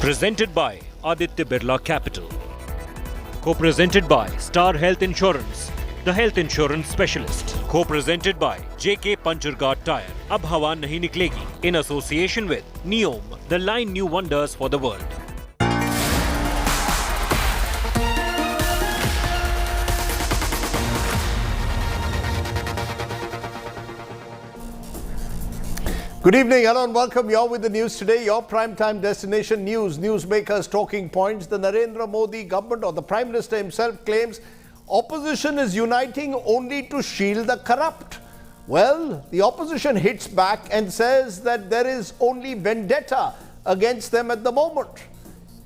Presented by Aditya Birla Capital. Co-presented by Star Health Insurance, the health insurance specialist. Co-presented by JK Panchargad Tire. Ab hawa nahi niklegi. In association with Neom, the line new wonders for the world. Good evening, hello and welcome. You're with the news today, your primetime destination news, newsmakers talking points. The Narendra Modi government or the Prime Minister himself claims opposition is uniting only to shield the corrupt. Well, the opposition hits back and says that there is only vendetta against them at the moment.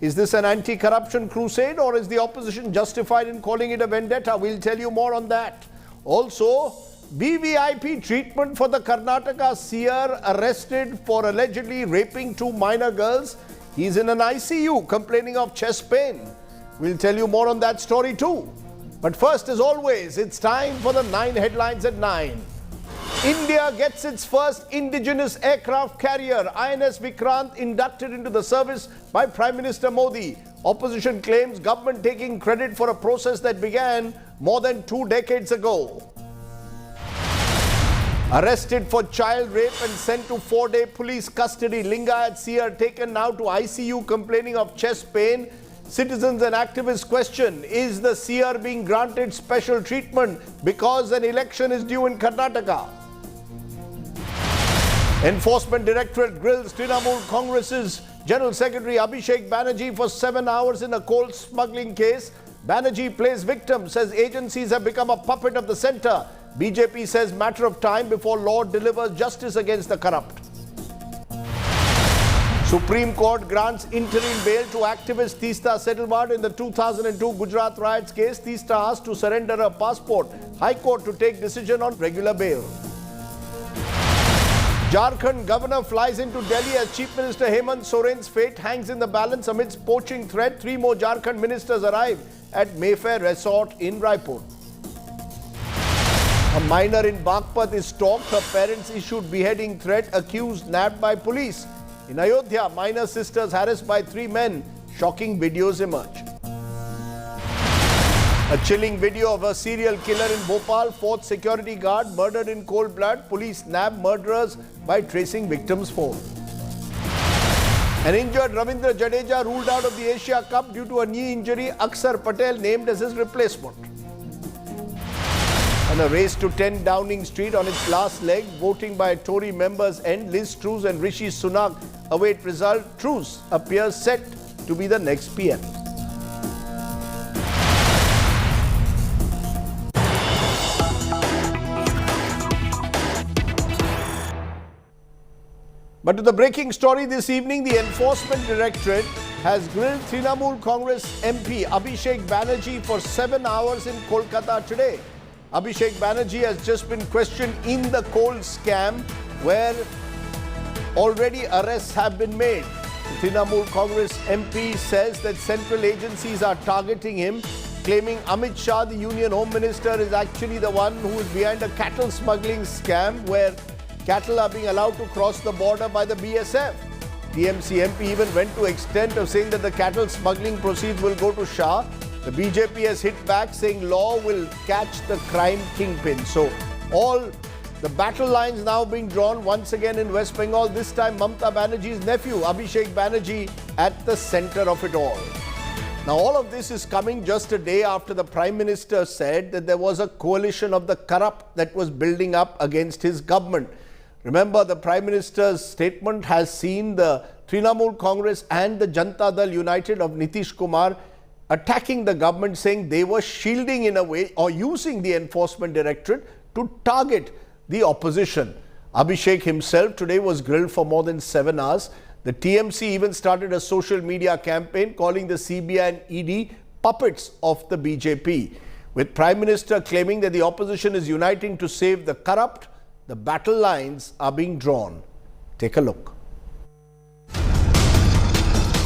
Is this an anti-corruption crusade or is the opposition justified in calling it a vendetta? We'll tell you more on that. Also, VVIP treatment for the Karnataka seer arrested for allegedly raping 2 minor girls. He's in an ICU complaining of chest pain. We'll tell you more on that story too. But first, as always, it's time for the 9 headlines at 9. India gets its first indigenous aircraft carrier, INS Vikrant, inducted into the service by Prime Minister Modi. Opposition claims government taking credit for a process that began more than 2 decades ago. Arrested for child rape and sent to 4-day police custody, Lingayat seer taken now to ICU complaining of chest pain. Citizens and activists question, is the seer being granted special treatment because an election is due in Karnataka? Enforcement Directorate grills Trinamool Congress's General Secretary Abhishek Banerjee for 7 hours in a coal smuggling case. Banerjee plays victim, says agencies have become a puppet of the centre. BJP says matter of time before law delivers justice against the corrupt. Supreme Court grants interim bail to activist Teesta Setalvad in the 2002 Gujarat riots case. Teesta asked to surrender her passport. High Court to take decision on regular bail. Jharkhand governor flies into Delhi as Chief Minister Hemant Soren's fate hangs in the balance amidst poaching threat. 3 more Jharkhand ministers arrive at Mayfair Resort in Raipur. A minor in Bagpat is stalked. Her parents issued beheading threat, accused nabbed by police. In Ayodhya, minor sisters harassed by 3 men. Shocking videos emerge. A chilling video of a serial killer in Bhopal. 4th security guard murdered in cold blood. Police nab murderers by tracing victims' phone. An injured Ravindra Jadeja ruled out of the Asia Cup due to a knee injury. Aksar Patel named as his replacement. And a race to 10 Downing Street on its last leg. Voting by Tory members end. Liz Truss and Rishi Sunak await result. Truss appears set to be the next PM. But to the breaking story this evening, the Enforcement Directorate has grilled Trinamool Congress MP Abhishek Banerjee for 7 hours in Kolkata today. Abhishek Banerjee has just been questioned in the coal scam where already arrests have been made. The Trinamool Congress MP says that central agencies are targeting him, claiming Amit Shah, the Union Home Minister, is actually the one who is behind a cattle smuggling scam where cattle are being allowed to cross the border by the BSF. TMC MP even went to extent of saying that the cattle smuggling proceeds will go to Shah. The BJP has hit back saying law will catch the crime kingpin. So all the battle lines now being drawn once again in West Bengal. This time Mamata Banerjee's nephew Abhishek Banerjee at the center of it all. Now all of this is coming just a day after the Prime Minister said that there was a coalition of the corrupt that was building up against his government. Remember, the Prime Minister's statement has seen the Trinamool Congress and the Janata Dal United of Nitish Kumar attacking the government, saying they were shielding in a way or using the Enforcement Directorate to target the opposition. Abhishek himself today was grilled for more than 7 hours. The TMC even started a social media campaign calling the CBI and ED puppets of the BJP. With Prime Minister claiming that the opposition is uniting to save the corrupt, the battle lines are being drawn. Take a look.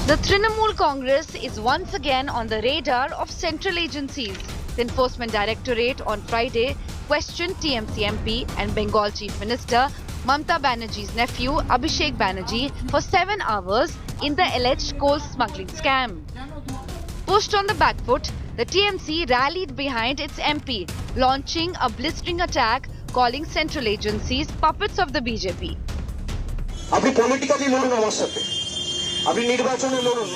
The Trinamool Congress is once again on the radar of central agencies. The Enforcement Directorate on Friday questioned TMC MP and Bengal Chief Minister Mamta Banerjee's nephew Abhishek Banerjee for 7 hours in the alleged coal smuggling scam. Pushed on the back foot, the TMC rallied behind its MP, launching a blistering attack calling central agencies puppets of the BJP. আপনি politically লড়ুন আমার সাথে, আপনি নির্বাচনে লড়ুন,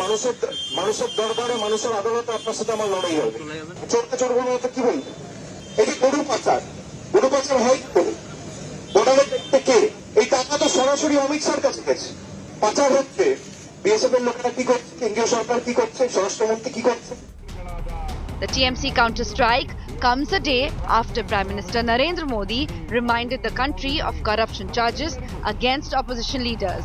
মানুষের দরবারে মানুষের আদালতে আপনার সাথে আমার লড়াই হবে। চোরকে চোর বলবো তো কি বলবো? এটি গরু পাচার হয় কি করে? বর্ডারে দেখতে কে? এই টাকা তো সরাসরি অমিত শাহর কাছে গেছে। পাচার হচ্ছে, বিএসএফ এর লোকেরা কি করছে, কেন্দ্রীয় সরকার কি করছে, স্বরাষ্ট্রমন্ত্রী কি করছে? The TMC counter-strike comes a day after Prime Minister Narendra Modi reminded the country of corruption charges against opposition leaders.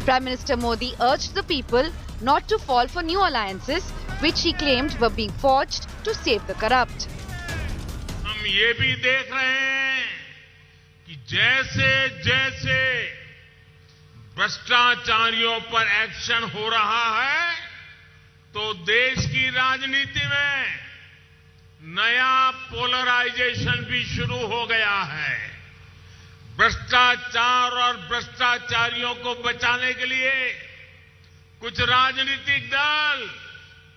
Prime Minister Modi urged the people not to fall for new alliances, which he claimed were being forged to save the corrupt. हम ये भी देख रहे हैं कि जैसे जैसे भ्रष्टाचारियों पर एक्शन हो रहा है, तो देश की राजनीति में नया पोलराइजेशन भी शुरू हो गया है। भ्रष्टाचार और भ्रष्टाचारियों को बचाने के लिए कुछ राजनीतिक दल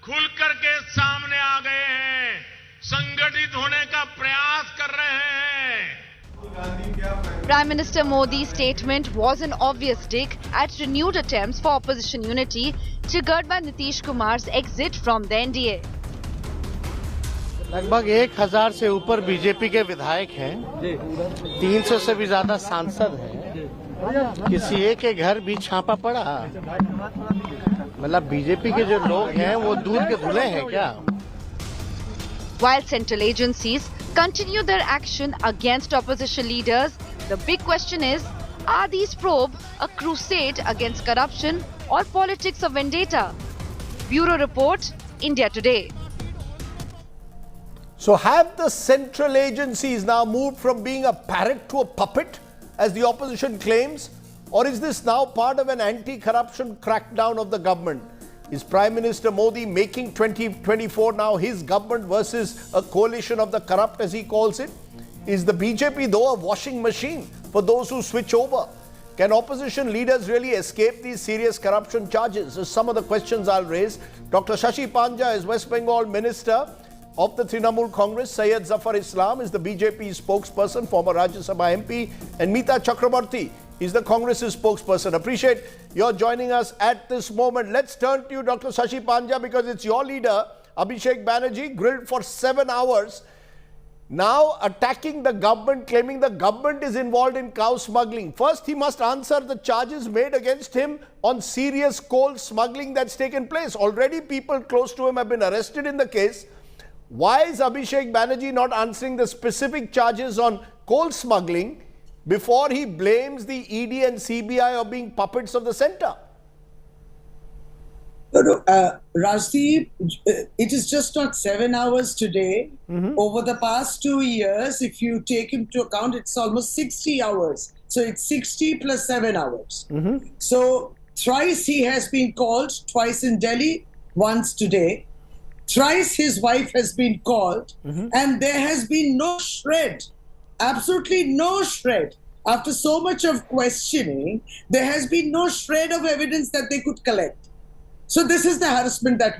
खुल करके सामने आ गए हैं, संगठित होने का प्रयास कर रहे हैं। Prime Minister Modi's statement was an obvious dig at renewed attempts for opposition unity triggered by Nitish Kumar's exit from the NDA. लगभग 1000 से ऊपर बीजेपी के विधायक हैं, 300 से भी ज्यादा सांसद हैं, किसी एक के घर भी छापा पड़ा? मतलब बीजेपी के जो लोग हैं वो दूध के धुले हैं क्या? While central agencies continue their action against opposition leaders, the big question is, are these probes a crusade against corruption or politics of vendetta? Bureau Report, India Today. So have the central agencies now moved from being a parrot to a puppet, as the opposition claims? Or is this now part of an anti-corruption crackdown of the government? Is Prime Minister Modi making 2024 now his government versus a coalition of the corrupt, as he calls it? Is the BJP though a washing machine for those who switch over? Can opposition leaders really escape these serious corruption charges? Is some of the questions I'll raise. Dr. Shashi Panja is West Bengal Minister of the Trinamool Congress. Syed Zafar Islam is the BJP spokesperson, former Rajya Sabha MP, and Meeta Chakrabarti is the Congress's spokesperson. Appreciate your joining us at this moment. Let's turn to you, Dr. Shashi Panja, because it's your leader, Abhishek Banerjee, grilled for 7 hours. Now attacking the government, claiming the government is involved in cow smuggling. First, he must answer the charges made against him on serious coal smuggling that's taken place. Already people close to him have been arrested in the case. Why is Abhishek Banerjee not answering the specific charges on coal smuggling before he blames the ED and CBI of being puppets of the centre? Rajdeep, it is just not 7 hours today. Over the past 2 years, if you take into account, it's almost 60 hours. So it's 60 plus 7 hours. So thrice he has been called, twice in Delhi, once today. Thrice his wife has been called, and there has been no shred, absolutely no shred. After so much of questioning, there has been no shred of evidence that they could collect. So this is the harassment that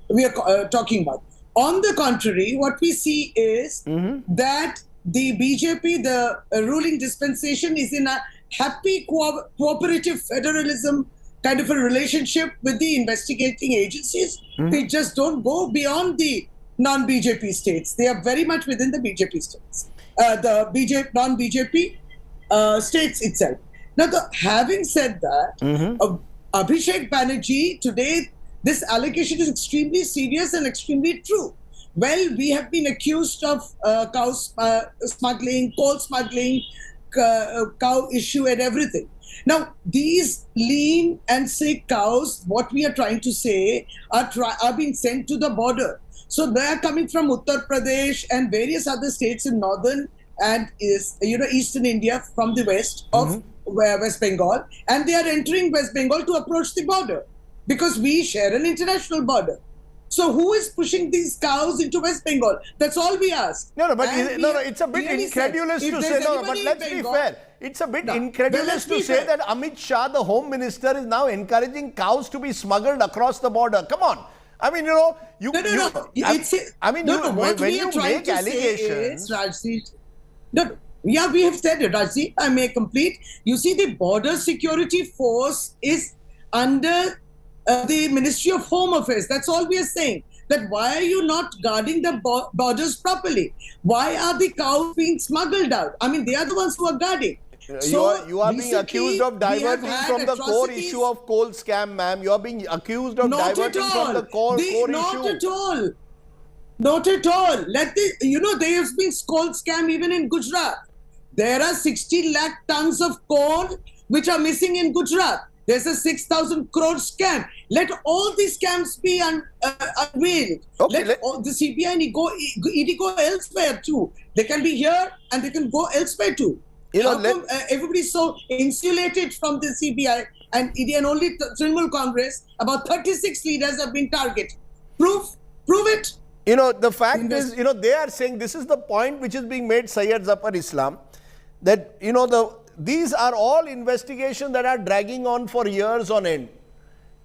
we are talking about. On the contrary, what we see is that the BJP, the ruling dispensation, is in a happy cooperative federalism kind of a relationship with the investigating agencies. They just don't go beyond the non-BJP states. They are very much within the BJP states, the non-BJP states itself. Now, having said that, Abhishek Banerjee, today, this allegation is extremely serious and extremely true. Well, we have been accused of cow smuggling, coal smuggling, cow issue and everything. Now, these lean and sick cows, what we are trying to say, are being sent to the border. So they are coming from Uttar Pradesh and various other states in northern and eastern India from the west of West Bengal, and they are entering West Bengal to approach the border because we share an international border. So who is pushing these cows into West Bengal? That's all we ask. But it's a bit incredulous to say, but let's be fair. it's a bit No, incredulous let's to be say fair. that Amit Shah, the Home Minister, is now encouraging cows to be smuggled across the border. Come on. I mean, No. you. What When we are you trying make to allegations. say is, Rajdeep, no, yeah, we have said it, Rajdeep. I may complete. You see, the border security force is under the Ministry of Home Affairs. That's all we are saying. That why are you not guarding the borders properly? Why are the cows being smuggled out? I mean, they are the ones who are guarding. You are being accused of diverting from the core issue of coal scam, ma'am. You are being accused of diverting from the core issue. Not at all. Not at all. There has been coal scam even in Gujarat. There are 60 lakh tons of coal which are missing in Gujarat. There's a 6,000 crore scam. Let all these scams be unveiled. Okay, Let all the CBI and ED go elsewhere too. They can be here and they can go elsewhere too. How come everybody's so insulated from the CBI and ED, and only Trinamool Congress, about 36 leaders have been targeted? Prove it. The fact is, they are saying this is the point which is being made, Syed Zafar Islam, that, these are all investigations that are dragging on for years on end.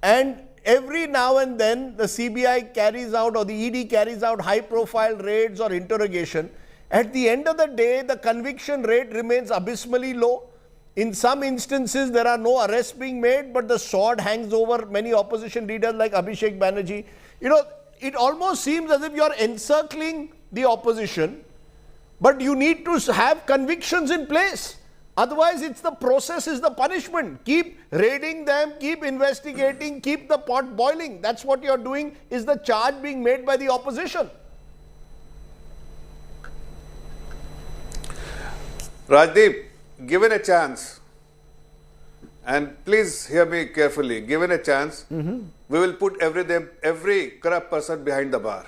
And every now and then, the CBI carries out or the ED carries out high-profile raids or interrogation. At the end of the day, the conviction rate remains abysmally low. In some instances, there are no arrests being made, but the sword hangs over many opposition leaders like Abhishek Banerjee. It almost seems as if you are encircling the opposition, but you need to have convictions in place. Otherwise, the process is the punishment. Keep raiding them, keep investigating, keep the pot boiling. That's what you're doing, is the charge being made by the opposition. Rajdeep, given a chance, and please hear me carefully, given a chance, we will put every corrupt person behind the bar.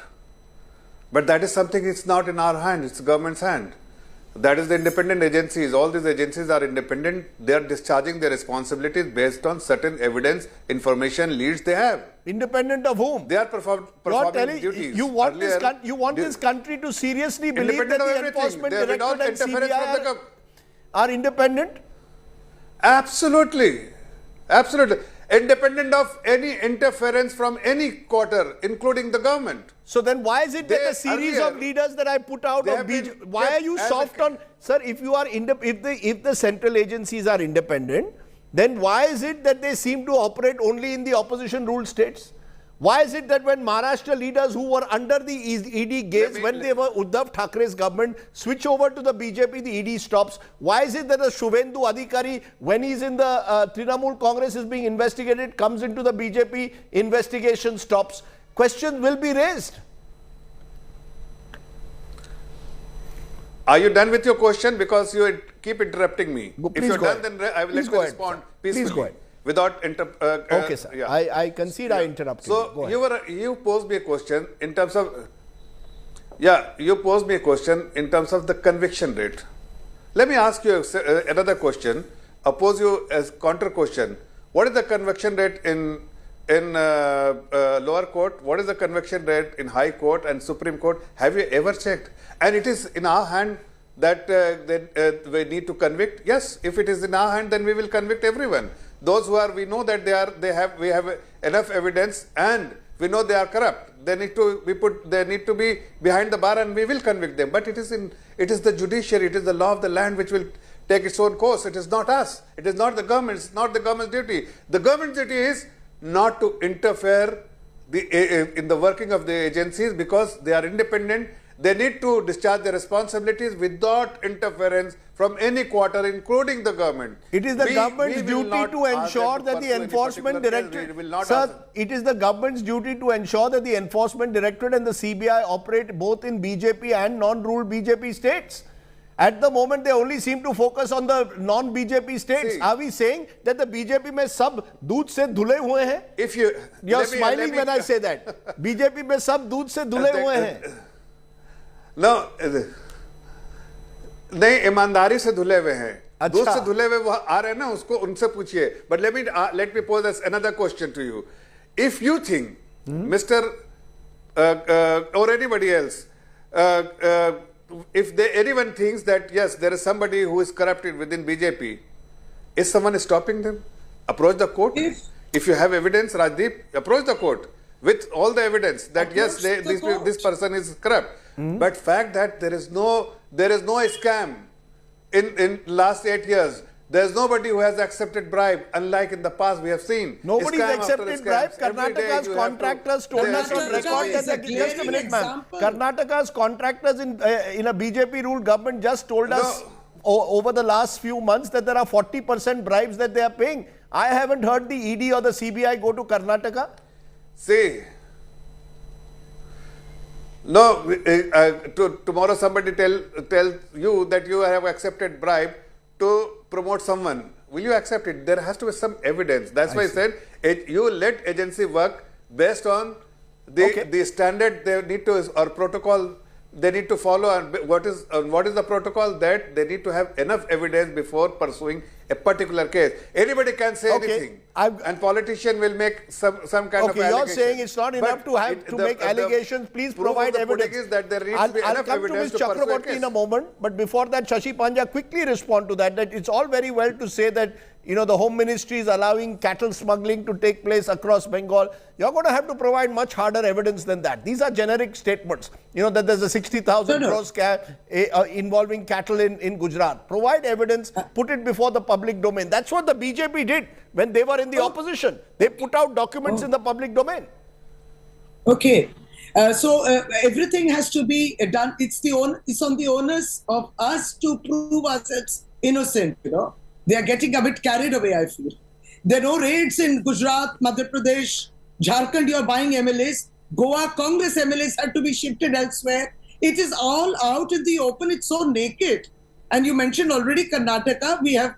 But that is something, it's not in our hand, it's the government's hand. That is the independent agencies. All these agencies are independent. They are discharging their responsibilities based on certain evidence, information, leads they have. Independent of whom? They are performing duties. You want this country to seriously believe that the Enforcement Directorate and CBI are independent? Absolutely. Absolutely. Independent of any interference from any quarter, including the government. So then why is it that the series of leaders that I put out of BJP, why are you soft on, sir, if the central agencies are independent, then why is it that they seem to operate only in the opposition ruled states? Why is it that when Maharashtra leaders who were under the ED gaze, when they were Uddhav Thackeray's government, switch over to the BJP, the ED stops? Why is it that the Shubhendu Adhikari, when he's in the Trinamool Congress is being investigated, comes into the BJP, investigation stops? Questions will be raised. Are you done with your question? Because you keep interrupting me. If you're done, then I will let you respond peacefully. Please go ahead. Without okay, sir. Yeah. I concede I interrupted. So you posed me a question in terms of you posed me a question in terms of the conviction rate. Let me ask you another question. Oppose you as counter question. What is the conviction rate in lower court? What is the conviction rate in High Court and Supreme Court? Have you ever checked? And it is in our hand that we need to convict. Yes, if it is in our hand, then we will convict everyone. Those who are, we know that we have enough evidence and we know they are corrupt. They need to be behind the bar and we will convict them. But it is the judiciary, it is the law of the land which will take its own course. It is not us. It is not the government. It's not the government's duty. The government's duty is not to interfere in the working of the agencies because they are independent. They need to discharge their responsibilities without interference from any quarter, including the government. It is the government's duty to ensure that the Enforcement Directorate, sir, it is the government's duty to ensure that the Enforcement Directorate and the CBI operate both in BJP and non-ruled BJP states. At the moment, they only seem to focus on the non-BJP states. Are we saying that the BJP में सब दूध से धुले हुए हैं? If you are smiling when I say that. BJP में सब दूध से धुले हुए हैं. No, नहीं ईमानदारी से धुले हुए हैं. दूध से धुले हुए वो आ रहे हैं ना, उसको उनसे पूछिए. But let me pose another question to you. If you think, Mr. Or anybody else, if anyone thinks that yes, there is somebody who is corrupted within BJP, is someone stopping them? Approach the court. If you have evidence, Rajdeep, approach the court with all the evidence that yes, this person is corrupt. But fact that there is no scam in last 8 years. There's nobody who has accepted bribe, unlike in the past we have seen. Nobody's accepted bribe. Karnataka's contractors told us on record that just a minute, ma'am. Karnataka's contractors in a BJP-ruled government just told us over the last few months that there are 40% bribes that they are paying. I haven't heard the ED or the CBI go to Karnataka. See, no, tomorrow somebody tell you that you have accepted bribe to promote someone. Will you accept it? There has to be some evidence. That's why I said you let agency work based on the standard they need to, or protocol they need to follow. And what is the protocol? That they need to have enough evidence before pursuing a particular case. Anybody can say anything, and politician will make some kind of allegation. You're saying it's not enough to make allegations. Please provide evidence. Is that there needs to be enough evidence to pursue a case. In a moment, but before that, Shashi Panja, quickly respond to that. That it's all very well to say that the Home Ministry is allowing cattle smuggling to take place across Bengal. You're going to have to provide much harder evidence than that. These are generic statements. That there's a 60,000 crores involving cattle in Gujarat. Provide evidence, put it before the public domain. That's what the BJP did when they were in the opposition. They put out documents in the public domain. Okay. So everything has to be done. It's on the onus of us to prove ourselves innocent, They are getting a bit carried away, I feel. There are no raids in Gujarat, Madhya Pradesh, Jharkhand, you are buying MLAs. Goa, Congress MLAs had to be shifted elsewhere. It is all out in the open. It's so naked. And you mentioned already Karnataka. We have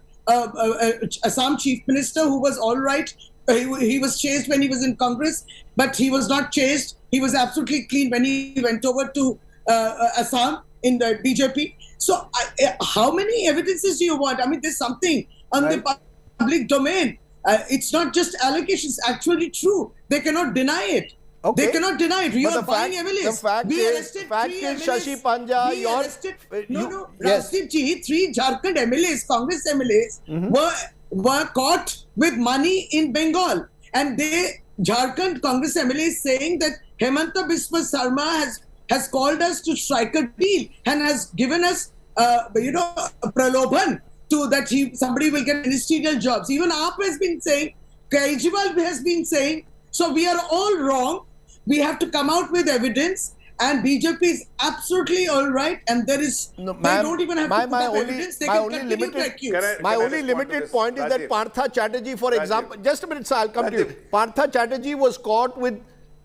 Assam Chief Minister who was all right. He was chased when he was in Congress, but he was not chased. He was absolutely clean when he went over to Assam in the BJP. So how many evidences do you want? I mean, there's something on the public domain. It's not just allegations, actually true. They cannot deny it. They cannot deny it. You are buying MLAs. The fact is, Shashi Panja, Rajdeep ji, 3 Jharkhand MLAs, Congress MLAs, were caught with money in Bengal. And Jharkhand Congress MLAs saying that Hemanta Biswa Sarma has called us to strike a deal and has given us, a praloban to that somebody will get ministerial jobs. Even AAP has been saying, Kejriwal has been saying, so we are all wrong. We have to come out with evidence, and BJP is absolutely all right. And there is, they don't even have to put up evidence. They can continue to accuse. My only limited point is that Partha Chatterjee, for example, just a minute, sir, I'll come to you. Partha Chatterjee was caught with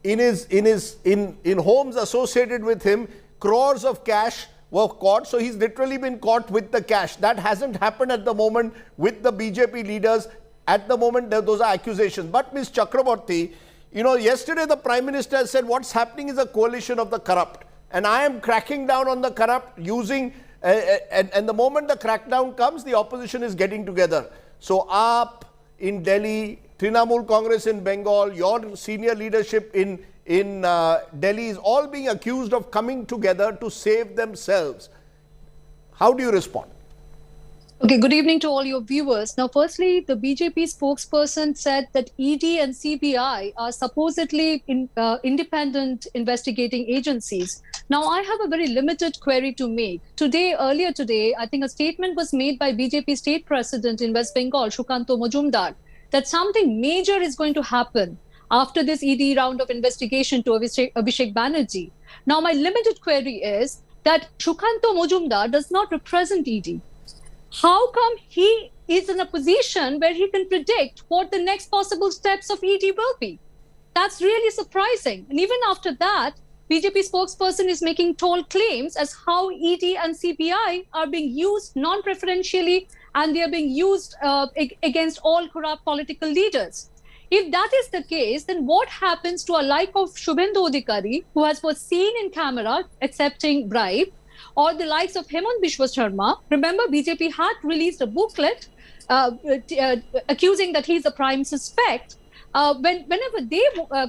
in homes associated with him, crores of cash were caught. So he's literally been caught with the cash. That hasn't happened at the moment with the BJP leaders. At the moment, those are accusations. But Ms. Chakraborty, yesterday the Prime Minister said what's happening is a coalition of the corrupt. And I am cracking down on the corrupt using, and the moment the crackdown comes, the opposition is getting together. So AAP in Delhi, Trinamool Congress in Bengal, your senior leadership in Delhi is all being accused of coming together to save themselves. How do you respond? Okay, good evening to all your viewers. Now, firstly, the BJP spokesperson said that ED and CBI are supposedly independent investigating agencies. Now, I have a very limited query to make. Earlier today, I think a statement was made by BJP state president in West Bengal, Shukanto Majumdar, that something major is going to happen after this ED round of investigation to Abhishek Banerjee. Now, my limited query is that Shukanto Majumdar does not represent ED. How come he is in a position where he can predict what the next possible steps of ED will be? That's really surprising. And even after that, BJP spokesperson is making tall claims as how ED and CBI are being used non-preferentially and they are being used against all corrupt political leaders. If that is the case, then what happens to a like of Shubhendu Adhikari, who was seen in camera accepting bribe, or the likes of Hemant Biswa Sharma? Remember, BJP had released a booklet accusing that he's a prime suspect. whenever they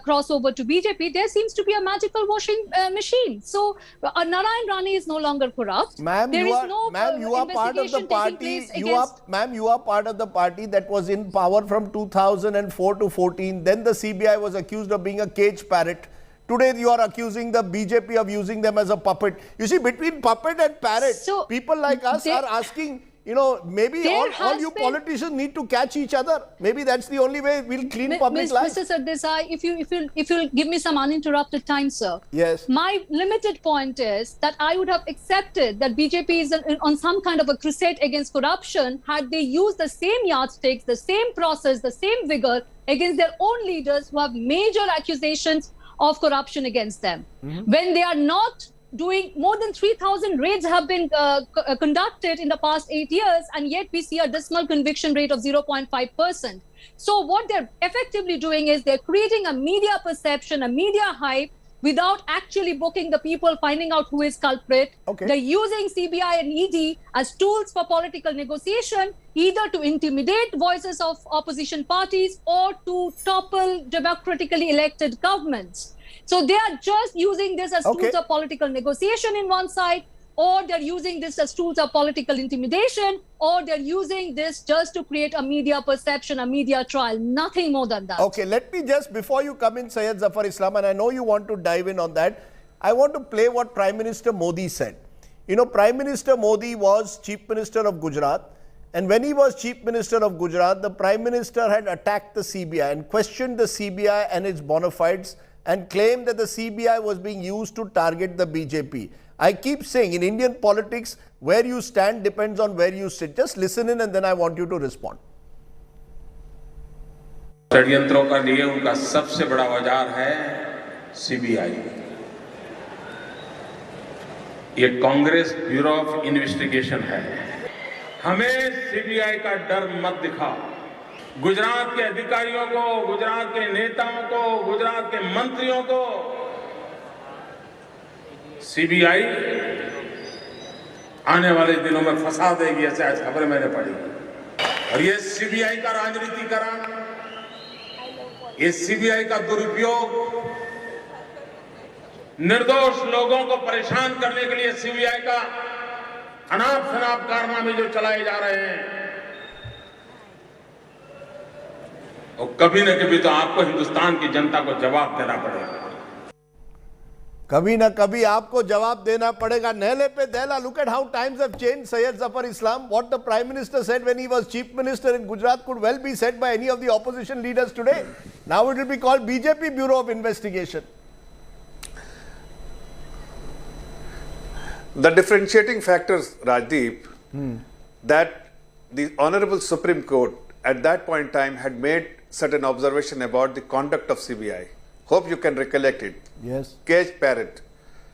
cross over to BJP, there seems to be a magical washing machine. So Narayan Rane is no longer corrupt. Ma'am, you are part of the party. Ma'am, you are part of the party that was in power from 2004 to 14. Then the CBI was accused of being a cage parrot. Today you are accusing the BJP of using them as a puppet. You see, between puppet and parrot, people like us are asking, maybe all you politicians need to catch each other. Maybe that's the only way we'll clean public life. Mr. Sardesai, if you'll give me some uninterrupted time, sir. Yes. My limited point is that I would have accepted that BJP is on some kind of a crusade against corruption had they used the same yardsticks, the same process, the same vigor against their own leaders who have major accusations of corruption against them. When they are not doing, more than 3,000 raids have been conducted in the past 8 years, and yet we see a dismal conviction rate of 0.5%. So what they're effectively doing is they're creating a media perception, a media hype, without actually booking the people, finding out who is culprit. Okay. They're using CBI and ED as tools for political negotiation, either to intimidate voices of opposition parties or to topple democratically elected governments. So they are just using this as tools of political negotiation in one side, or they're using this as tools of political intimidation, or they're using this just to create a media perception, a media trial, nothing more than that. Okay, let me just, before you come in, Syed Zafar Islam, and I know you want to dive in on that, I want to play what Prime Minister Modi said. Prime Minister Modi was Chief Minister of Gujarat, and when he was Chief Minister of Gujarat, the Prime Minister had attacked the CBI and questioned the CBI and its bona fides and claimed that the CBI was being used to target the BJP. I keep saying, in Indian politics, where you stand depends on where you sit. Just listen in and then I want you to respond. षड्यंत्रों का लिए उनका सबसे बड़ा औजार है CBI. ये Congress bureau of investigation है। हमें सीबीआई का डर मत दिखाओ। गुजरात के अधिकारियों को, गुजरात के नेताओं को, गुजरात के मंत्रियों को सीबीआई आने वाले दिनों में फंसा देगी, ऐसे आज खबर मैंने पढ़ी। और ये सीबीआई का राजनीतिकरण, ये सीबीआई का दुरुपयोग, निर्दोष लोगों को परेशान करने के लिए सीबीआई का अनाप शनाप कारनामे जो चलाए जा रहे हैं, और कभी न कभी तो आपको हिंदुस्तान की जनता को जवाब देना पड़ेगा। कभी ना कभी आपको जवाब देना पड़ेगा। नेले पे देला. Look at how times have changed, Syed Zafar Islam. What the Prime Minister said when he was Chief Minister in Gujarat could well be said by any of the opposition leaders today. Now it will be called BJP Bureau of Investigation. The differentiating factors, Rajdeep, that the Honorable Supreme Court at that point in time had made certain observation about the conduct of CBI. Hope you can recollect it. Yes. Cage parrot.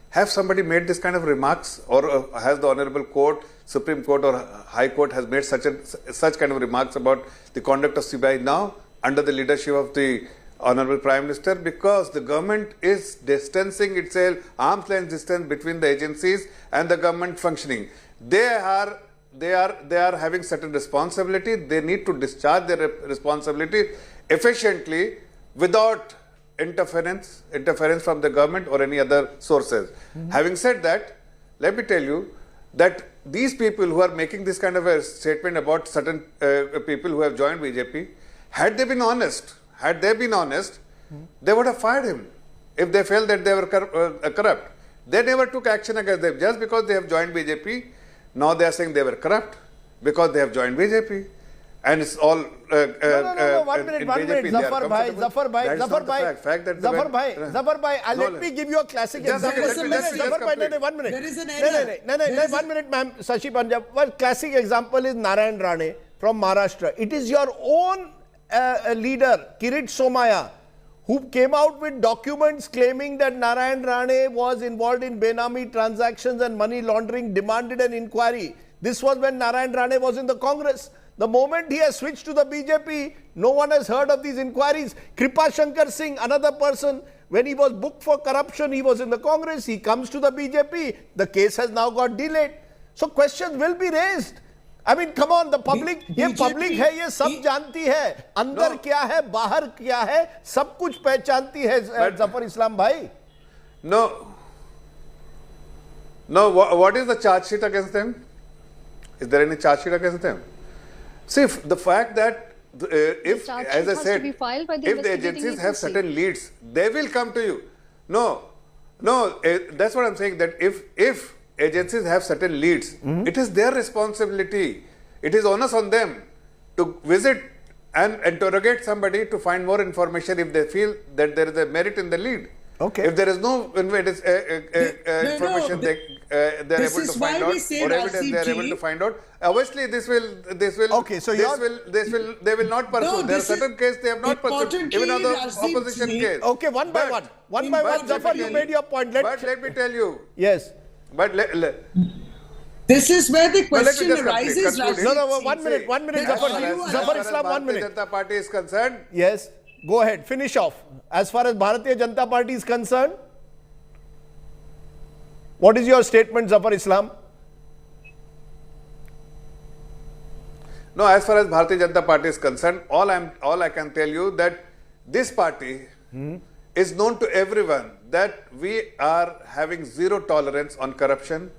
Have somebody made this kind of remarks, or has the Honorable Court, Supreme Court or High Court has made such kind of remarks about the conduct of CBI now under the leadership of the Honorable Prime Minister? Because the government is distancing itself, arm's length distance between the agencies and the government functioning. They are having certain responsibility. They need to discharge their responsibility efficiently without interference from the government or any other sources. Having said that, let me tell you that these people who are making this kind of a statement about certain people who have joined BJP, had they been honest, they would have fired him if they felt that they were corrupt. They never took action against them just because they have joined BJP. Now they are saying they were corrupt because they have joined BJP. And it's all no, 1 minute. Zafar Bhai, let me give you a classic example. Zafar Bhai, 1 minute. There is an error. 1 minute, ma'am. Sashi Punjab. One classic example is Narayan Rane from Maharashtra. It is your own leader, Kirit Somaya, who came out with documents claiming that Narayan Rane was involved in Benami transactions and money laundering, demanded an inquiry. This was when Narayan Rane was in the Congress. The moment he has switched to the BJP, no one has heard of these inquiries. Kripa Shankar Singh, another person, when he was booked for corruption, he was in the Congress, he comes to the BJP. The case has now got delayed. So questions will be raised. I mean, come on, the public, ये BJP public है, ये सब जानती है, अंदर क्या है, बाहर क्या है, सब कुछ पहचानती है जफर इस्लाम भाई. No, what is the charge sheet against them? Is there any charge sheet against them? See, the fact that if, as I said, if the agencies have certain leads, they will come to you. No, that's what I'm saying, that if agencies have certain leads, it is their responsibility. It is onus on them to visit and interrogate somebody to find more information if they feel that there is a merit in the lead. Okay. If there is no information they are able to find out, or evidence they are able to find out, obviously this will okay, so they will not pursue. There are certain cases they have not pursued, even on the opposition case. Okay, one by one, Zafar, you made your point. But let me tell you. Yes. But this is where the question arises. No, 1 minute, Zafar Islam, 1 minute. As far as Bharatiya Janata Party is concerned. Yes, go ahead, finish off. As far as Bharatiya Janata Party is concerned, what is your statement, Zafar Islam? No, as far as Bharatiya Janata Party is concerned, all I can tell you that this party is known to everyone that we are having zero tolerance on corruption.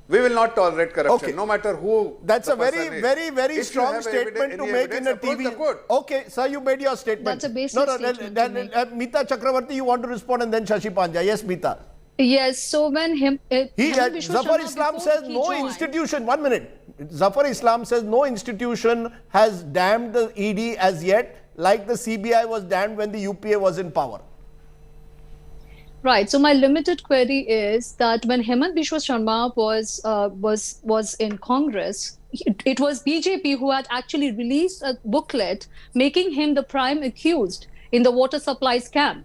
We will not tolerate corruption, no matter who. That's a very strong statement to make in a TV. Okay, sir, you made your statement. That's a basic statement. Mita Chakravarti, you want to respond, and then Shashi Panja. Yes, Mita. Yes, so when Zafar Islam says no institution. 1 minute. Zafar Islam says no institution has damned the ED as yet, like the CBI was damned when the UPA was in power. Right. So my limited query is that when Hemant Biswa Sharma was in Congress, it was BJP who had actually released a booklet making him the prime accused in the water supply scam.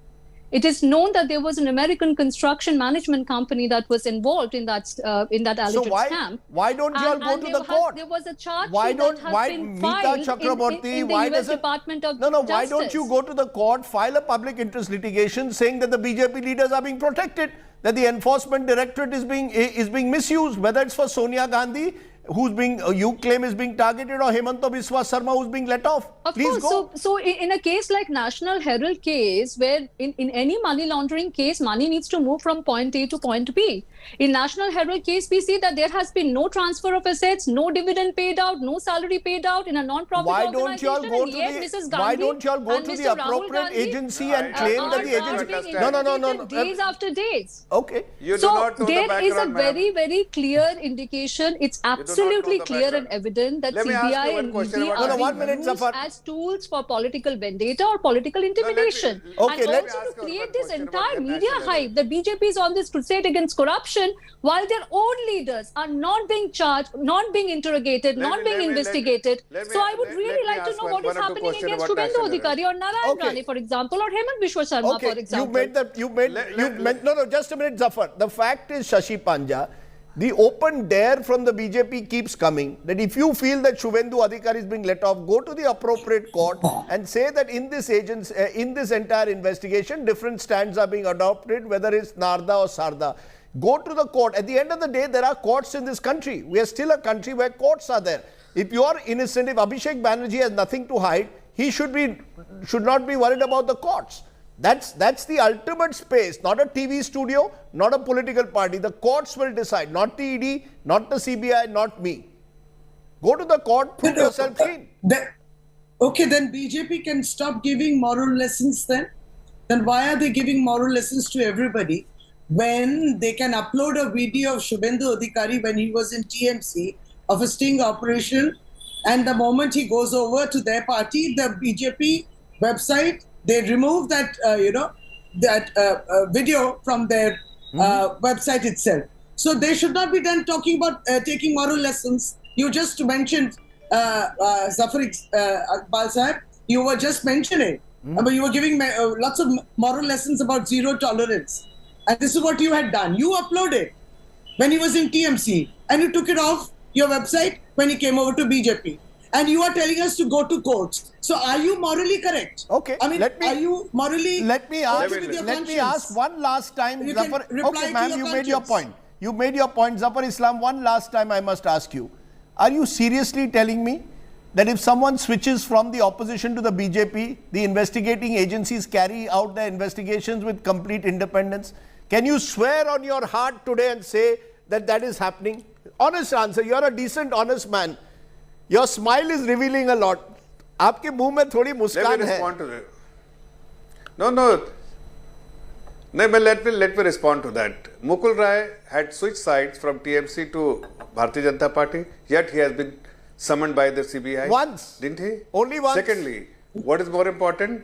It is known that there was an American construction management company that was involved in that alleged scam. Why don't you all go to the court? There was a charge why sheet don't that has been filed in the US Department of Justice. Why don't you go to the court, file a public interest litigation saying that the BJP leaders are being protected, that the enforcement directorate is being misused, whether it's for Sonia Gandhi, who's being you claim is being targeted, or Hemanta Biswa Sharma, who's being let off. Of Please course. go. So in a case like National Herald case, where in any money laundering case, money needs to move from point A to point B. In National Herald case, we see that there has been no transfer of assets, no dividend paid out, no salary paid out in a non-profit organization. Why don't you all go to the appropriate agency and claim that the agency? No. Days after days. Okay. So there is a very clear indication. It's absolutely clear and evident that CBI and ED are being used as tools for political vendetta or political intimidation. Okay, and also to create this entire media hype that BJP is on this crusade against corruption, while their own leaders are not being charged, not being interrogated, not being investigated. So I would really like to know what is happening against Shubhendu Adhikari or Narayan Rane, for example, or Hemant Biswa Sharma, for example. No, just a minute, Zafar. The fact is, Shashi Panja, the open dare from the BJP keeps coming that if you feel that Shubhendu Adhikari is being let off, go to the appropriate court and say that in this entire investigation, different stands are being adopted, whether it's Narda or Sarda. Go to the court. At the end of the day, there are courts in this country. We are still a country where courts are there. If you are innocent, if Abhishek Banerjee has nothing to hide, he should not be worried about the courts. That's the ultimate space, not a TV studio, not a political party. The courts will decide, not the ED, not the CBI, not me. Go to the court, put yourself clean. Okay, then BJP can stop giving moral lessons then? Then why are they giving moral lessons to everybody when they can upload a video of Shubhendu Adhikari when he was in TMC of a sting operation, and the moment he goes over to their party, the BJP website, they remove that, video from their website itself. So they should not be done talking about taking moral lessons. You just mentioned Zafar Iqbal Sahib. You were just mentioning. But you were giving lots of moral lessons about zero tolerance. And this is what you had done. You uploaded when he was in TMC, and you took it off your website when he came over to BJP. And you are telling us to go to courts. So are you morally correct? Okay. I mean, are you morally? Let me ask one last time, Zafar. Okay, ma'am, you made your point. You made your point, Zafar Islam. One last time, I must ask you. Are you seriously telling me that if someone switches from the opposition to the BJP, the investigating agencies carry out their investigations with complete independence? Can you swear on your heart today and say that that is happening? Honest answer. You're a decent, honest man. Your smile is revealing a lot. आपके मुंह में थोड़ी मुस्कान है. No. Let me respond to that. Mukul Rai had switched sides from TMC to Bharatiya Janata Party, yet he has been summoned by the CBI. Once. Didn't he? Only once. Secondly, what is more important?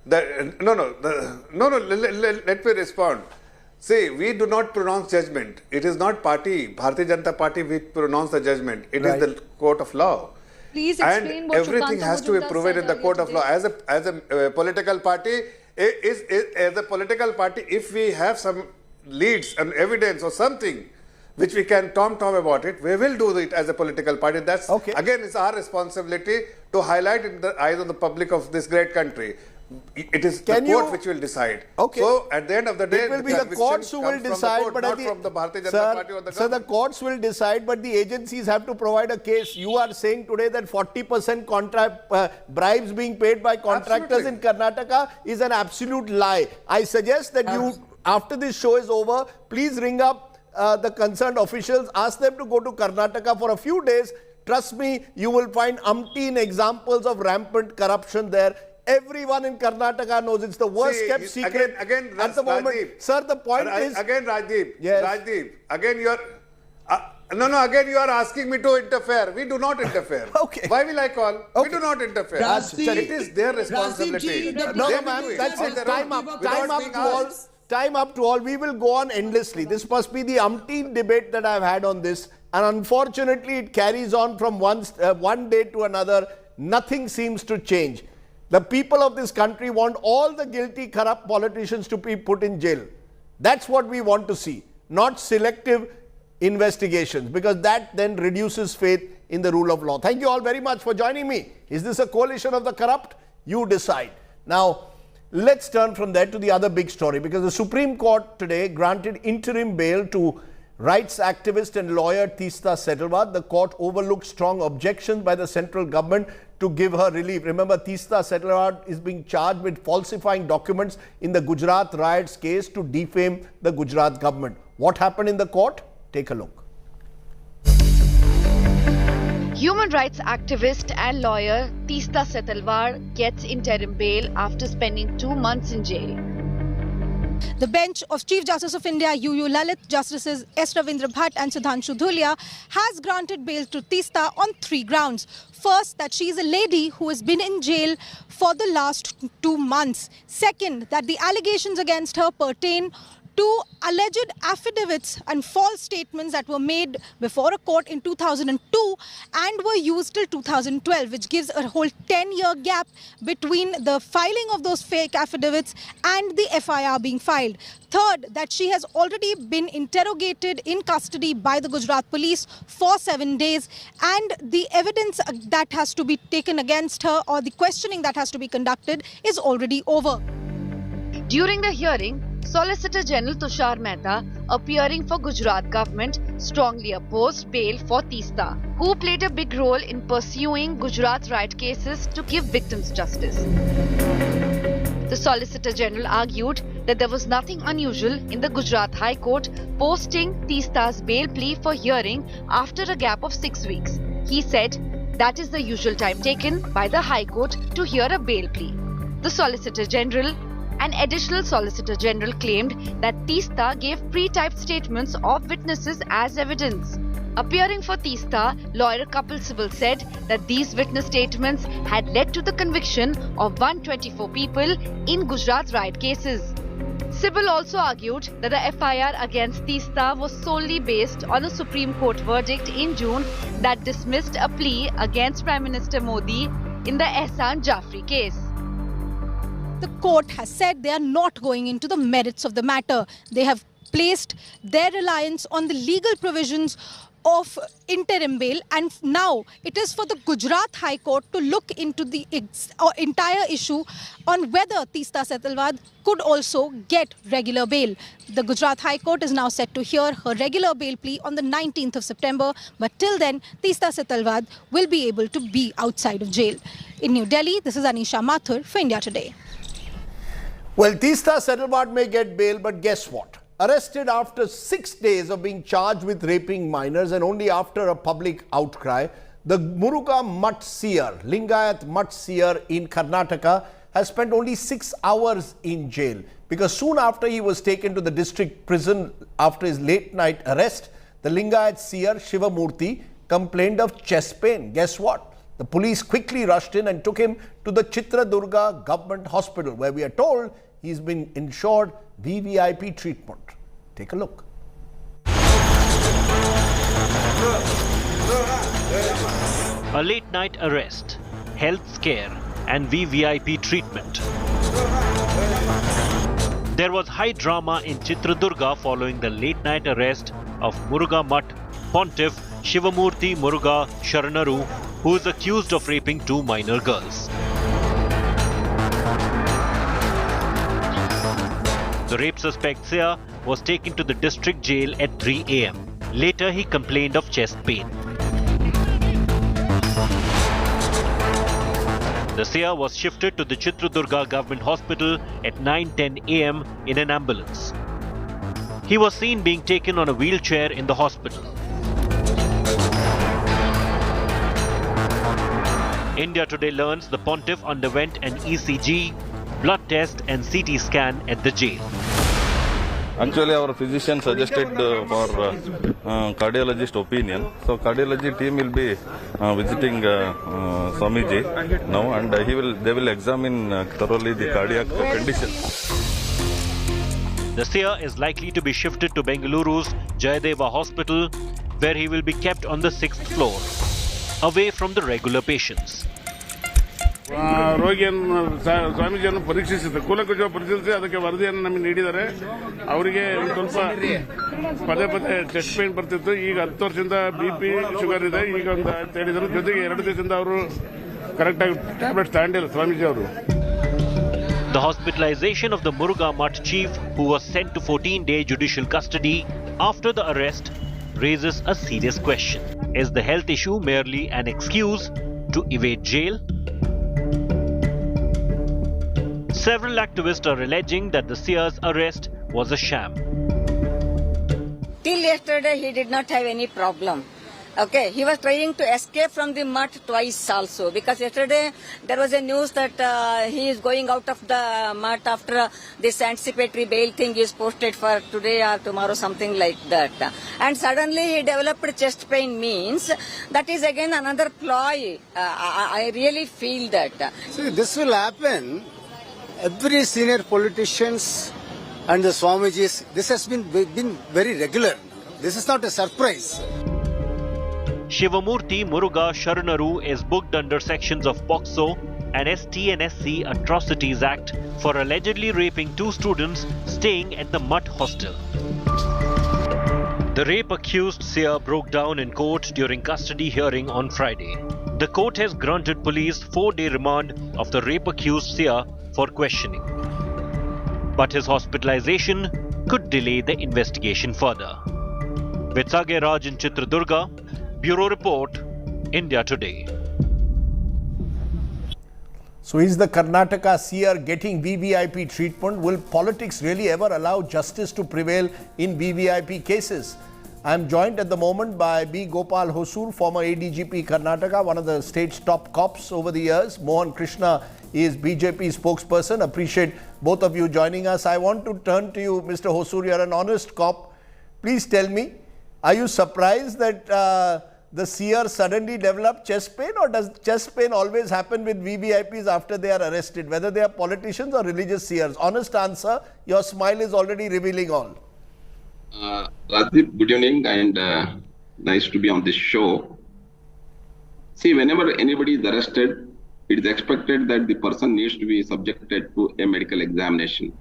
Let me respond. See, we do not pronounce judgment. It is not party, Bharatiya Janata Party, we pronounce the judgment. It is the court of law. Please explain and what everything has to be proven in the court of law. As a political party, as a political party, if we have some leads and evidence or something which we can tom about it, we will do it as a political party. That's again, it's our responsibility to highlight in the eyes of the public of this great country. It is the court which will decide. So at the end of the day, it will be the courts who will decide, but not from the Bharatiya Janata Party or the government. So the courts will decide, but the agencies have to provide a case. You are saying today that 40% bribes being paid by contractors in Karnataka is an absolute lie. I suggest that you, after this show is over, please ring up the concerned officials, ask them to go to Karnataka for a few days. Trust me, you will find umpteen examples of rampant corruption there. Everyone in Karnataka knows it's the worst kept secret again, at the moment. Rajdeep, Sir, the point is... Again, Rajdeep. Yes. Rajdeep, again you are... again you are asking me to interfere. We do not interfere. Why will I call? We do not interfere. It is their responsibility. No, ma'am, that's it. Time up to all. We will go on endlessly. This must be the umpteenth debate that I've had on this. And unfortunately, it carries on from one day to another. Nothing seems to change. The people of this country want all the guilty, corrupt politicians to be put in jail. That's what we want to see, not selective investigations, because that then reduces faith in the rule of law. Thank you all very much for joining me. Is this a coalition of the corrupt? You decide. Now, let's turn from there to the other big story, because the Supreme Court today granted interim bail to rights activist and lawyer Teesta Setalvad. The court overlooked strong objections by the central government to give her relief. Remember, Teesta Setalvad is being charged with falsifying documents in the Gujarat riots case to defame the Gujarat government. What happened in the court? Take a look. Human rights activist and lawyer Teesta Setalvad gets interim bail after spending 2 months in jail. The bench of Chief Justice of India, UU Lalit, Justices S. Ravindra Bhatt and Sudhanshu Dhulia has granted bail to Teesta on 3 grounds. First, that she is a lady who has been in jail for the last 2 months. Second, that the allegations against her pertain to alleged affidavits and false statements that were made before a court in 2002 and were used till 2012, which gives a whole 10-year gap between the filing of those fake affidavits and the FIR being filed. Third, that she has already been interrogated in custody by the Gujarat police for 7 days, and the evidence that has to be taken against her, or the questioning that has to be conducted, is already over. During the hearing, Solicitor General Tushar Mehta, appearing for Gujarat government, strongly opposed bail for Teesta, who played a big role in pursuing Gujarat riot cases to give victims justice. The Solicitor General argued that there was nothing unusual in the Gujarat High Court posting Teesta's bail plea for hearing after a gap of 6 weeks. He said that is the usual time taken by the High Court to hear a bail plea. The Solicitor General, an additional Solicitor General, claimed that Teesta gave pre-typed statements of witnesses as evidence. Appearing for Teesta, lawyer Kapil Sibal said that these witness statements had led to the conviction of 124 people in Gujarat riot cases. Sibal also argued that the FIR against Teesta was solely based on a Supreme Court verdict in June that dismissed a plea against Prime Minister Modi in the Ehsan Jafri case. The court has said they are not going into the merits of the matter. They have placed their reliance on the legal provisions of interim bail, and now it is for the Gujarat High Court to look into the entire issue on whether Teesta Setalvad could also get regular bail. The Gujarat High Court is now set to hear her regular bail plea on the 19th of September, but till then Teesta Setalvad will be able to be outside of jail. In New Delhi, this is Anisha Mathur for India Today. Well, Teesta Setalvad may get bail, but guess what? Arrested after 6 days of being charged with raping minors and only after a public outcry, the Muruga Mutt seer, Lingayat Mutt seer in Karnataka, has spent only 6 hours in jail because soon after he was taken to the district prison after his late night arrest, the Lingayat seer Shivamurthy complained of chest pain. Guess what? The police quickly rushed in and took him to the Chitradurga Government Hospital, where we are told he's been ensured VVIP treatment. Take a look. A late night arrest, health scare and VVIP treatment. There was high drama in Chitradurga following the late night arrest of Muruga Mutt Pontiff Shivamurthy Muruga Sharanaru, who is accused of raping 2 minor girls. The rape suspect Seer was taken to the district jail at 3 a.m. Later, he complained of chest pain. The Seer was shifted to the Chitradurga Government Hospital at 9:10 a.m. in an ambulance. He was seen being taken on a wheelchair in the hospital. India Today learns the Pontiff underwent an ECG, blood test and CT scan at the jail. Actually, our physician suggested for cardiologist opinion. So, cardiology team will be visiting Swamiji now, and they will examine thoroughly the cardiac condition. The seer is likely to be shifted to Bengaluru's Jayadeva Hospital, where he will be kept on the 6th floor, away from the regular patients. ರೋಗಿಯನ್ನು ಸ್ವಾಮೀಜಿಯನ್ನು ಪರೀಕ್ಷಿಸಿದೆ ಕೂಲಂಕುಷ ಪರಿಶೀಲಿಸಿ ಅದಕ್ಕೆ ವರದಿಯನ್ನು ನಮಗೆ ನೀಡಿದ್ದಾರೆ. ಅವರಿಗೆ ಸ್ವಲ್ಪ ಪದೇ ಪದೇ ಚೆಸ್ಟ್ ಪೇನ್ ಬರ್ತಿತ್ತು. ಈಗ 10 ವರ್ಷದಿಂದ BP ಶುಗರ್ ಇದೆ. ಈಗ ಒಂದು ಹೇಳಿದ್ರು. ಜೊತೆಗೆ 2 ದಿವಸದಿಂದ ಅವರು ಕರೆಕ್ಟ್ ಆಗಿ ಟ್ಯಾಬ್ಲೆಟ್ಸ್ ತಗೊಂಡಿಲ್ಲ ಸ್ವಾಮೀಜಿ ಅವರು. The hospitalization of the Muruga Mutt chief, who was sent to 14-day judicial custody after the arrest, raises a serious question. Is the health issue merely an excuse to evade jail? Several activists are alleging that the seer's arrest was a sham. Till yesterday, he did not have any problem. Okay, he was trying to escape from the mutt twice also, because yesterday there was a news that he is going out of the mutt after this anticipatory bail thing is posted for today or tomorrow, something like that. And suddenly he developed chest pain, means that is again another ploy. I really feel that. See, this will happen. Every senior politicians and the Swamijis, this has been very regular. This is not a surprise. Shivamurthy Muruga Sharanaru is booked under sections of POCSO and ST and SC Atrocities Act for allegedly raping 2 students staying at the Mutt hostel. The rape-accused seer broke down in court during custody hearing on Friday. The court has granted police 4-day remand of the rape-accused seer for questioning. But his hospitalization could delay the investigation further. With Sage Raj in Chitradurga, Bureau Report, India Today. So is the Karnataka seer getting VVIP treatment? Will politics really ever allow justice to prevail in VVIP cases? I am joined at the moment by B. Gopal Hosur, former ADGP Karnataka, one of the state's top cops over the years. Mohan Krishna is BJP spokesperson. Appreciate both of you joining us. I want to turn to you, Mr. Hosur. You are an honest cop. Please tell me, are you surprised that the seer suddenly developed chest pain, or does chest pain always happen with VVIPs after they are arrested, whether they are politicians or religious seers? Honest answer. Your smile is already revealing all. Rajdeep, good evening, and nice to be on this show. See, whenever anybody is arrested, it is expected that the person needs to be subjected to a medical examination.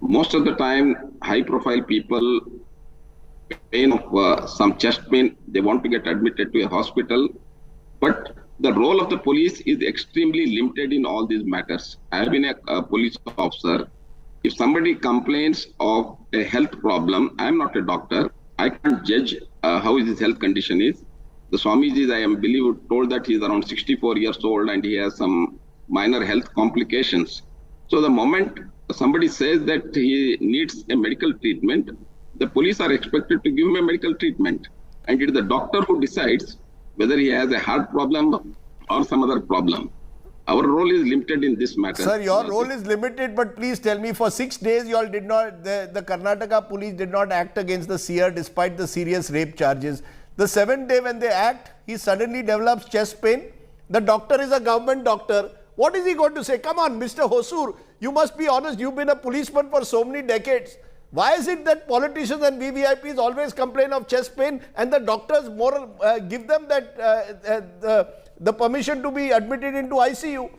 most of the time, high-profile people, pain of some chest pain, they want to get admitted to a hospital. But the role of the police is extremely limited in all these matters. I have been a police officer. If somebody complains of a health problem, I am not a doctor. I can't judge how his health condition is. The Swamiji, I believe, told that he is around 64 years old and he has some minor health complications. So the moment somebody says that he needs a medical treatment, the police are expected to give him a medical treatment. And it is the doctor who decides whether he has a heart problem or some other problem. Our role is limited in this matter. Sir, your role is limited, but please tell me, for 6 days you all did not, the Karnataka police did not act against the seer despite the serious rape charges. The 7th day when they act, he suddenly develops chest pain. The doctor is a government doctor. What is he going to say? Come on, Mr. Hosur, you must be honest. You've been a policeman for so many decades. Why is it that politicians and VVIPs always complain of chest pain and the doctors give them that the permission to be admitted into ICU?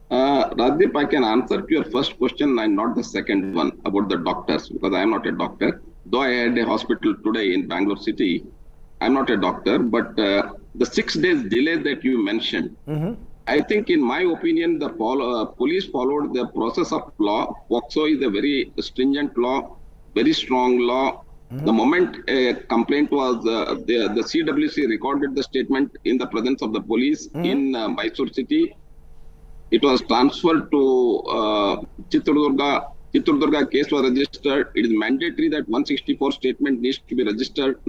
Rajdeep, I can answer to your first question and not the second one about the doctors, because I am not a doctor. Though I had a hospital today in Bangalore city, I am not a doctor. But the 6 days delay that you mentioned, I think, in my opinion, the police followed the process of law. POCSO is a very stringent law, very strong law. The moment a complaint was, the CWC recorded the statement in the presence of the police in Mysore city. It was transferred to Chitradurga. Chitradurga case was registered. It is mandatory that 164 statement needs to be registered,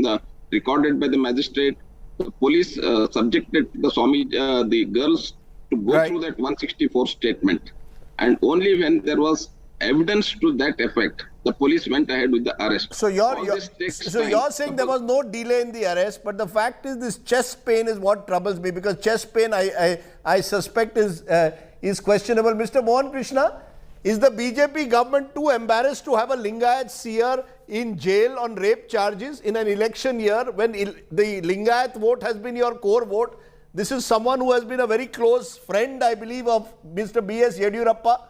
recorded by the magistrate. The police subjected the girls to go through that 164 statement. And only when there was evidence to that effect, the police went ahead with the arrest. So you're saying there was no delay in the arrest, but the fact is this chest pain is what troubles me, because chest pain I suspect is questionable. Mr. Mohan Krishna, is the BJP government too embarrassed to have a Lingayat seer in jail on rape charges in an election year when the Lingayat vote has been your core vote? This is someone who has been a very close friend, I believe, of Mr. B.S. Yediyurappa.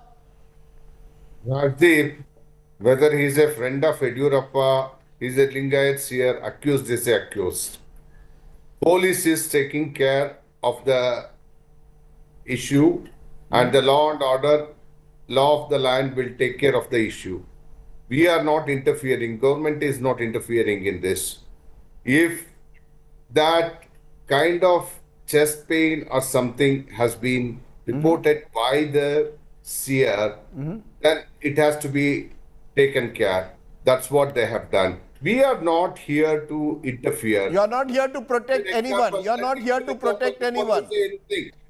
Rajdeep, whether he is a friend of Yediyurappa, he is a Lingayat seer, accused is accused. Police is taking care of the issue, and the law and order, law of the land will take care of the issue. We are not interfering. Government is not interfering in this. If that kind of chest pain or something has been reported by the seer, then it has to be taken care. That's what they have done. We are not here to interfere. You're not here to protect anyone. You're not here to protect anyone.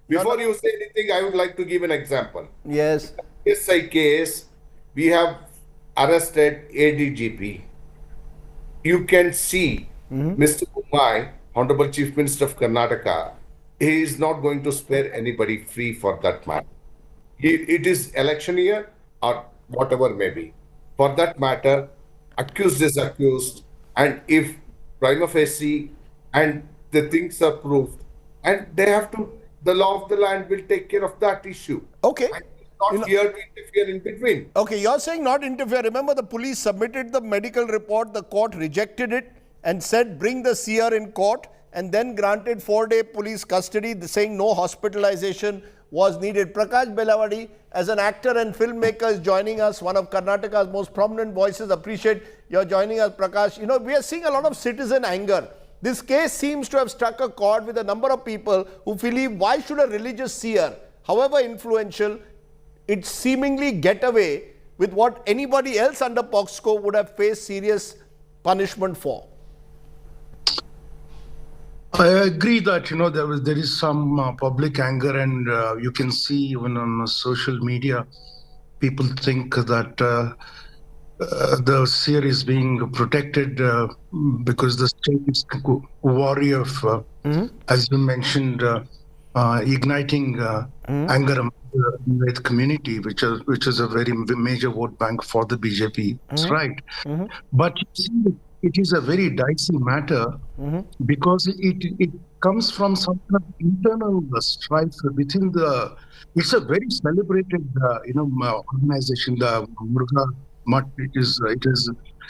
Before you say anything, I would like to give an example. Yes. In SI case, we have arrested ADGP. You can see Mr. Kumai, Honorable Chief Minister of Karnataka, he is not going to spare anybody free for that matter. It is election year or whatever may be. For that matter, accused is accused, and if prima facie and the things are proved, and they have to, the law of the land will take care of that issue. Okay. Not here to interfere in between. Okay, you're saying not interfere. Remember, the police submitted the medical report, the court rejected it and said bring the seer in court, and then granted 4-day police custody, saying no hospitalization was needed. Prakash Belawadi, as an actor and filmmaker, is joining us, one of Karnataka's most prominent voices. Appreciate your joining us, Prakash. You know, we are seeing a lot of citizen anger. This case seems to have struck a chord with a number of people who believe, why should a religious seer, however influential, it seemingly get away with what anybody else under POCSO would have faced serious punishment for? I agree that, you know, there is some public anger, and you can see even on social media, people think that the seer is being protected because the state is wary of, as you mentioned, igniting anger among the community, which is a very major vote bank for the BJP. That's right. But you see, it is a very dicey matter because it comes from some kind of internal strife within it's a very celebrated organization, the Muruga mutt. It is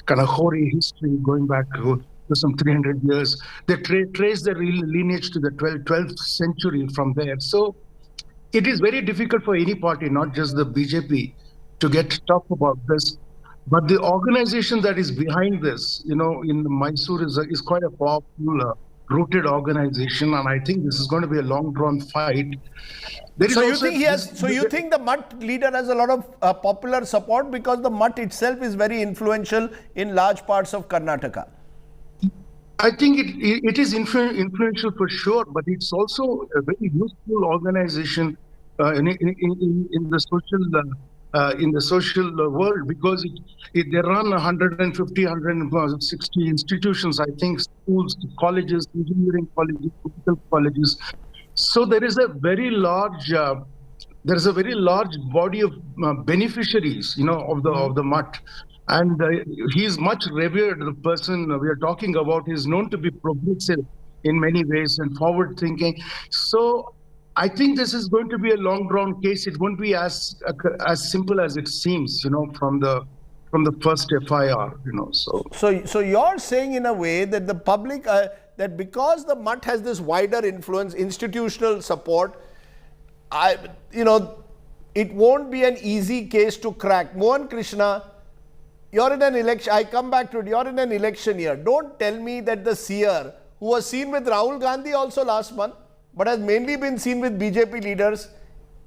kind of hoary history going back to some 300 years. They trace their lineage to the 12th century from there. So it is very difficult for any party, not just the BJP, to get talk about this. But the organization that is behind this, in Mysore is quite a powerful, rooted organization, and I think this is going to be a long-drawn fight. So you think the Mutt leader has a lot of popular support because the Mutt itself is very influential in large parts of Karnataka? I think it is influential for sure, but it's also a very useful organization in the social world, because they run 150, 160 institutions, I think, schools, colleges, engineering colleges, medical colleges. So there is a very large body of beneficiaries, of the Mutt. And he is much revered. The person we are talking about is known to be progressive in many ways and forward-thinking. So I think this is going to be a long-drawn case. It won't be as simple as it seems, from the first FIR, So you're saying in a way that the public, that because the Mutt has this wider influence, institutional support, it won't be an easy case to crack. Mohan Krishna, you're in an election. I come back to it. You're in an election year. Don't tell me that the seer, who was seen with Rahul Gandhi also last month, but has mainly been seen with BJP leaders,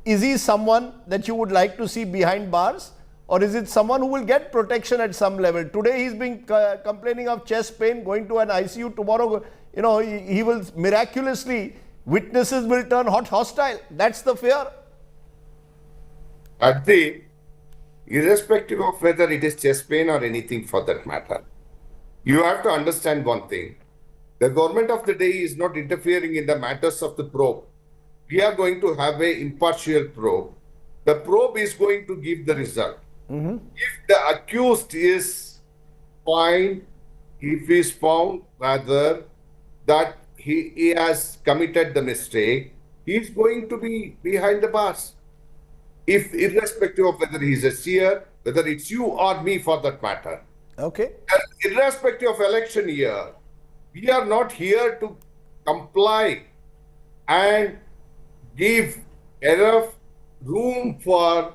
is he someone that you would like to see behind bars? Or is it someone who will get protection at some level? Today he's been complaining of chest pain, going to an ICU. Tomorrow, he will miraculously, witnesses will turn hostile. That's the fear. Irrespective of whether it is chest pain or anything for that matter, you have to understand one thing. The government of the day is not interfering in the matters of the probe. We are going to have an impartial probe. The probe is going to give the result. If the accused is fine, if he is found rather that he has committed the mistake, he is going to be behind the bars. If irrespective of whether he is a seer, whether it's you or me for that matter. Okay. And irrespective of election year, we are not here to comply and give enough room for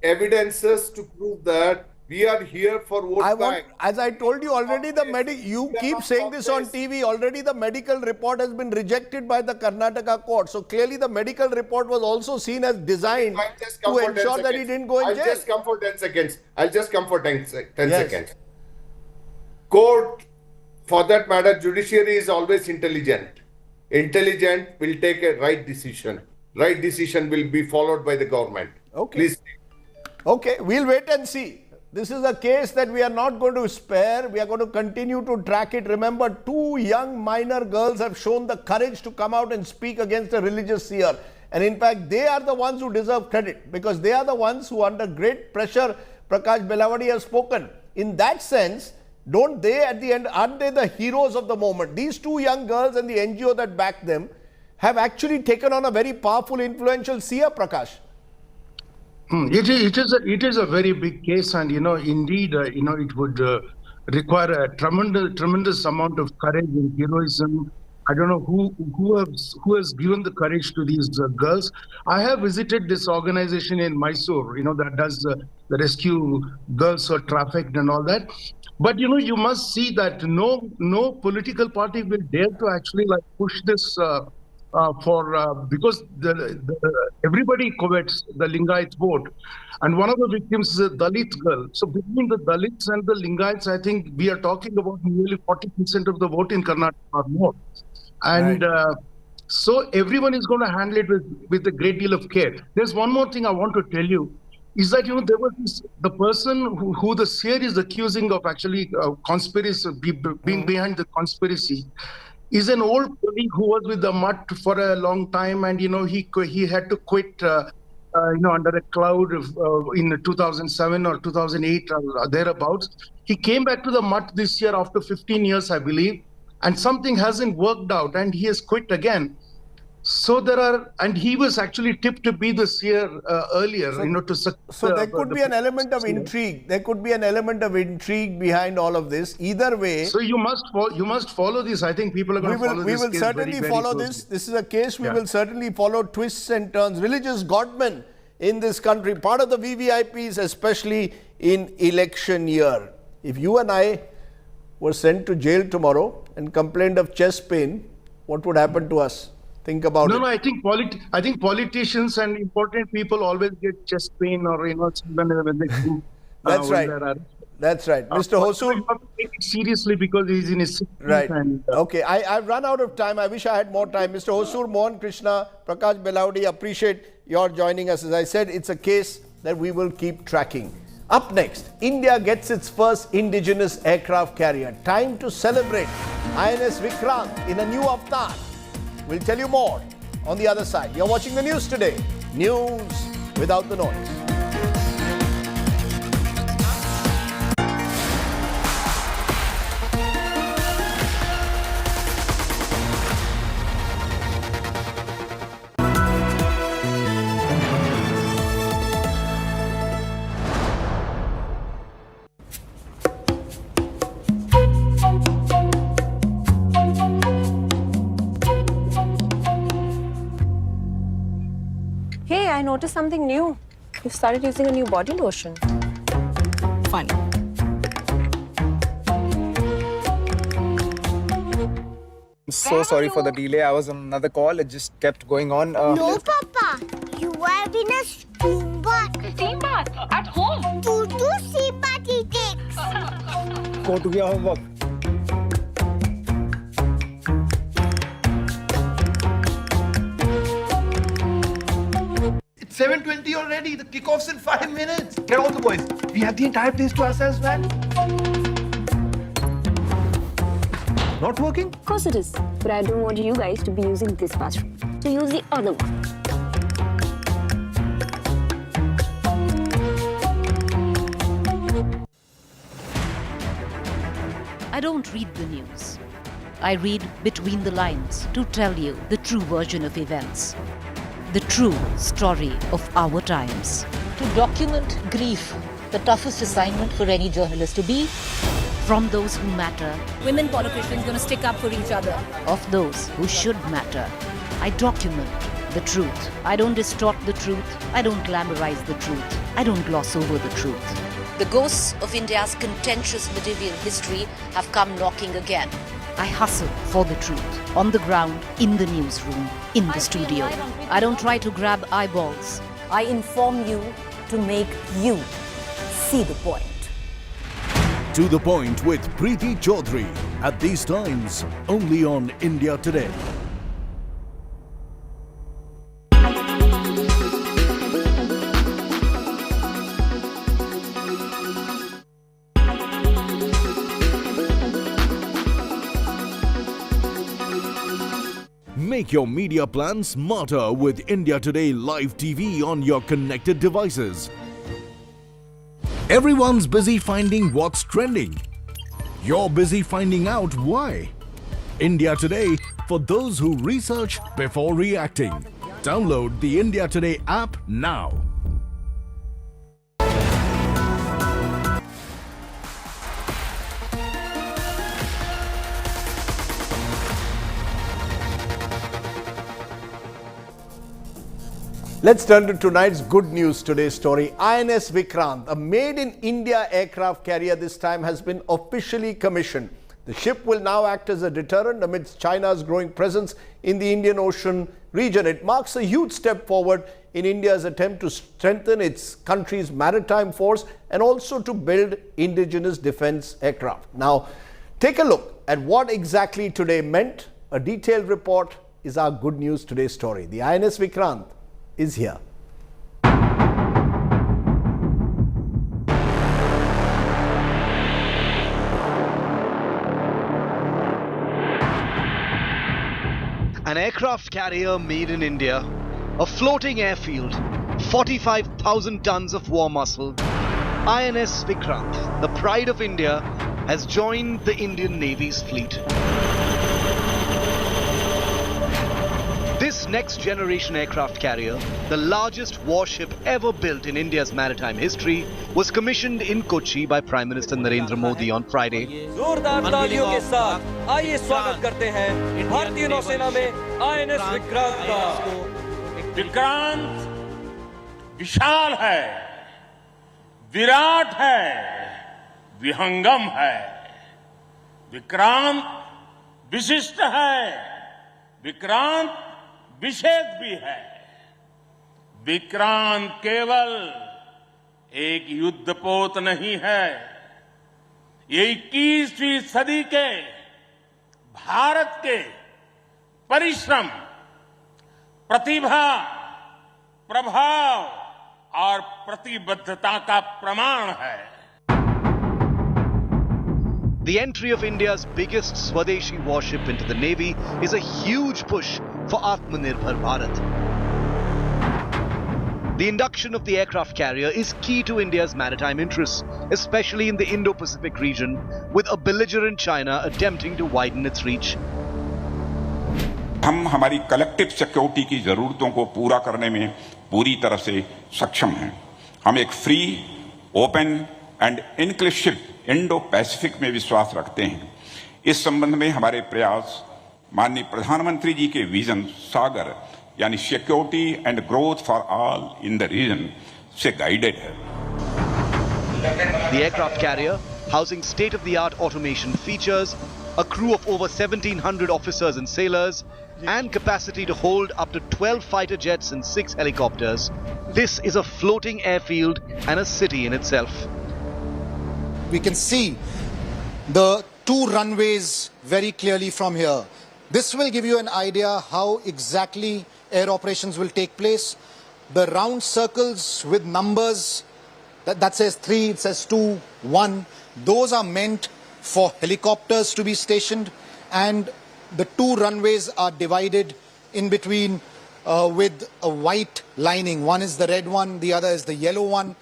evidences to prove that we are here for vote bank. As I told you already, you keep saying this on TV, already the medical report has been rejected by the Karnataka court. So clearly the medical report was also seen as designed to ensure that he didn't go in jail. I'll just come for 10 seconds. Seconds. Court, for that matter, judiciary is always intelligent. Intelligent will take a right decision. Right decision will be followed by the government. Okay. Please. Okay, we'll wait and see. This is a case that we are not going to spare. We are going to continue to track it. Remember, 2 young minor girls have shown the courage to come out and speak against a religious seer. And in fact, they are the ones who deserve credit, because they are the ones who, under great pressure, Prakash Belawadi has spoken. In that sense, don't they at the end, aren't they the heroes of the moment? These 2 young girls and the NGO that backed them have actually taken on a very powerful, influential seer, Prakash. It is a very big case, and indeed, it would require a tremendous amount of courage and heroism. I don't know who has given the courage to these girls. I have visited this organization in Mysore, that does the rescue girls who are trafficked and all that. But you must see that no political party will dare to actually push this. Because everybody covets the Lingayat vote, and one of the victims is a Dalit girl. So between the Dalits and the Lingayats, I think we are talking about nearly 40% of the vote in Karnataka or more. And so everyone is going to handle it with a great deal of care. There's one more thing I want to tell you, is that there was the person who the seer is accusing of actually conspiracy, being behind the conspiracy, is an old colleague who was with the Mutt for a long time, and he had to quit under a cloud in 2007 or 2008 or thereabouts. He came back to the Mutt this year after 15 years, I believe, and something hasn't worked out, and he has quit again. So there are, and he was actually tipped to be the seer earlier, So there could be an element of intrigue. There could be an element of intrigue behind all of this. Either way. So you must follow this. I think people are going to follow this. We will certainly follow this. This is a case we will certainly follow twists and turns. Religious godmen in this country, part of the VVIPs, especially in election year. If you and I were sent to jail tomorrow and complained of chest pain, what would happen to us? Think about it. No, I think politicians and important people always get chest pain or when they do. That's right. That's right. Mr. Hosur. You have to take it seriously because he's in his 60s. Right. And, okay. I've run out of time. I wish I had more time. Mr. Hosur, Mohan Krishna, Prakash Belaudi, appreciate your joining us. As I said, it's a case that we will keep tracking. Up next, India gets its first indigenous aircraft carrier. Time to celebrate. INS Vikrant in a new avatar. We'll tell you more on the other side. You're watching the news today. News without the noise. Hey, I noticed something new. You started using a new body lotion. Fun. I'm so sorry for the delay. I was on another call. It just kept going on. No, Papa. You have been a steam bath. Steam bath? At home? Two steam bath he takes. Go to your homework. It's 7:20 already. The kickoff's in 5 minutes. Get all the boys. We have the entire place to ourselves, man. Not working? Of course it is. But I don't want you guys to be using this bathroom. So use the other one. I don't read the news. I read between the lines to tell you the true version of events. The true story of our times. To document grief, the toughest assignment for any journalist to be. From those who matter. Women politicians going to stick up for each other. Of those who should matter. I document the truth. I don't distort the truth. I don't glamorize the truth. I don't gloss over the truth. The ghosts of India's contentious medieval history have come knocking again. I hustle for the truth. On the ground, in the newsroom, in the studio. I don't try to grab eyeballs. I inform you to make you see the point. To the Point with Preeti Chaudhary. At these times, only on India Today. Make your media plan smarter with India Today Live TV on your connected devices. Everyone's busy finding what's trending. You're busy finding out why. India Today for those who research before reacting. Download the India Today app now. Let's turn to tonight's good news today story. INS Vikrant, a made-in-India aircraft carrier this time, has been officially commissioned. The ship will now act as a deterrent amidst China's growing presence in the Indian Ocean region. It marks a huge step forward in India's attempt to strengthen its country's maritime force and also to build indigenous defense aircraft. Now, take a look at what exactly today meant. A detailed report is our good news today story. The INS Vikrant is here. An aircraft carrier made in India, a floating airfield, 45,000 tons of war muscle. INS Vikrant, the pride of India, has joined the Indian Navy's fleet. This next-generation aircraft carrier, the largest warship ever built in India's maritime history, was commissioned in Kochi by Prime Minister Narendra Modi on Friday. जोरदार तालियों के साथ आइए स्वागत करते हैं भारतीय नौसेना में INS विक्रांत का। विक्रांत विशाल है, विराट है, विहंगम है। विक्रांत विशिष्ट है, विक्रांत विशेष भी है। विक्रांत केवल एक युद्धपोत नहीं है, ये 21वीं सदी के भारत के परिश्रम, प्रतिभा, प्रभाव और प्रतिबद्धता का प्रमाण है। The entry of India's biggest Swadeshi warship into the Navy is a huge push for Atmanirbhar Bharat. The induction of the aircraft carrier is key to India's maritime interests, especially in the Indo-Pacific region, with a belligerent China attempting to widen its reach. हम हमारी collective security की जरूरतों को पूरा करने में पूरी तरह से सक्षम हैं। हम एक free, open and inclusive Indo Pacific में विश्वास रखते हैं। इस संबंध में हमारे प्रयास माननीय प्रधानमंत्री जी के विजन सागर यानी security and growth for all in the region से गाइडेड है। The aircraft carrier, housing state-of-the-art automation features, a crew of over 1,700 officers and sailors, and capacity to hold up to 12 fighter jets and 6 helicopters. This is a floating airfield and a city in itself. We can see the 2 runways very clearly from here. This will give you an idea how exactly air operations will take place. The round circles with numbers, that says 3, it says 2, 1, those are meant for helicopters to be stationed, and the 2 runways are divided in between with a white lining. One is the red one, the other is the yellow one.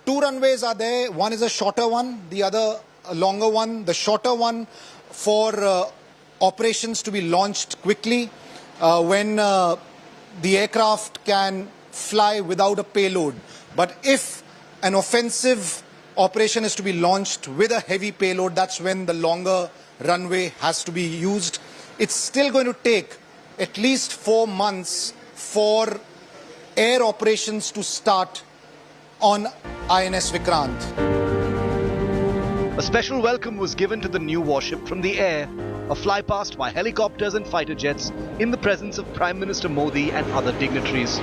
2 runways are there, one is a shorter one, the other a longer one. The shorter one for operations to be launched quickly when the aircraft can fly without a payload. But if an offensive operation is to be launched with a heavy payload, that's when the longer runway has to be used. It's still going to take at least 4 months for air operations to start on INS Vikrant. A special welcome was given to the new warship from the air, a flypast by helicopters and fighter jets in the presence of Prime Minister Modi and other dignitaries.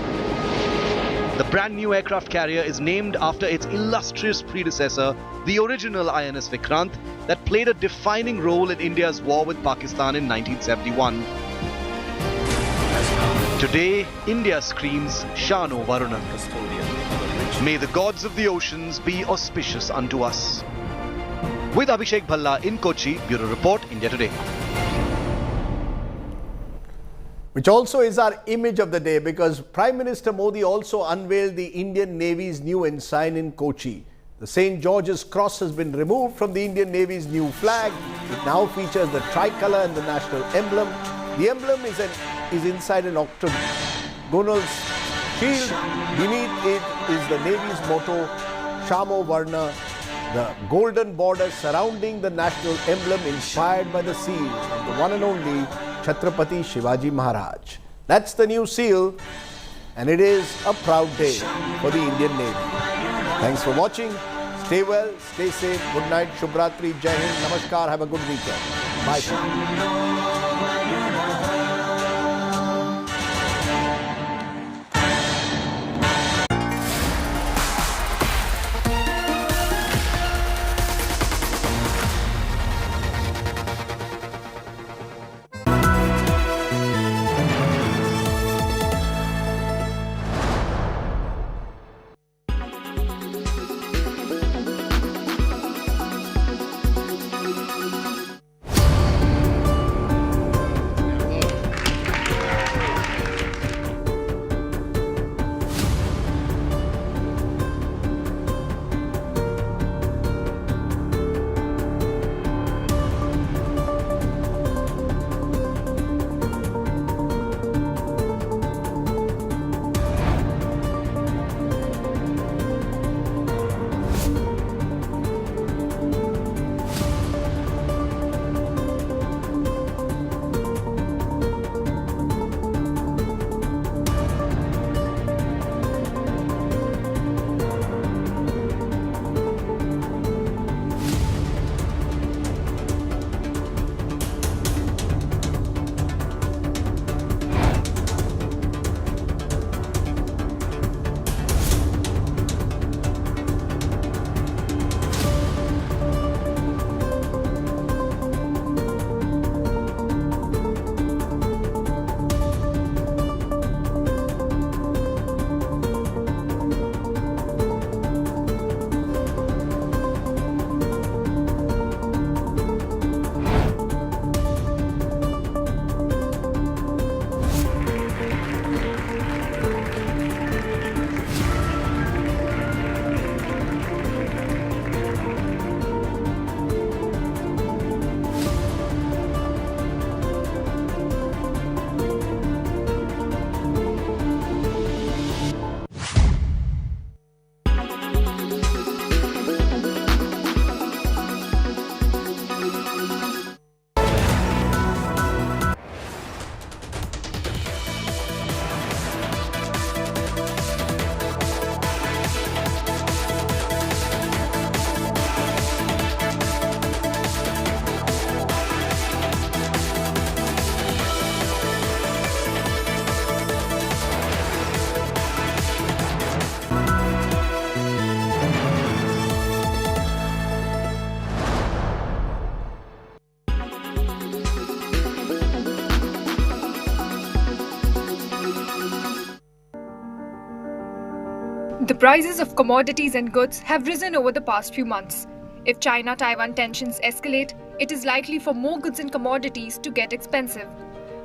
The brand new aircraft carrier is named after its illustrious predecessor, the original INS Vikrant, that played a defining role in India's war with Pakistan in 1971. Today, India screams Shano Varuna. May the gods of the oceans be auspicious unto us. With Abhishek Bhalla in Kochi, Bureau Report, India Today. Which also is our image of the day, because Prime Minister Modi also unveiled the Indian Navy's new ensign in Kochi. The St. George's Cross has been removed from the Indian Navy's new flag. It now features the tricolour and the national emblem. The emblem is inside an octagonal shield. Beneath it is the Navy's motto, Shamo Varna, the golden border surrounding the national emblem inspired by the seal of the one and only Chhatrapati Shivaji Maharaj. That's the new seal, and it is a proud day for the Indian Navy. Thanks for watching. Stay well, stay safe. Good night, Shubhratri, Jai Hind, Namaskar, have a good weekend. Bye. The prices of commodities and goods have risen over the past few months. If China-Taiwan tensions escalate, it is likely for more goods and commodities to get expensive.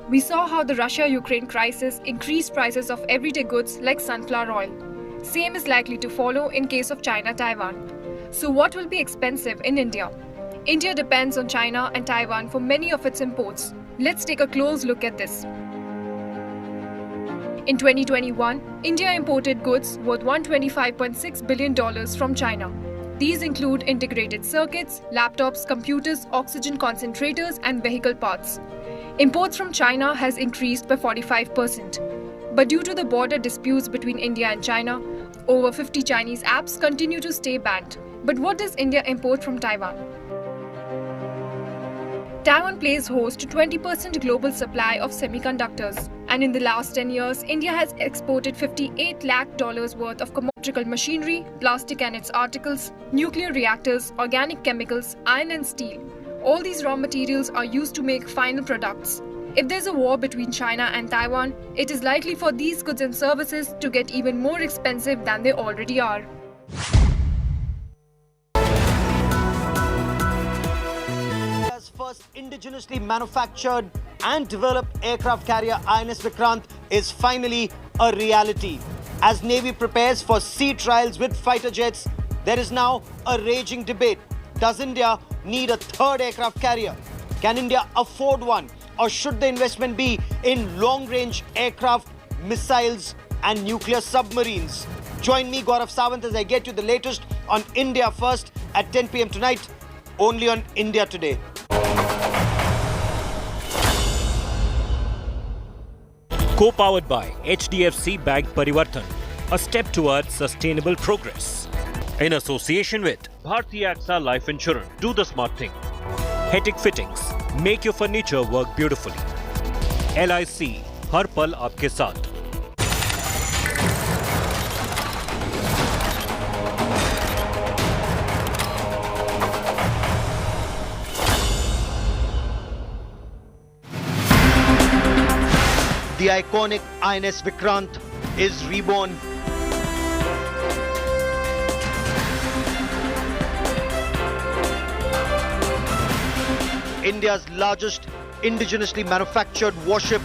We saw how the Russia-Ukraine crisis increased prices of everyday goods like sunflower oil. Same is likely to follow in case of China-Taiwan. So what will be expensive in India? India depends on China and Taiwan for many of its imports. Let's take a close look at this. In 2021, India imported goods worth $125.6 billion from China. These include integrated circuits, laptops, computers, oxygen concentrators, and vehicle parts. Imports from China has increased by 45%. But due to the border disputes between India and China, over 50 Chinese apps continue to stay banned. But what does India import from Taiwan? Taiwan plays host to 20% global supply of semiconductors. And in the last 10 years, India has exported $58 lakh worth of electrical machinery, plastic and its articles, nuclear reactors, organic chemicals, iron and steel. All these raw materials are used to make final products. If there's a war between China and Taiwan, it is likely for these goods and services to get even more expensive than they already are. First indigenously manufactured and developed aircraft carrier INS Vikrant is finally a reality. As Navy prepares for sea trials with fighter jets, there is now a raging debate. Does India need a third aircraft carrier? Can India afford one? Or should the investment be in long-range aircraft, missiles and nuclear submarines? Join me, Gaurav Sawant, as I get you the latest on India First at 10 p.m. tonight, only on India Today. Co-powered by HDFC Bank Parivartan, a step towards sustainable progress. In association with Bharti AXA Life Insurance, do the smart thing. Hetic Fittings, make your furniture work beautifully. LIC, हर पल आपके साथ. The iconic INS Vikrant is reborn. India's largest indigenously manufactured warship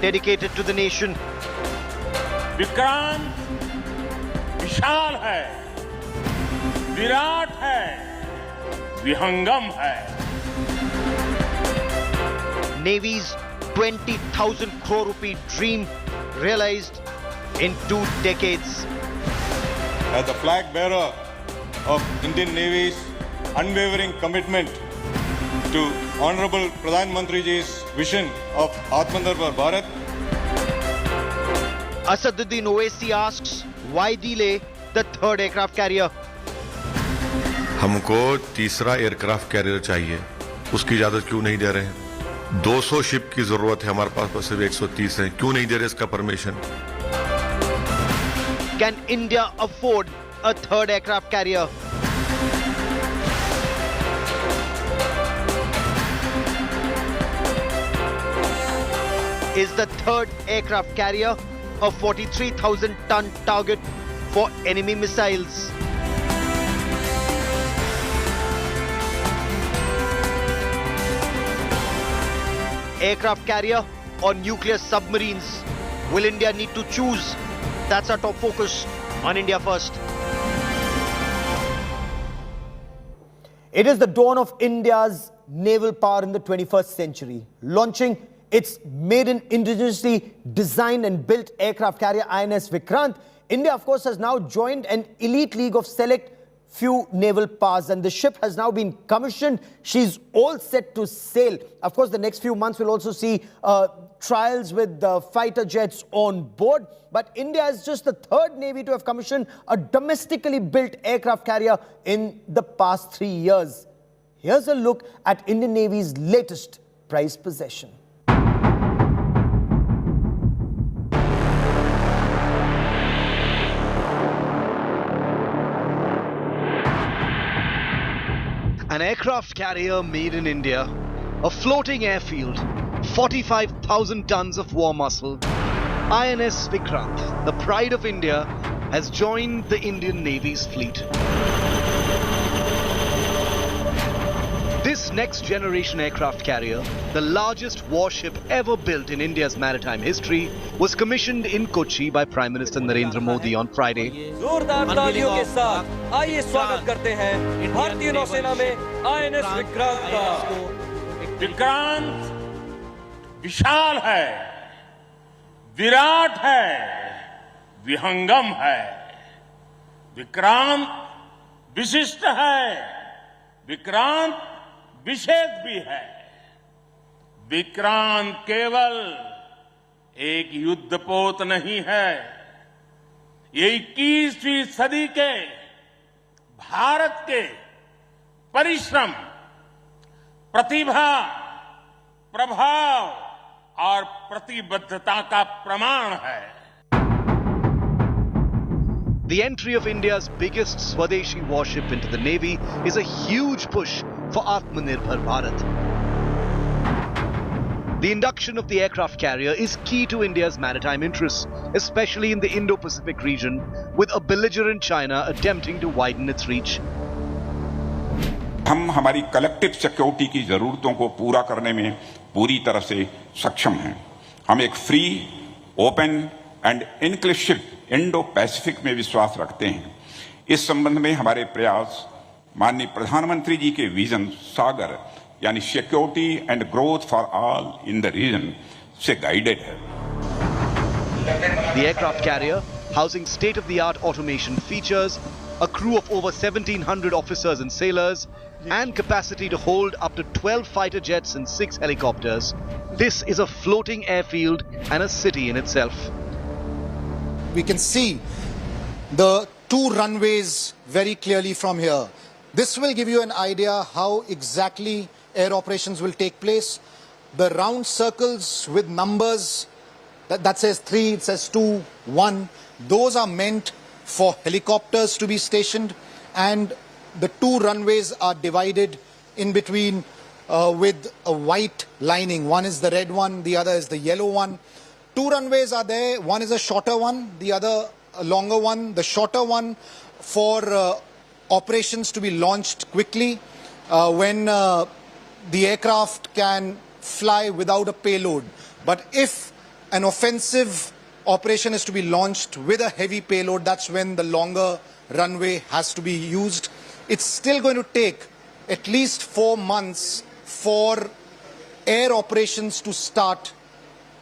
dedicated to the nation. Vikrant विशाल है, विराट है, विहंगम है. Navy's 20,000 crore rupee dream realized in 2 decades. As the flag bearer of Indian Navy's unwavering commitment to Honorable Pradhan Mantriji's vision of Atmanirbhar Bharat, Asaduddin Owaisi asks, why delay the third aircraft carrier? हमको तीसरा aircraft carrier चाहिए, उसकी इजाजत क्यों नहीं दे रहे हैं? 200 ship की जरूरत है, हमारे पास बस सिर्फ 130 है, क्यों नहीं दे रहे इसका permission? Can India afford a third aircraft carrier? Is the third aircraft carrier a 43,000-ton target for enemy missiles? Aircraft carrier or nuclear submarines? Will India need to choose? That's our top focus on India First. It is the dawn of India's naval power in the 21st century, launching its maiden indigenously designed and built aircraft carrier INS Vikrant. India, of course, has now joined an elite league of select few naval powers, and the ship has now been commissioned. She's all set to sail. Of course, the next few months will also see trials with the fighter jets on board. But India is just the third navy to have commissioned a domestically built aircraft carrier in the past 3 years. Here's a look at Indian Navy's latest prized possession. An aircraft carrier made in India, a floating airfield, 45,000 tons of war muscle, INS Vikrant, the pride of India, has joined the Indian Navy's fleet. This next-generation aircraft carrier, the largest warship ever built in India's maritime history, was commissioned in Kochi by Prime Minister Narendra Modi on Friday. जोरदार तालियों के साथ आइए स्वागत करते हैं भारतीय नौसेना में INS विक्रांत का। विक्रांत विशाल है, विराट है, विहंगम है। विक्रांत विशिष्ट है, विक्रांत विशेष भी है। विक्रांत केवल एक युद्धपोत नहीं है, ये 21वीं सदी के भारत के परिश्रम, प्रतिभा, प्रभाव और प्रतिबद्धता का प्रमाण है। The entry of India's biggest Swadeshi warship into the Navy is a huge push for Atmanirbhar Bharat. The induction of the aircraft carrier is key to India's maritime interests, especially in the Indo-Pacific region, with a belligerent China attempting to widen its reach. हम हमारी collective security की जरूरतों को पूरा करने में पूरी तरह से सक्षम हैं। हम एक free, open and inclusive Indo Pacific में विश्वास रखते हैं। इस संबंध में हमारे प्रयास माननीय प्रधानमंत्री जी के विजन सागर यानी security and growth for all in the region से गाइडेड है। The aircraft carrier, housing state-of-the-art automation features, a crew of over 1,700 officers and sailors, and capacity to hold up to 12 fighter jets and 6 helicopters. This is a floating airfield and a city in itself. We can see the two runways very clearly from here. This will give you an idea how exactly air operations will take place. The round circles with numbers, that says 3, it says 2, 1, those are meant for helicopters to be stationed, and the two runways are divided in between with a white lining. One is the red one, the other is the yellow one. Two runways are there, one is a shorter one, the other a longer one. The shorter one for operations to be launched quickly when the aircraft can fly without a payload. But if an offensive operation is to be launched with a heavy payload, that's when the longer runway has to be used. It's still going to take at least 4 months for air operations to start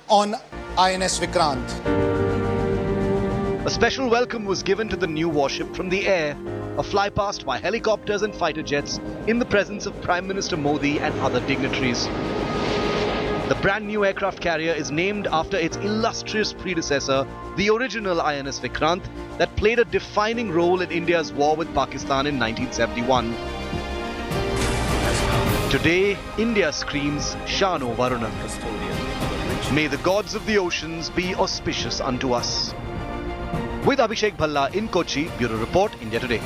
on INS Vikrant. A special welcome was given to the new warship from the air, a flypast by helicopters and fighter jets in the presence of Prime Minister Modi and other dignitaries. The brand new aircraft carrier is named after its illustrious predecessor, the original INS Vikrant, that played a defining role in India's war with Pakistan in 1971. Today, India screams Shano Varunam. May the gods of the oceans be auspicious unto us. With Abhishek Bhalla in Kochi, Bureau Report, India Today.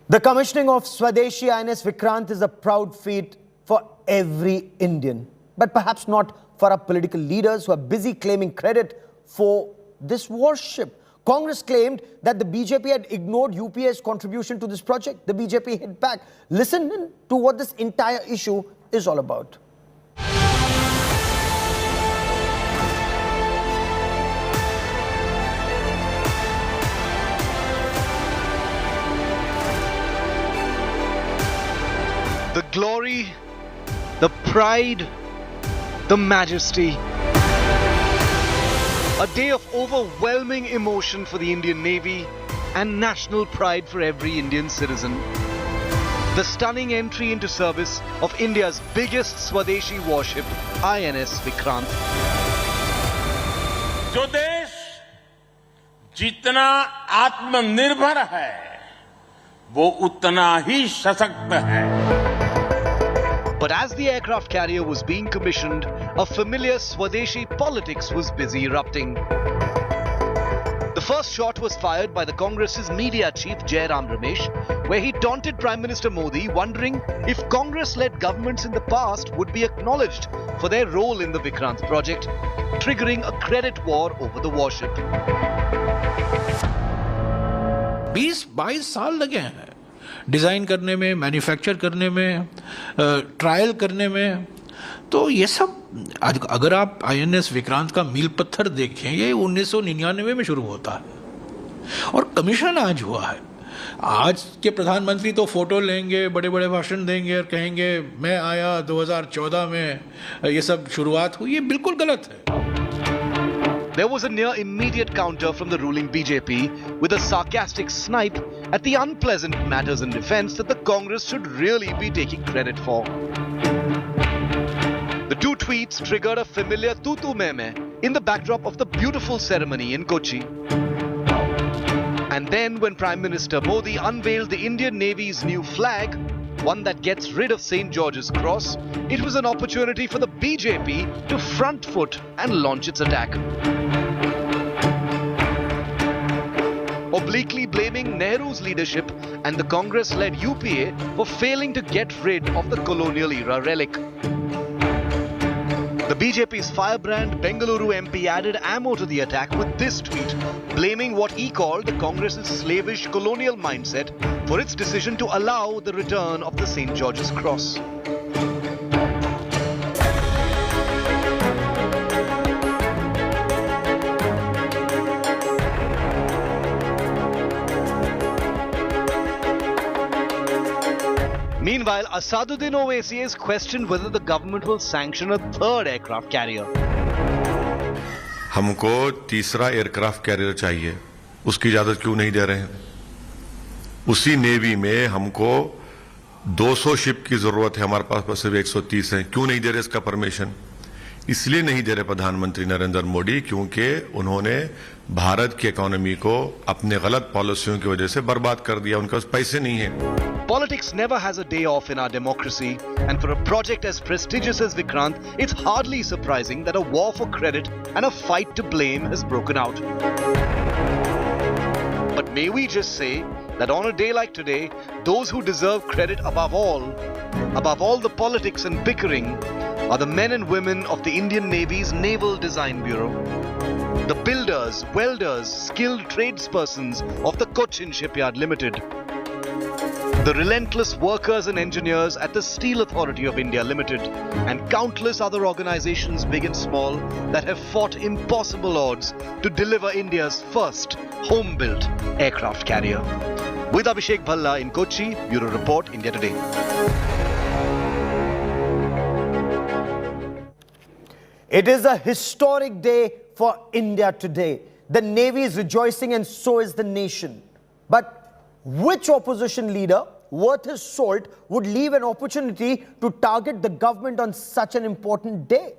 The commissioning of Swadeshi INS Vikrant is a proud feat for every Indian, but perhaps not for our political leaders who are busy claiming credit for this warship. Congress claimed that the BJP had ignored UPA's contribution to this project. The BJP hit back. Listen to what this entire issue is all about. The glory, the pride, the majesty. A day of overwhelming emotion for the Indian Navy and national pride for every Indian citizen. The stunning entry into service of India's biggest Swadeshi warship, INS Vikrant. जो देश जितना आत्मनिर्भर है, वो उतना ही सशक्त है. But as the aircraft carrier was being commissioned, a familiar Swadeshi politics was busy erupting. The first shot was fired by the Congress's media chief Jairam Ramesh, where he taunted Prime Minister Modi, wondering if Congress-led governments in the past would be acknowledged for their role in the Vikrant project, triggering a credit war over the warship. 20-22 साल लगे हैं design करने में, manufacture करने में, trial करने में। तो ये सब अगर आप आईएनएस विक्रांत का मील पत्थर देखें, ये 1999 में शुरू होता है और कमीशन आज हुआ है। आज के प्रधानमंत्री तो फोटो लेंगे, बड़े बड़े भाषण देंगे और कहेंगे मैं आया 2014 में ये सब शुरुआत हुई। ये बिल्कुल गलत है। There was a near immediate counter from the ruling BJP with a sarcastic snipe at the unpleasant matters in defense that the Congress should really be taking credit for. The two tweets triggered a familiar tutu meme in the backdrop of the beautiful ceremony in Kochi. And then when Prime Minister Modi unveiled the Indian Navy's new flag, one that gets rid of St. George's Cross, it was an opportunity for the BJP to front foot and launch its attack. Obliquely blaming Nehru's leadership and the Congress-led UPA for failing to get rid of the colonial-era relic. The BJP's firebrand Bengaluru MP added ammo to the attack with this tweet, blaming what he called the Congress's slavish colonial mindset for its decision to allow the return of the St. George's Cross. Meanwhile, Asaduddin Owaisi has questioned whether the government will sanction a third aircraft carrier. हमको तीसरा aircraft carrier चाहिए, उसकी इजाजत क्यों नहीं दे रहे हैं? उसी नेवी में हमको 200 शिप की जरूरत है, हमारे पास सिर्फ 130 हैं, क्यों नहीं दे रहे इसका परमिशन? इसलिए नहीं दे रहे प्रधानमंत्री नरेंद्र मोदी क्योंकि उन्होंने भारत की इकोनॉमी को अपने गलत पॉलिसियों की वजह से बर्बाद कर दिया, उनके पास पैसे नहीं हैं। Politics never has a day off in our democracy, and for a project as prestigious as Vikrant, it's hardly surprising that a war for credit and a fight to blame has broken out. But may we just say that on a day like today, those who deserve credit above all the politics and bickering, are the men and women of the Indian Navy's Naval Design Bureau. The builders, welders, skilled tradespersons of the Cochin Shipyard Limited. The relentless workers and engineers at the Steel Authority of India Limited, and countless other organizations big and small that have fought impossible odds to deliver India's first home-built aircraft carrier. With Abhishek Bhalla in Kochi, Bureau Report, India Today. It is a historic day for India today. The Navy is rejoicing and so is the nation. But which opposition leader worth his salt would leave an opportunity to target the government on such an important day?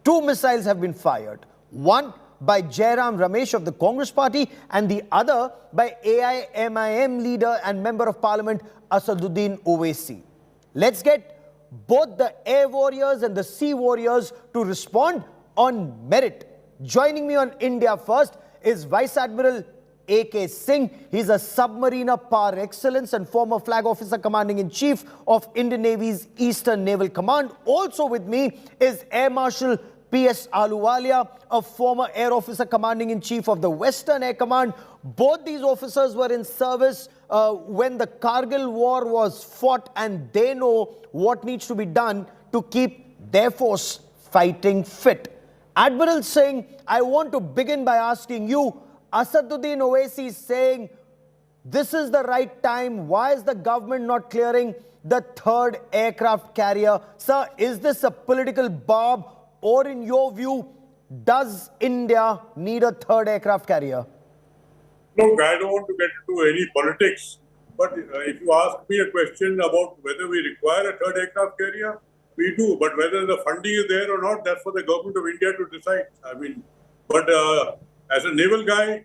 2 missiles have been fired. One by Jairam Ramesh of the Congress party and the other by AIMIM leader and Member of Parliament Asaduddin Owaisi. Let's get both the air warriors and the sea warriors to respond on merit. Joining me on India First is Vice Admiral A.K. Singh. He's a submariner par excellence and former flag officer commanding-in-chief of Indian Navy's Eastern Naval Command. Also with me is Air Marshal P.S. Ahluwalia, a former air officer commanding-in-chief of the Western Air Command. Both these officers were in service when the Kargil war was fought, and they know what needs to be done to keep their force fighting fit. Admiral Singh, I want to begin by asking you, Asaduddin Owaisi is saying this is the right time. Why is the government not clearing the third aircraft carrier? Sir, is this a political barb, or in your view, does India need a third aircraft carrier? Look, I don't want to get into any politics, but if you ask me a question about whether we require a third aircraft carrier, we do. But whether the funding is there or not, that's for the government of India to decide. But as a naval guy,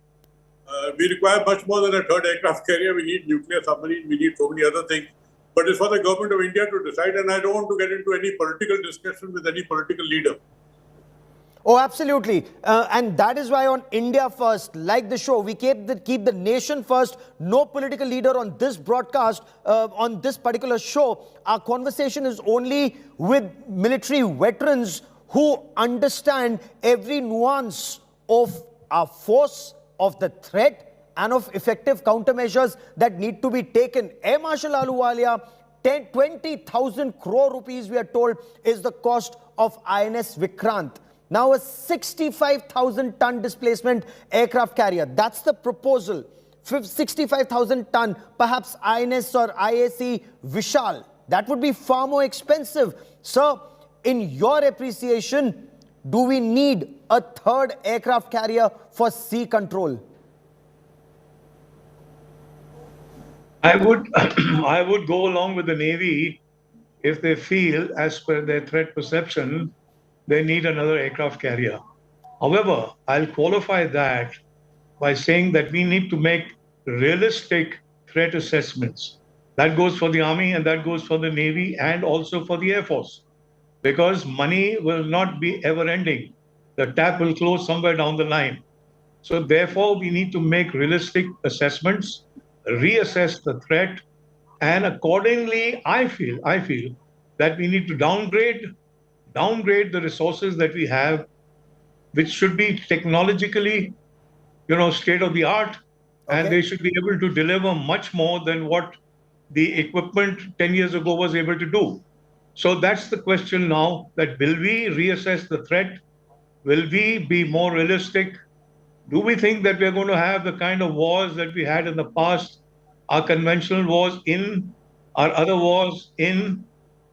we require much more than a third aircraft carrier. We need nuclear submarines, we need so many other things. But it's for the government of India to decide, and I don't want to get into any political discussion with any political leader. Oh, absolutely. And that is why on India First, like the show, we keep the nation first. No political leader on this broadcast, on this particular show. Our conversation is only with military veterans who understand every nuance of our force, of the threat, and of effective countermeasures that need to be taken. Air Marshal Ahluwalia, 20,000 crore rupees, we are told, is the cost of INS Vikrant. Now a 65,000 ton displacement aircraft carrier. That's the proposal. 65,000 ton, perhaps INS or IAC Vishal. That would be far more expensive. Sir, in your appreciation, do we need a third aircraft carrier for sea control? I would I would go along with the Navy if they feel, as per their threat perception, they need another aircraft carrier. However, I'll qualify that by saying that we need to make realistic threat assessments. That goes for the Army and that goes for the Navy and also for the Air Force. Because money will not be ever ending. The tap will close somewhere down the line. So therefore, we need to make realistic assessments, reassess the threat, and accordingly, I feel that we need to downgrade the resources that we have, which should be technologically, state of the art, and they should be able to deliver much more than what the equipment 10 years ago was able to do. So that's the question now, that will we reassess the threat? Will we be more realistic? Do we think that we're going to have the kind of wars that we had in the past, our conventional wars in, our other wars in?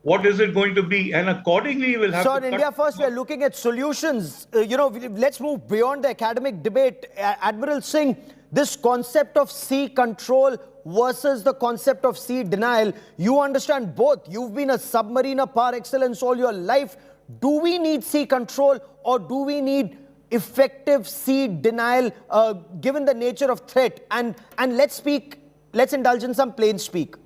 What is it going to be? And accordingly, we'll have to... So in India First, we're looking at solutions. Let's move beyond the academic debate. Admiral Singh, this concept of sea control versus the concept of sea denial, you understand both. You've been a submariner par excellence all your life. Do we need sea control or do we need effective sea denial given the nature of threat? And let's indulge in some plain speak.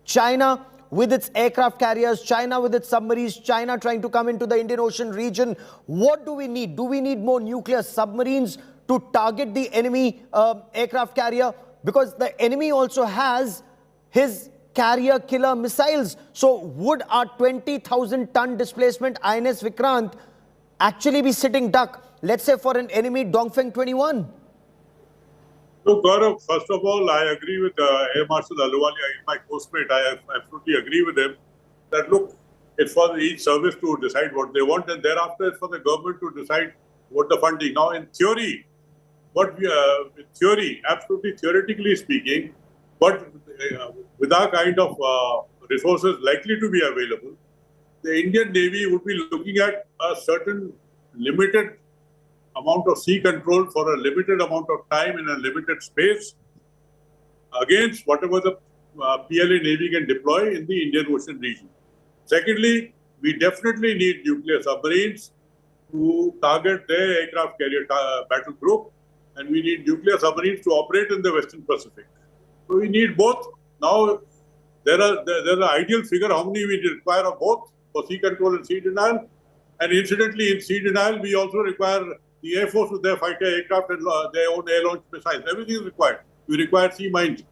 China with its aircraft carriers, China with its submarines, China trying to come into the Indian Ocean region. What do we need? Do we need more nuclear submarines to target the enemy aircraft carrier? Because the enemy also has his carrier killer missiles. So would our 20,000 ton displacement INS Vikrant actually be sitting duck, let's say for an enemy Dongfeng 21? So, Gaurav, first of all, I agree with Air Marshal Ahluwalia, my postmate. I absolutely agree with him that, look, it's for each service to decide what they want, and thereafter it's for the government to decide what the funding. Now, in theory, absolutely theoretically speaking, but with our kind of resources likely to be available, the Indian Navy would be looking at a certain limited amount of sea control for a limited amount of time in a limited space against whatever the PLA Navy can deploy in the Indian Ocean region. Secondly, we definitely need nuclear submarines to target their aircraft carrier battle group, and we need nuclear submarines to operate in the Western Pacific. So we need both. Now, there's an ideal figure how many we require of both for sea control and sea denial. And incidentally, in sea denial, we also require the Air Force with their fighter aircraft and their own air-launched missiles. Everything is required. We require sea mines.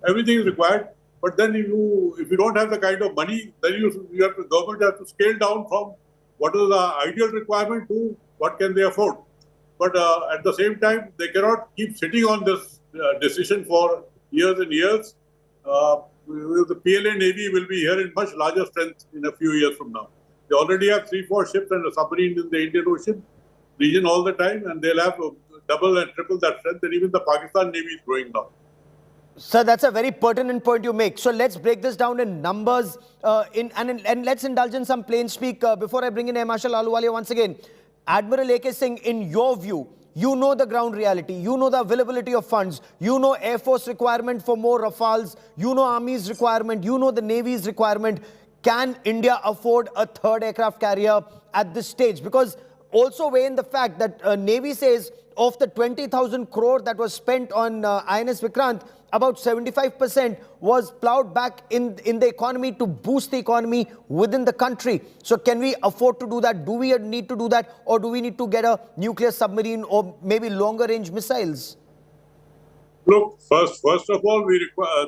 Everything is required. But then if you don't have the kind of money, then the government has to scale down from what is the ideal requirement to what can they afford. But at the same time, they cannot keep sitting on this decision for years and years. The PLA Navy will be here in much larger strength in a few years from now. They already have 3-4 ships and a submarine in the Indian Ocean region all the time, and they'll have double and triple that strength, and even the Pakistan Navy is growing now. Sir, that's a very pertinent point you make. So let's break this down in numbers and let's indulge in some plain speak before I bring in Air Marshal Ahluwalia once again. Admiral A.K. Singh, in your view, you know the ground reality, you know the availability of funds, you know Air Force requirement for more Rafales, you know Army's requirement, you know the Navy's requirement. Can India afford a third aircraft carrier at this stage? Because also weigh in the fact that Navy says of the 20,000 crore that was spent on INS Vikrant, about 75% was plowed back in the economy to boost the economy within the country. So can we afford to do that? Do we need to do that? Or do we need to get a nuclear submarine or maybe longer range missiles? Look, first of all, we require.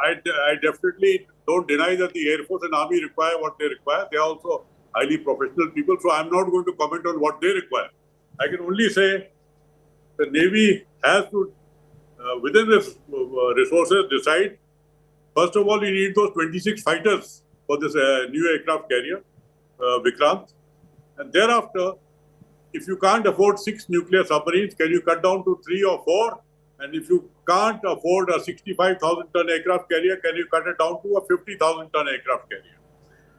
I definitely don't deny that the Air Force and Army require what they require. They are also highly professional people, so I'm not going to comment on what they require. I can only say the Navy has to, within its resources, decide. First of all, we need those 26 fighters for this new aircraft carrier, Vikrant, and thereafter, if you can't afford 6 nuclear submarines, can you cut down to 3 or 4? And if you can't afford a 65,000-ton aircraft carrier, can you cut it down to a 50,000-ton aircraft carrier?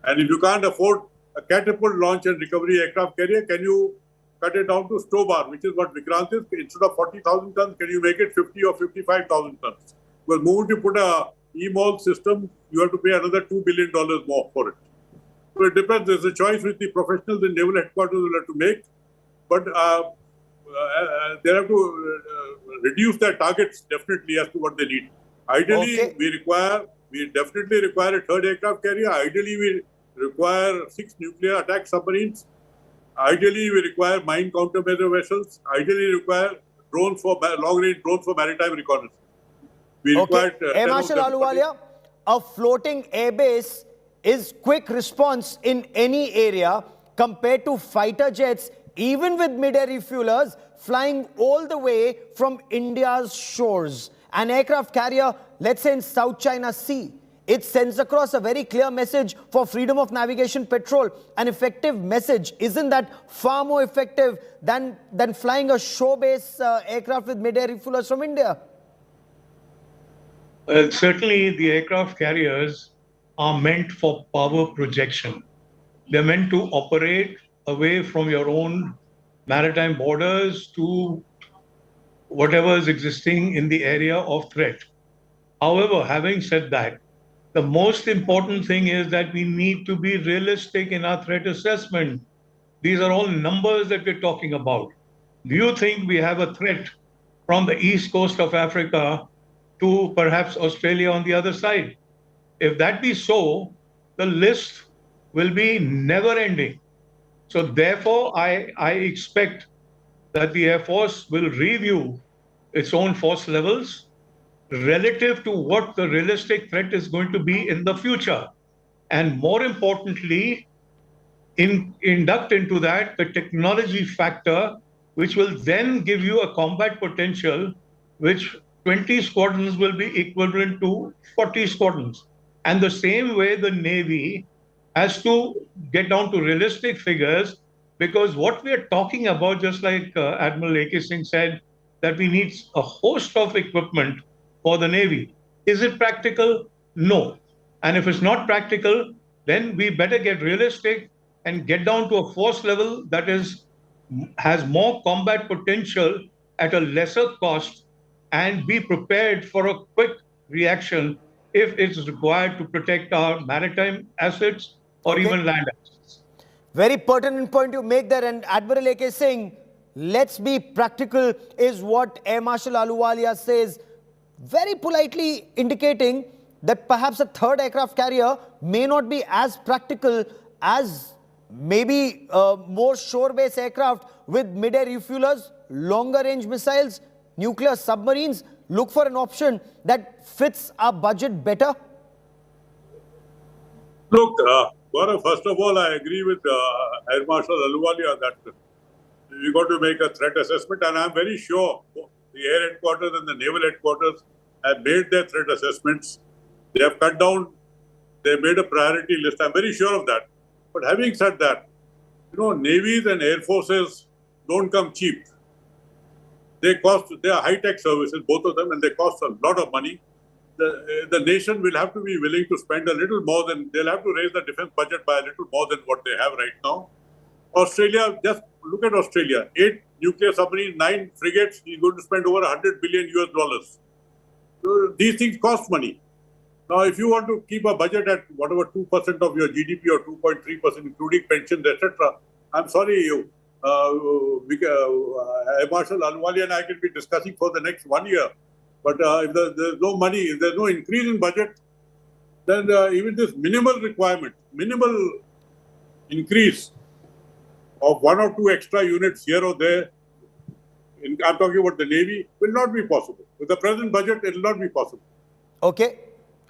And if you can't afford a catapult launch and recovery aircraft carrier, can you cut it down to Stobar, which is what Vikrant is? Instead of 40,000 tons, can you make it 50 or 55,000 tons? Well, moving to put a EMOL system, you have to pay another $2 billion more for it. So it depends. There's a choice which the professionals in Naval Headquarters will have to make. But they have to reduce their targets definitely as to what they need. Ideally, we definitely require a 3rd aircraft carrier. Ideally, we require 6 nuclear attack submarines. Ideally, we require mine countermeasure vessels. Ideally, require drones for long-range drones for maritime reconnaissance. We require Air Marshal Ahluwalia, a floating airbase is quick response in any area compared to fighter jets, even with mid-air refuelers, flying all the way from India's shores. An aircraft carrier, let's say in South China Sea, it sends across a very clear message for freedom of navigation patrol, an effective message. Isn't that far more effective than flying a shore-based aircraft with mid-air refuelers from India? Well, certainly the aircraft carriers are meant for power projection. They're meant to operate away from your own maritime borders to whatever is existing in the area of threat. However, having said that, the most important thing is that we need to be realistic in our threat assessment. These are all numbers that we're talking about. Do you think we have a threat from the east coast of Africa to perhaps Australia on the other side? If that be so, the list will be never ending. So therefore, I expect that the Air Force will review its own force levels relative to what the realistic threat is going to be in the future. And more importantly, induct into that the technology factor, which will then give you a combat potential, which 20 squadrons will be equivalent to 40 squadrons. And the same way the Navy has to get down to realistic figures, because what we are talking about, just like Admiral A.K. Singh said, that we need a host of equipment for the Navy. Is it practical? No. And if it's not practical, then we better get realistic and get down to a force level that has more combat potential at a lesser cost, and be prepared for a quick reaction if it's required to protect our maritime assets or even land assets. Very pertinent point you make there. And Admiral A.K. Singh, let's be practical, is what Air Marshal Ahluwalia says, very politely indicating that perhaps a 3rd aircraft carrier may not be as practical as maybe more shore-based aircraft with mid-air refuelers, longer-range missiles, nuclear submarines. Look for an option that fits our budget better. Look, Gaurav, first of all, I agree with Air Marshal Ahluwalia that we've got to make a threat assessment, and I'm very sure the Air Headquarters and the Naval Headquarters have made their threat assessments. They have cut down, they made a priority list. I'm very sure of that. But having said that, navies and air forces don't come cheap. They are high-tech services, both of them, and they cost a lot of money. The nation will have to be willing to spend a little more they'll have to raise the defense budget by a little more than what they have right now. Australia, just look at Australia. 8 nuclear submarines, 9 frigates, he's going to spend over $100 billion US. So these things cost money. Now, if you want to keep a budget at whatever 2% of your GDP or 2.3%, including pensions, etc., I'm sorry, Marshal Ahluwalia and I can be discussing for the next 1 year But if there's no money, if there's no increase in budget, then even this minimal requirement, minimal increase of 1 or 2 extra units here or there, I'm talking about the Navy, will not be possible. With the present budget, it will not be possible. Okay,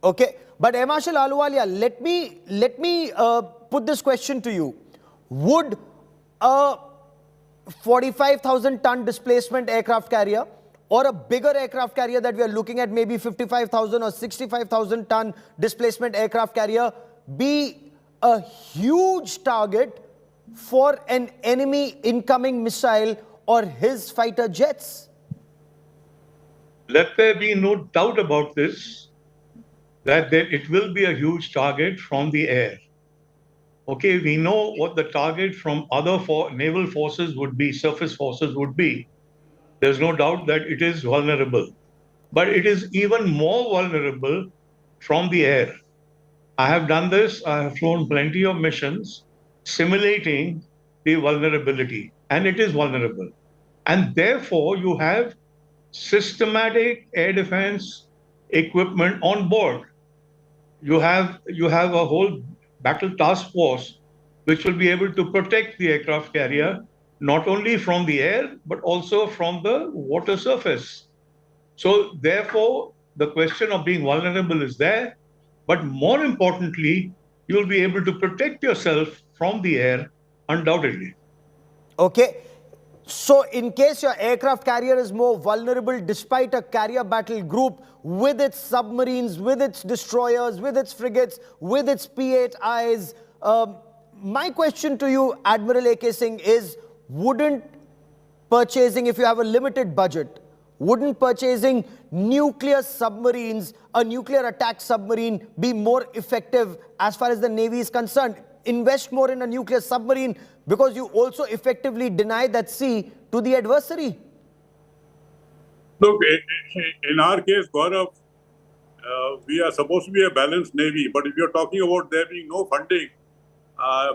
okay. But Marshal Ahluwalia, let me put this question to you. Would a 45,000 ton displacement aircraft carrier or a bigger aircraft carrier that we are looking at, maybe 55,000 or 65,000 ton displacement aircraft carrier, be a huge target for an enemy incoming missile or his fighter jets? Let there be no doubt about this, that it will be a huge target from the air. Okay, we know what the target from other naval forces would be, surface forces would be. There's no doubt that it is vulnerable. But it is even more vulnerable from the air. I have done this. I have flown plenty of missions simulating the vulnerability, and it is vulnerable. And therefore, you have systematic air defense equipment on board. You have a whole battle task force which will be able to protect the aircraft carrier not only from the air but also from the water surface. So therefore, the question of being vulnerable is there, but more importantly, you will be able to protect yourself from the air undoubtedly. Okay. So in case your aircraft carrier is more vulnerable despite a carrier battle group with its submarines, with its destroyers, with its frigates, with its P-8Is, my question to you, Admiral A.K. Singh, is wouldn't purchasing, if you have a limited budget, wouldn't purchasing nuclear submarines, a nuclear attack submarine, be more effective as far as the Navy is concerned? Invest more in a nuclear submarine because you also effectively deny that sea to the adversary. Look, in our case, Gaurav, we are supposed to be a balanced Navy, but if you're talking about there being no funding,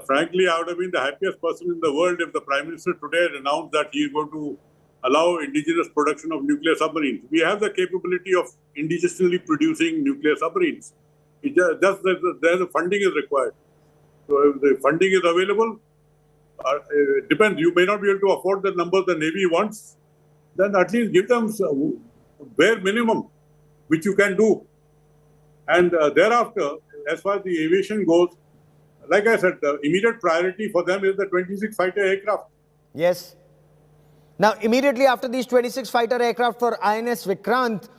frankly, I would have been the happiest person in the world if the Prime Minister today had announced that he is going to allow indigenous production of nuclear submarines. We have the capability of indigenously producing nuclear submarines. It just the funding is required. So if the funding is available, it depends. You may not be able to afford the numbers the Navy wants. Then at least give them bare minimum, which you can do. And thereafter, as far as the aviation goes, like I said, the immediate priority for them is the 26 fighter aircraft. Yes. Now, immediately after these 26 fighter aircraft for INS Vikrant,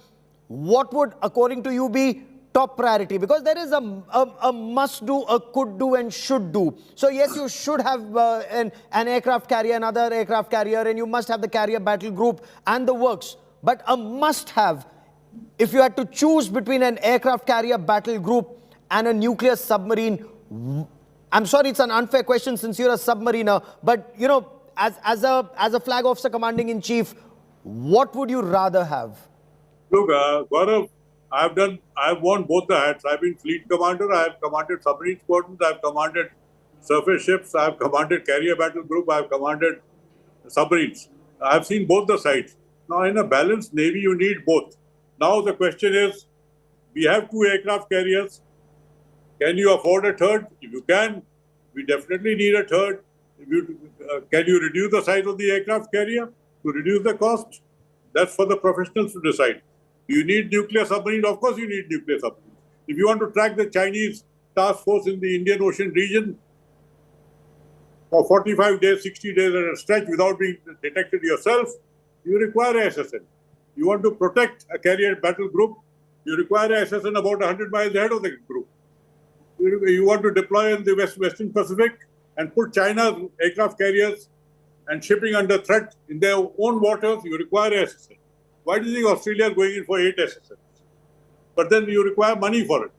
what would, according to you, be top priority? Because there is a must do, a could do and should do. So yes, you should have an aircraft carrier, another aircraft carrier, and you must have the carrier battle group and the works. But a must have, if you had to choose between an aircraft carrier battle group and a nuclear submarine, I'm sorry it's an unfair question since you're a submariner, but you know, as a flag officer commanding in chief, what would you rather have? Look, Gaurav, I've worn both the hats. I've been fleet commander, I have commanded submarine squadrons, I've commanded surface ships, I've commanded carrier battle group, I've commanded submarines. I've seen both the sides. Now, in a balanced Navy, you need both. Now, the question is, we have 2 aircraft carriers. Can you afford a third? If you can, we definitely need a third. Can you reduce the size of the aircraft carrier to reduce the cost? That's for the professionals to decide. Do you need nuclear submarines? Of course you need nuclear submarines. If you want to track the Chinese task force in the Indian Ocean region for 45 days, 60 days at a stretch without being detected yourself, you require SSN. You want to protect a carrier battle group, you require SSN about 100 miles ahead of the group. You want to deploy in the Western Pacific and put China's aircraft carriers and shipping under threat in their own waters, you require SSN. Why do you think Australia is going in for 8 SSNs? But then you require money for it.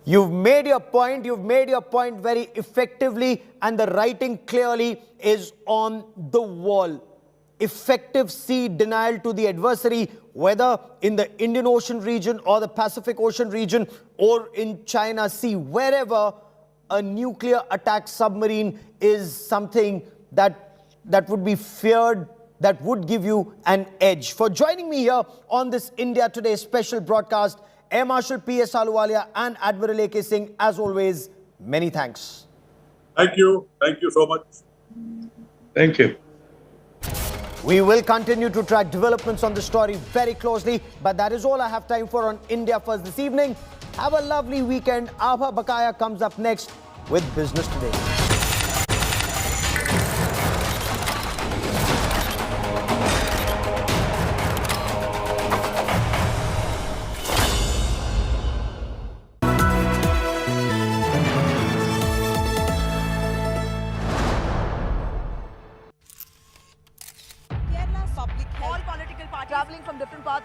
You've made your point very effectively, and the writing clearly is on the wall. Effective sea denial to the adversary, whether in the Indian Ocean region or the Pacific Ocean region or in China Sea, wherever a nuclear attack submarine is something that would be feared that would give you an edge. For joining me here on this India Today special broadcast, Air Marshal P.S. Ahluwalia and Admiral A.K. Singh, as always, many thanks. Thank you. Thank you so much. Thank you. We will continue to track developments on the story very closely, but that is all I have time for on India First this evening. Have a lovely weekend. Abha Bakaya comes up next with Business Today.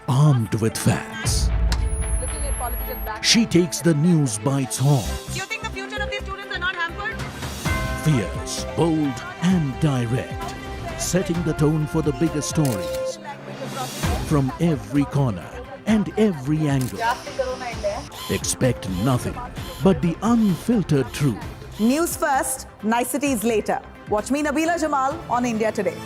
Armed with facts, she takes the news by its horns. Do you think the future of these students are not hampered? Fierce, bold and direct, setting the tone for the biggest stories. From every corner and every angle. Expect nothing but the unfiltered truth. News first, niceties later. Watch me, Nabila Jamal, on India Today.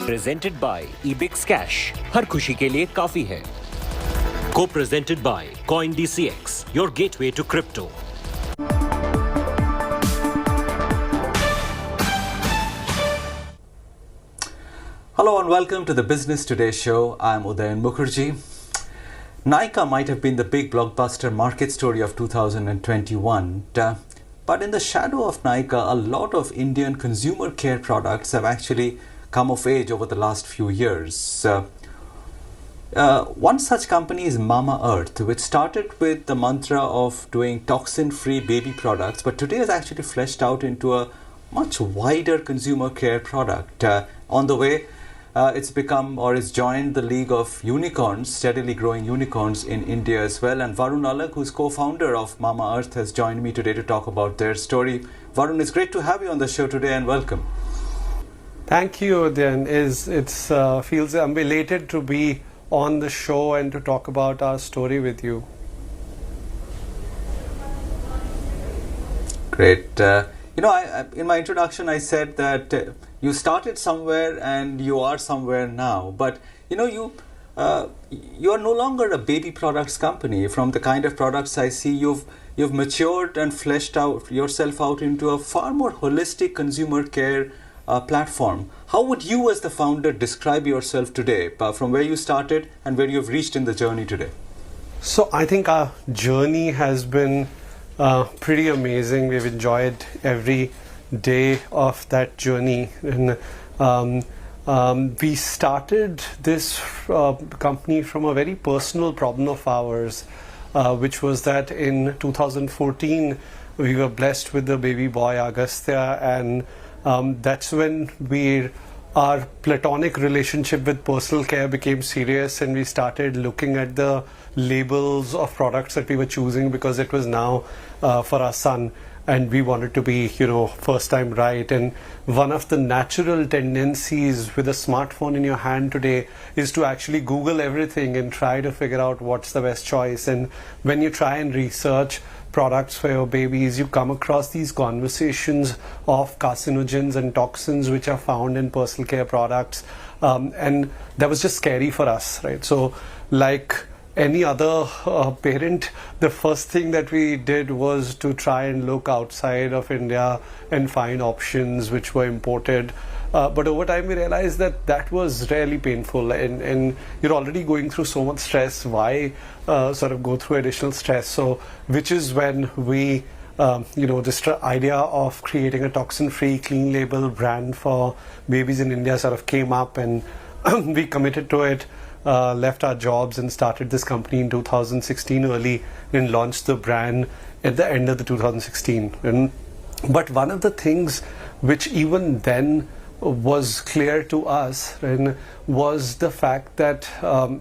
Presented by Ebix Cash. हर खुशी के लिए काफी है. Co-presented by CoinDCX, your gateway to crypto. Hello and welcome to the Business Today show. I'm Udayan Mukherjee. Nykaa might have been the big blockbuster market story of 2021, but in the shadow of Nykaa, a lot of Indian consumer care products have actually come of age over the last few years. One such company is Mamaearth, which started with the mantra of doing toxin-free baby products, but today has actually fleshed out into a much wider consumer care product. On the way, it's become or it's joined the league of unicorns, steadily growing unicorns in India as well. And Varun Alagh, who's co-founder of Mamaearth, has joined me today to talk about their story. Varun, it's great to have you on the show today and welcome. Thank you, Udayan. I'm elated to be on the show and to talk about our story with you. Great. In my introduction, I said that you started somewhere and you are somewhere now. But you are no longer a baby products company. From the kind of products I see, you've matured and fleshed out yourself out into a far more holistic consumer care platform. How would you as the founder describe yourself today, from where you started and where you've reached in the journey today? So I think our journey has been pretty amazing. We've enjoyed every day of that journey. And we started this company from a very personal problem of ours. which was that in 2014 we were blessed with the baby boy Agastya, and that's when our platonic relationship with personal care became serious, and we started looking at the labels of products that we were choosing, because it was now for our son, and we wanted to be, first time right. And one of the natural tendencies with a smartphone in your hand today is to actually Google everything and try to figure out what's the best choice. And when you try and research products for your babies, you come across these conversations of carcinogens and toxins which are found in personal care products, and that was just scary for us, right? So like any other parent, the first thing that we did was to try and look outside of India and find options which were imported. But over time we realized that that was really painful, and you're already going through so much stress. Why sort of go through additional stress? So which is when we this idea of creating a toxin-free, clean label brand for babies in India sort of came up, and we committed to it. Left our jobs and started this company in 2016 early, and launched the brand at the end of the 2016. But one of the things which even then was clear to us, and was the fact that I'm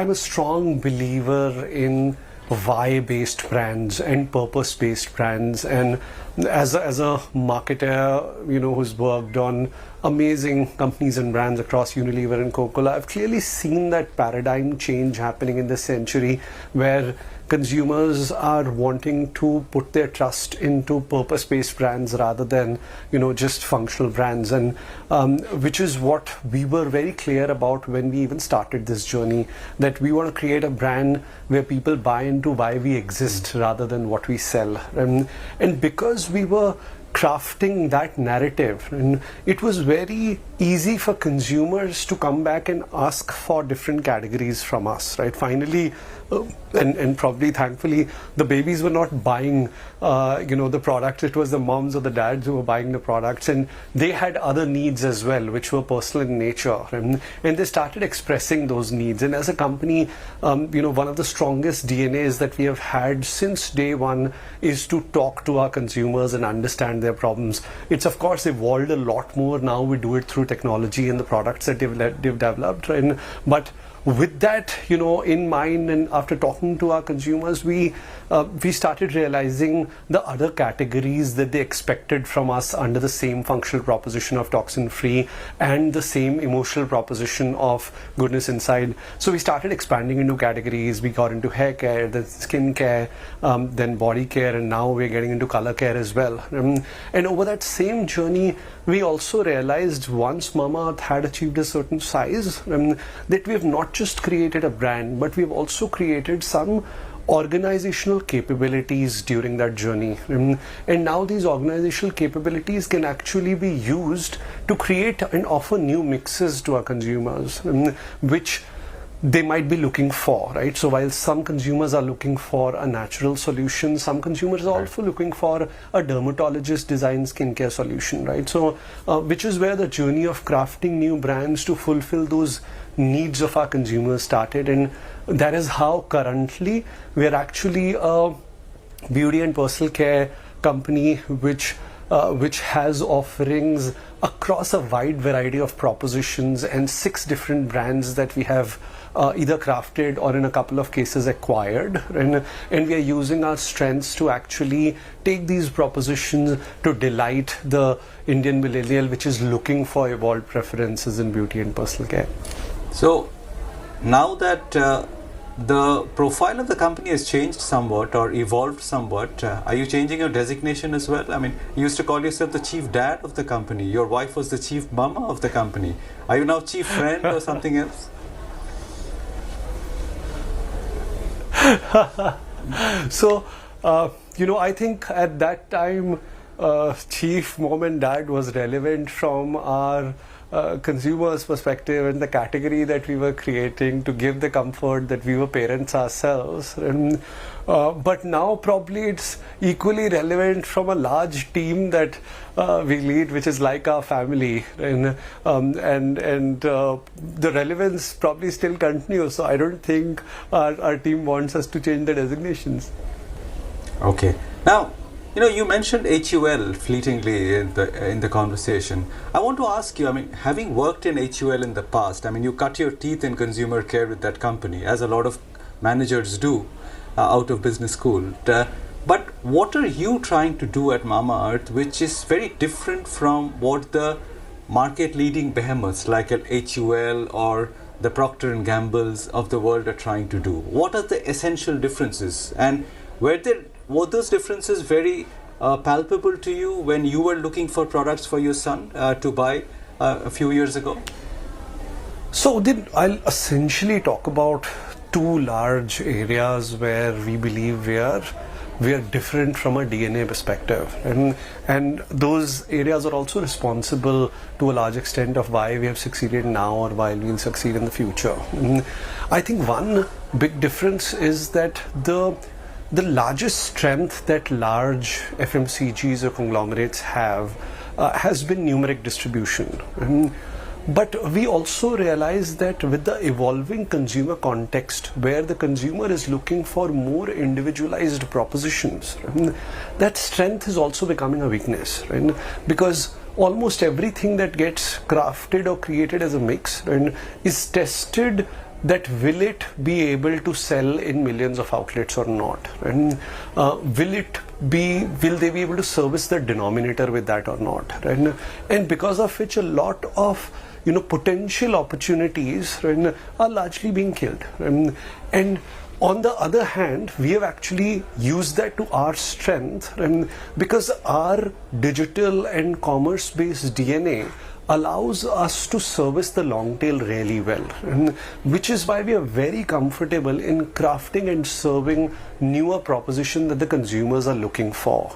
a strong believer in why-based brands and purpose-based brands, and as a marketer, who's worked on amazing companies and brands across Unilever and Coca-Cola, I've clearly seen that paradigm change happening in this century, where consumers are wanting to put their trust into purpose-based brands rather than just functional brands, and which is what we were very clear about when we even started this journey, that we want to create a brand where people buy into why we exist rather than what we sell. And because we were crafting that narrative, and it was very easy for consumers to come back and ask for different categories from us, right? Finally, and probably thankfully, the babies were not buying the product. It was the moms or the dads who were buying the products, and they had other needs as well, which were personal in nature, and they started expressing those needs. And as a company, one of the strongest DNAs that we have had since day one is to talk to our consumers and understand their problems. It's of course evolved a lot more now. We do it through technology and the products that they've developed, but with that in mind, and after talking to our consumers, we started realizing the other categories that they expected from us under the same functional proposition of toxin free and the same emotional proposition of goodness inside. So we started expanding into categories. We got into hair care, then skin care, then body care, and now we're getting into color care as well. And over that same journey, we also realized once Mamaearth had achieved a certain size, that we have not just created a brand, but we've also created some organizational capabilities during that journey. And now these organizational capabilities can actually be used to create and offer new mixes to our consumers, which they might be looking for, right? So while some consumers are looking for a natural solution, some consumers are also looking for a dermatologist designed skincare solution, right? So which is where the journey of crafting new brands to fulfill those needs of our consumers started. And that is how currently we are actually a beauty and personal care company which has offerings across a wide variety of propositions and 6 different brands that we have either crafted or in a couple of cases acquired, and we are using our strengths to actually take these propositions to delight the Indian millennial, which is looking for evolved preferences in beauty and personal care. So now that the profile of the company has changed somewhat or evolved somewhat, are you changing your designation as well? I mean, you used to call yourself the chief dad of the company. Your wife was the chief mama of the company. Are you now chief friend or something else? So, I think at that time, chief mom and dad was relevant from our consumer's perspective and the category that we were creating to give the comfort that we were parents ourselves. But now probably it's equally relevant from a large team that we lead, which is like our family, and the relevance probably still continues. So I don't think our team wants us to change the designations. Okay. Now, you mentioned HUL fleetingly in the conversation. I want to ask you, having worked in HUL in the past, you cut your teeth in consumer care with that company, as a lot of managers do out of business school. But what are you trying to do at Mamaearth, which is very different from what the market-leading behemoths like HUL or the Procter & Gamble's of the world are trying to do? What are the essential differences? And were those differences very palpable to you when you were looking for products for your son to buy a few years ago? So then I'll essentially talk about two large areas where we believe we are different from a DNA perspective, and those areas are also responsible to a large extent of why we have succeeded now or why we'll succeed in the future. I think one big difference is that the largest strength that large FMCGs or conglomerates have has been numeric distribution. But we also realize that with the evolving consumer context, where the consumer is looking for more individualized propositions, that strength is also becoming a weakness, right? Because almost everything that gets crafted or created as a mix, right, is tested that will it be able to sell in millions of outlets or not, and will they be able to service the denominator with that or not, right? And because of which a lot of potential opportunities, right, are largely being killed, and on the other hand, we have actually used that to our strength, because our digital and commerce based DNA allows us to service the long tail really well, which is why we are very comfortable in crafting and serving newer propositions that the consumers are looking for.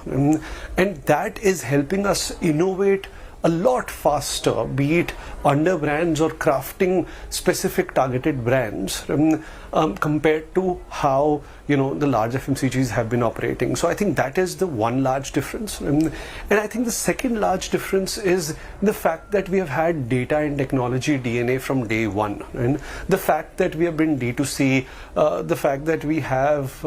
And that is helping us innovate a lot faster, be it under brands or crafting specific targeted brands, compared to how the large FMCGs have been operating. So I think that is the one large difference, and I think the second large difference is the fact that we have had data and technology DNA from day one, and the fact that we have been D2C, the fact that we have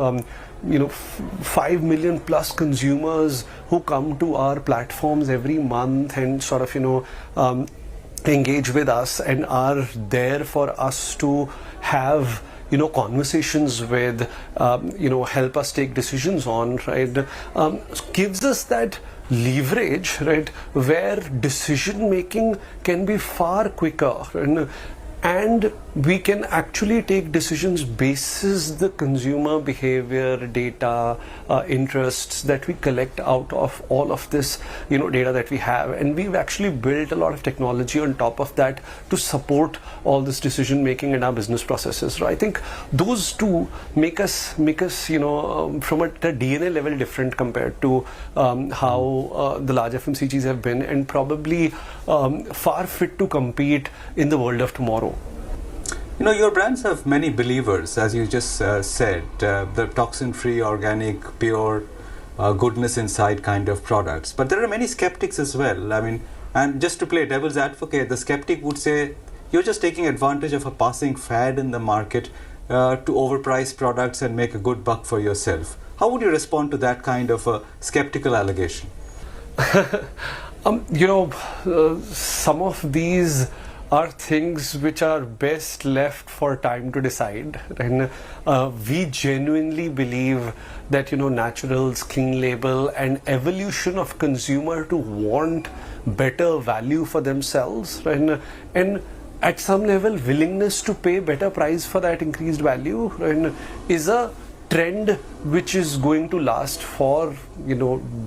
5 million plus consumers who come to our platforms every month and sort of engage with us and are there for us to have conversations with, help us take decisions on, right, gives us that leverage, right, where decision making can be far quicker, and we can actually take decisions basis the consumer behavior, data, interests that we collect out of all of this data that we have, and we've actually built a lot of technology on top of that to support all this decision making in our business processes. So I think those two make us from a DNA level different compared to how the large FMCGs have been, and probably far fit to compete in the world of tomorrow. Your brands have many believers, as you just said, the toxin-free, organic, pure, goodness inside kind of products. But there are many skeptics as well. And just to play devil's advocate, the skeptic would say, you're just taking advantage of a passing fad in the market to overprice products and make a good buck for yourself. How would you respond to that kind of a skeptical allegation? Some of these are things which are best left for time to decide, and we genuinely believe that naturals, clean label, and evolution of consumer to want better value for themselves, and at some level willingness to pay better price for that increased value, is a trend which is going to last for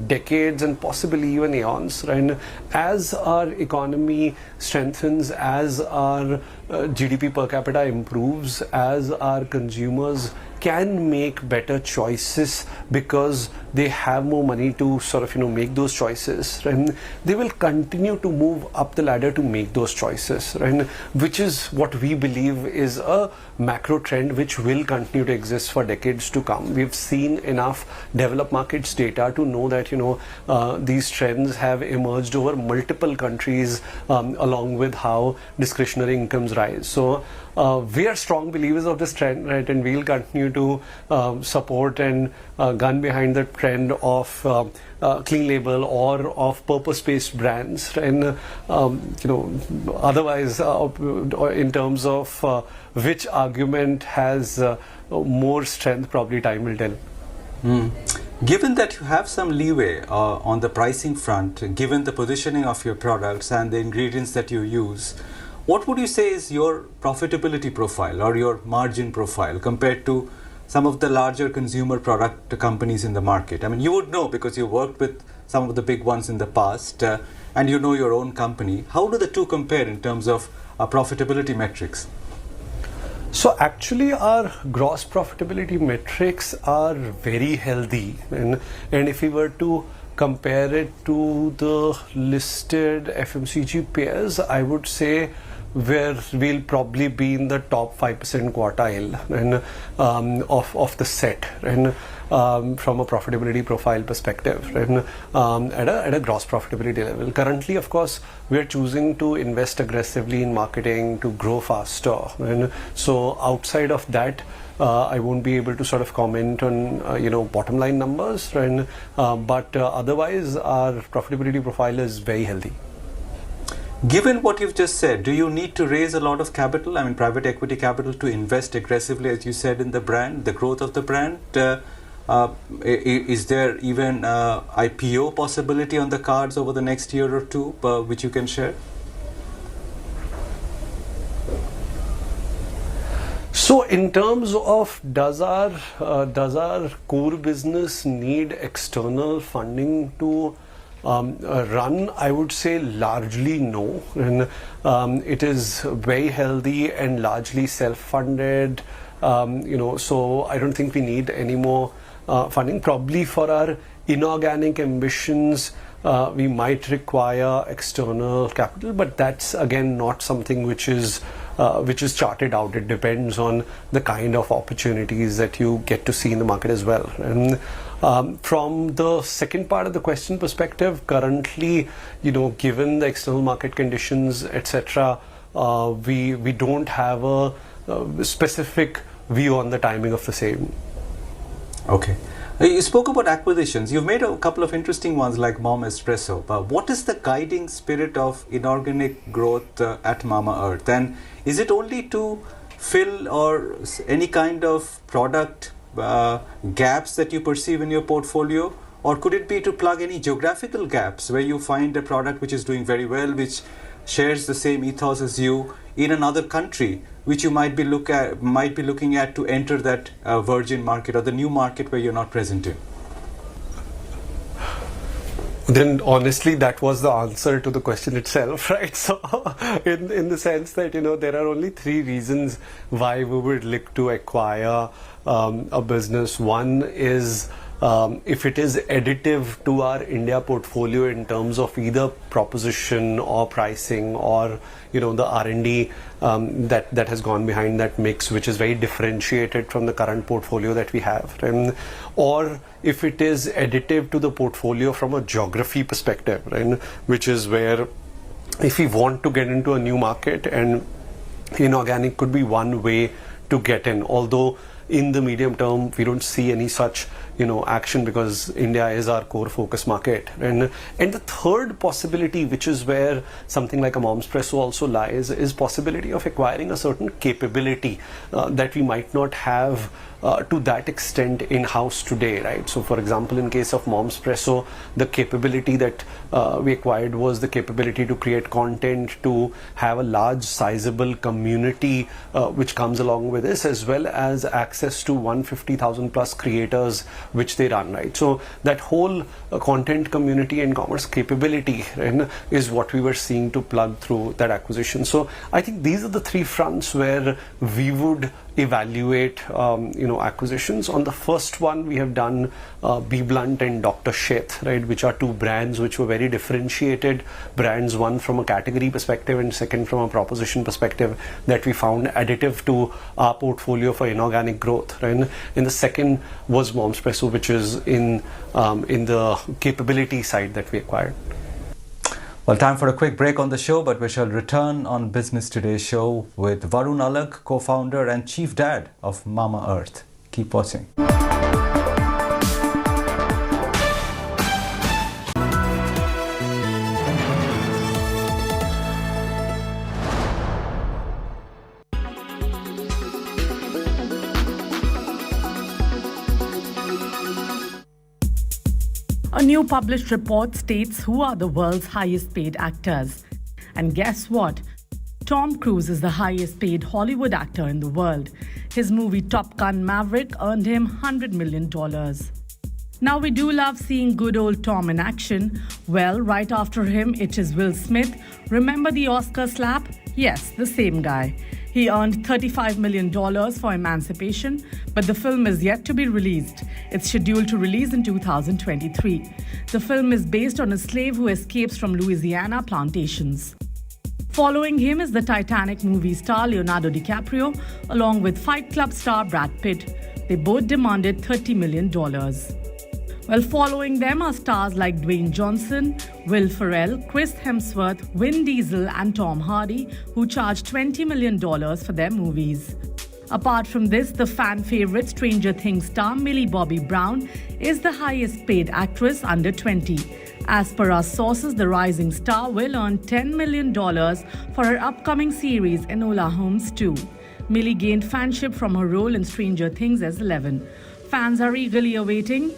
decades and possibly even eons, right? As our economy strengthens, as our GDP per capita improves, as our consumers can make better choices because they have more money to sort of make those choices, and they will continue to move up the ladder to make those choices, right? Which is what we believe is a macro trend which will continue to exist for decades to come. We've seen enough developed markets data to know that these trends have emerged over multiple countries, along with how discretionary incomes rise. So we are strong believers of this trend, right, and we'll continue to support and gun behind the trend of clean label or of purpose-based brands, and otherwise in terms of which argument has more strength, probably time will tell. Given that you have some leeway on the pricing front, given the positioning of your products and the ingredients that you use, what would you say is your profitability profile or your margin profile compared to some of the larger consumer product companies in the market? I mean, you would know because you worked with some of the big ones in the past, and you know your own company. How do the two compare in terms of profitability metrics? So actually our gross profitability metrics are very healthy, and if we were to compare it to the listed FMCG peers, I would say we'll probably be in the top 5% quartile and of the set, and from a profitability profile perspective, and at a gross profitability level. Currently, of course, we are choosing to invest aggressively in marketing to grow faster, and so outside of that, I won't be able to sort of comment on bottom line numbers, and but otherwise our profitability profile is very healthy. Given what you've just said, do you need to raise a lot of capital, I mean private equity capital, to invest aggressively, as you said, in the brand, the growth of the brand? Is there even IPO possibility on the cards over the next year or two, which you can share? So in terms of does our core business need external funding to run, I would say largely no, and it is very healthy and largely self-funded, so I don't think we need any more funding. Probably for our inorganic ambitions we might require external capital, but that's again not something which is charted out. It depends on the kind of opportunities that you get to see in the market as well. And from the second part of the question perspective, currently, given the external market conditions, etc., we don't have a specific view on the timing of the same. Okay. You spoke about acquisitions. You've made a couple of interesting ones like Mom Espresso. What is the guiding spirit of inorganic growth at Mamaearth? And is it only to fill or any kind of product gaps that you perceive in your portfolio? Or could it be to plug any geographical gaps where you find a product which is doing very well, which shares the same ethos as you in another country, which you might be looking at to enter that virgin market or the new market where you're not present in? Then honestly, that was the answer to the question itself, right? So in the sense that there are only three reasons why we would look to acquire a business. One is if it is additive to our India portfolio in terms of either proposition or pricing or the R&D that has gone behind that mix, which is very differentiated from the current portfolio that we have, or if it is additive to the portfolio from a geography perspective, which is where if we want to get into a new market, and inorganic could be one way to get in, although in the medium term we don't see any such action because India is our core focus market. And the third possibility, which is where something like a Momspresso also lies, is possibility of acquiring a certain capability that we might not have to that extent in-house today, right? So for example, in case of Momspresso, the capability that we acquired was the capability to create content, to have a large sizable community which comes along with this, as well as access to 150,000 plus creators which they run, right? So that whole content community and commerce capability, right, is what we were seeing to plug through that acquisition. So I think these are the three fronts where we would evaluate acquisitions. On the first one, we have done Be Blunt and Dr. Sheth, right, which are two brands which were very differentiated brands, one from a category perspective and second from a proposition perspective, that we found additive to our portfolio for inorganic growth, right? And the second was Momspresso, which is in the capability side that we acquired. Well, time for a quick break on the show, but we shall return on Business Today's show with Varun Alag, co-founder and chief dad of Mama Earth. Keep watching. A new published report states who are the world's highest paid actors. And guess what? Tom Cruise is the highest paid Hollywood actor in the world. His movie Top Gun Maverick earned him $100 million. Now we do love seeing good old Tom in action. Well, right after him, it is Will Smith. Remember the Oscar slap? Yes, the same guy. He earned $35 million for Emancipation, but the film is yet to be released. It's scheduled to release in 2023. The film is based on a slave who escapes from Louisiana plantations. Following him is the Titanic movie star Leonardo DiCaprio, along with Fight Club star Brad Pitt. They both demanded $30 million. Well, following them are stars like Dwayne Johnson, Will Ferrell, Chris Hemsworth, Vin Diesel and Tom Hardy, who charged $20 million for their movies. Apart from this, the fan favorite Stranger Things star Millie Bobby Brown is the highest paid actress under 20. As per our sources, the rising star will earn $10 million for her upcoming series Enola Holmes 2. Millie gained fanship from her role in Stranger Things as 11. Fans are eagerly awaiting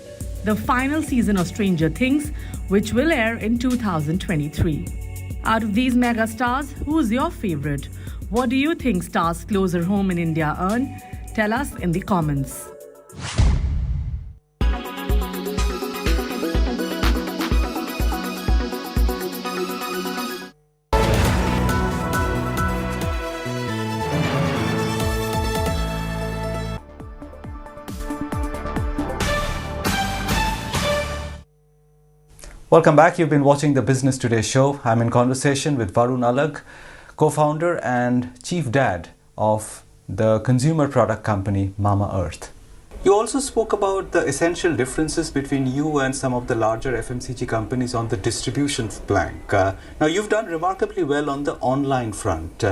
the final season of Stranger Things, which will air in 2023. Out of these mega stars, who's your favorite? What do you think stars closer home in India earn? Tell us in the comments. Welcome back. You've been watching the Business Today show. I'm in conversation with Varun Alag, co-founder and chief dad of the consumer product company Mama Earth. You also spoke about the essential differences between you and some of the larger FMCG companies on the distribution plank. Now, you've done remarkably well on the online front.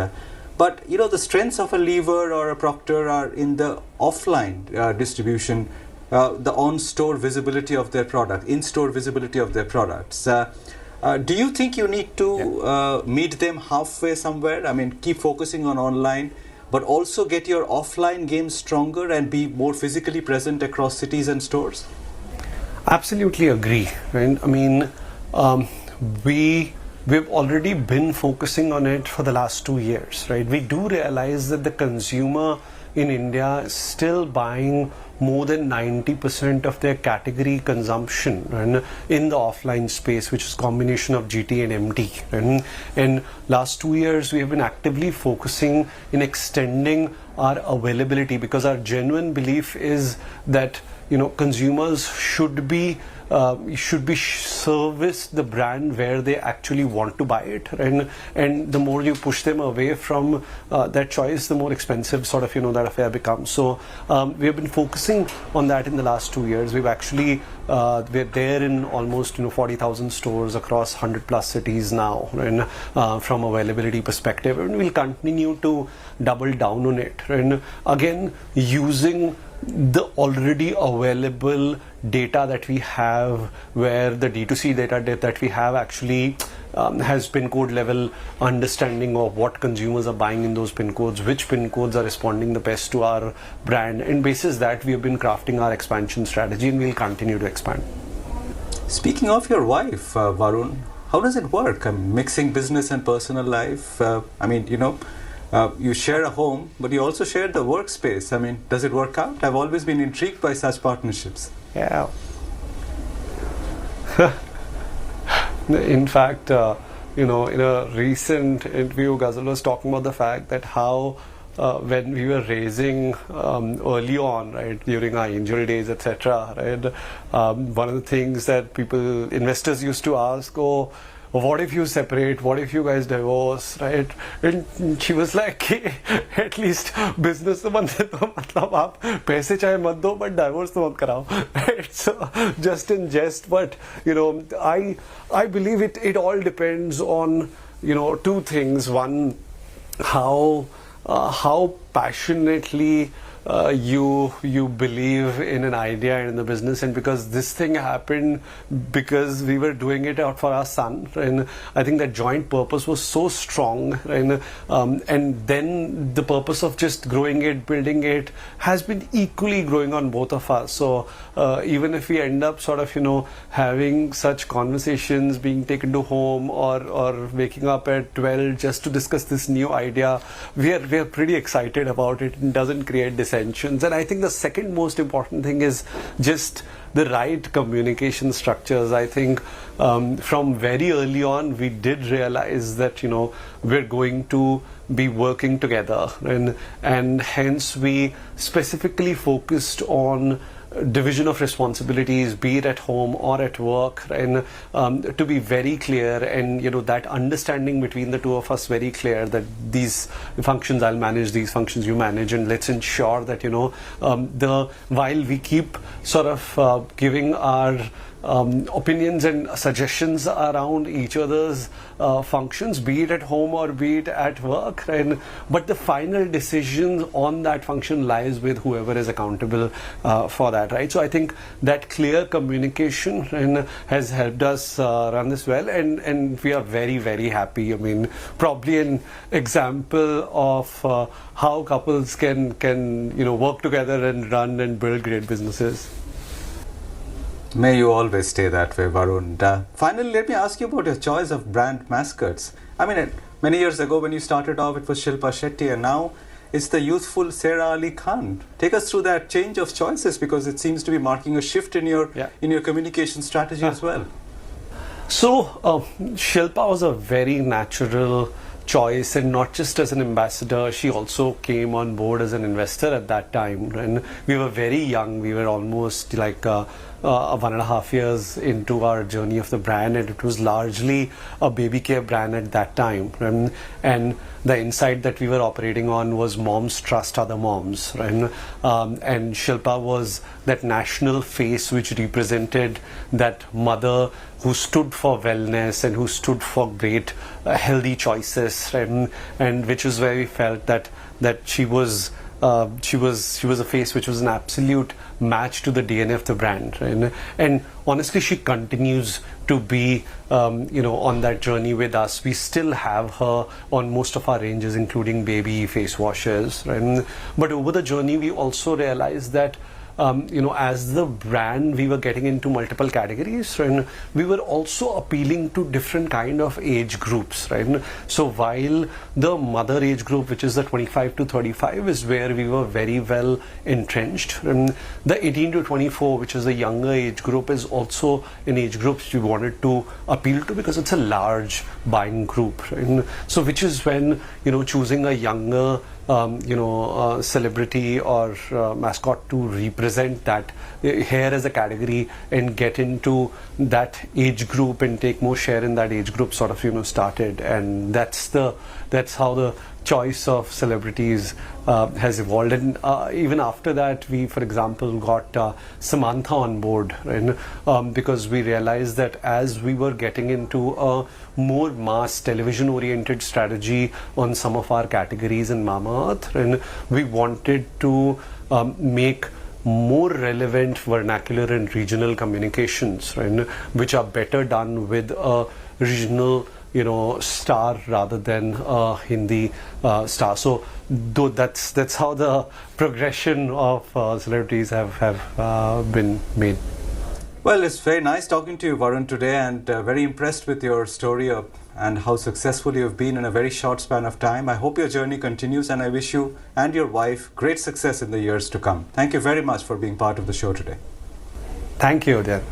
But, you know, the strengths of a Lever or a Procter are in the offline distribution, the on-store visibility of their product, in-store visibility of their products. Do you think you need to meet them halfway somewhere? I mean, keep focusing on online, but also get your offline game stronger and be more physically present across cities and stores? Absolutely agree. Right? I mean, we've already been focusing on it for the last 2 years. Right? We do realize that the consumer in India is still buying more than 90% of their category consumption in the offline space, which is combination of GT and MT. And last 2 years, we have been actively focusing in extending our availability, because our genuine belief is that, you know, consumers should be service the brand where they actually want to buy it, and the more you push them away from that choice, the more expensive sort of, you know, that affair becomes. So we have been focusing on that in the last 2 years. We've actually we're there in almost 40,000 stores across 100+ cities now, from availability perspective, and we'll continue to double down on it. And again, using the already available data that we have, where the D2C data that we have actually has pin code level understanding of what consumers are buying in those pin codes, which pin codes are responding the best to our brand, and basis that we have been crafting our expansion strategy, and we'll continue to expand. Speaking of your wife, Varun, how does it work? Mixing business and personal life? I mean, you share a home, but you also share the workspace. I mean, does it work out? I've always been intrigued by such partnerships. Yeah. In fact, in a recent interview, Ghazal was talking about the fact that how when we were raising early on, right, during our angel days, etc., right, one of the things that investors used to ask, oh, what if you separate? What if you guys divorce? Right? And she was like, hey, at least business to bande to matlab aap paise chahe mat do, but divorce to mat karao. Right? So just in jest, but I believe it all depends on two things. One, how passionately you believe in an idea and in the business, and because this thing happened because we were doing it out for our son, and I think that joint purpose was so strong, and then the purpose of just growing it, building it, has been equally growing on both of us. So even if we end up sort of having such conversations, being taken to home or waking up at 12 just to discuss this new idea, we are pretty excited about it. It doesn't create dissensions. And I think the second most important thing is just the right communication structures. I think from very early on we did realize that we're going to be working together, and hence we specifically focused on division of responsibilities, be it at home or at work, and to be very clear, and that understanding between the two of us very clear, that these functions I'll manage, these functions you manage, and let's ensure that while we keep sort of giving our opinions and suggestions around each other's functions, be it at home or be it at work, but the final decision on that function lies with whoever is accountable for that, right? So I think that clear communication has helped us run this well, and we are very, very happy. I mean, probably an example of how couples can work together and run and build great businesses. May you always stay that way, Varun. Finally, let me ask you about your choice of brand mascots. I mean, many years ago when you started off, it was Shilpa Shetty, and now it's the youthful Sarah Ali Khan. Take us through that change of choices, because it seems to be marking a shift in your communication strategy as well. So, Shilpa was a very natural choice, and not just as an ambassador, she also came on board as an investor at that time. And we were very young, we were almost like 1.5 years into our journey of the brand, and it was largely a baby care brand at that time. And the insight that we were operating on was moms trust other moms, right? And Shilpa was that national face which represented that mother who stood for wellness and who stood for great healthy choices, right? And which is where we felt that she was a face which was an absolute match to the DNA of the brand, right? And honestly, she continues to be on that journey with us. We still have her on most of our ranges, including baby face washes, right? But over the journey, we also realized that as the brand, we were getting into multiple categories, and we were also appealing to different kind of age groups, right? So while the mother age group, which is the 25 to 35, is where we were very well entrenched, and the 18 to 24, which is the younger age group, is also an age group we wanted to appeal to, because it's a large buying group, right? So which is when choosing a younger celebrity or mascot to represent that hair as a category and get into that age group and take more share in that age group sort of started. And that's how the choice of celebrities has evolved. And even after that, we, for example, got Samantha on board, right? Because we realized that as we were getting into a more mass television oriented strategy on some of our categories in Mamaearth, and we wanted to make more relevant vernacular and regional communications, right, which are better done with a regional star rather than a Hindi star. So that's how the progression of celebrities have been made. Well, it's very nice talking to you, Varun, today, and very impressed with your story and how successful you've been in a very short span of time. I hope your journey continues, and I wish you and your wife great success in the years to come. Thank you very much for being part of the show today. Thank you, dear.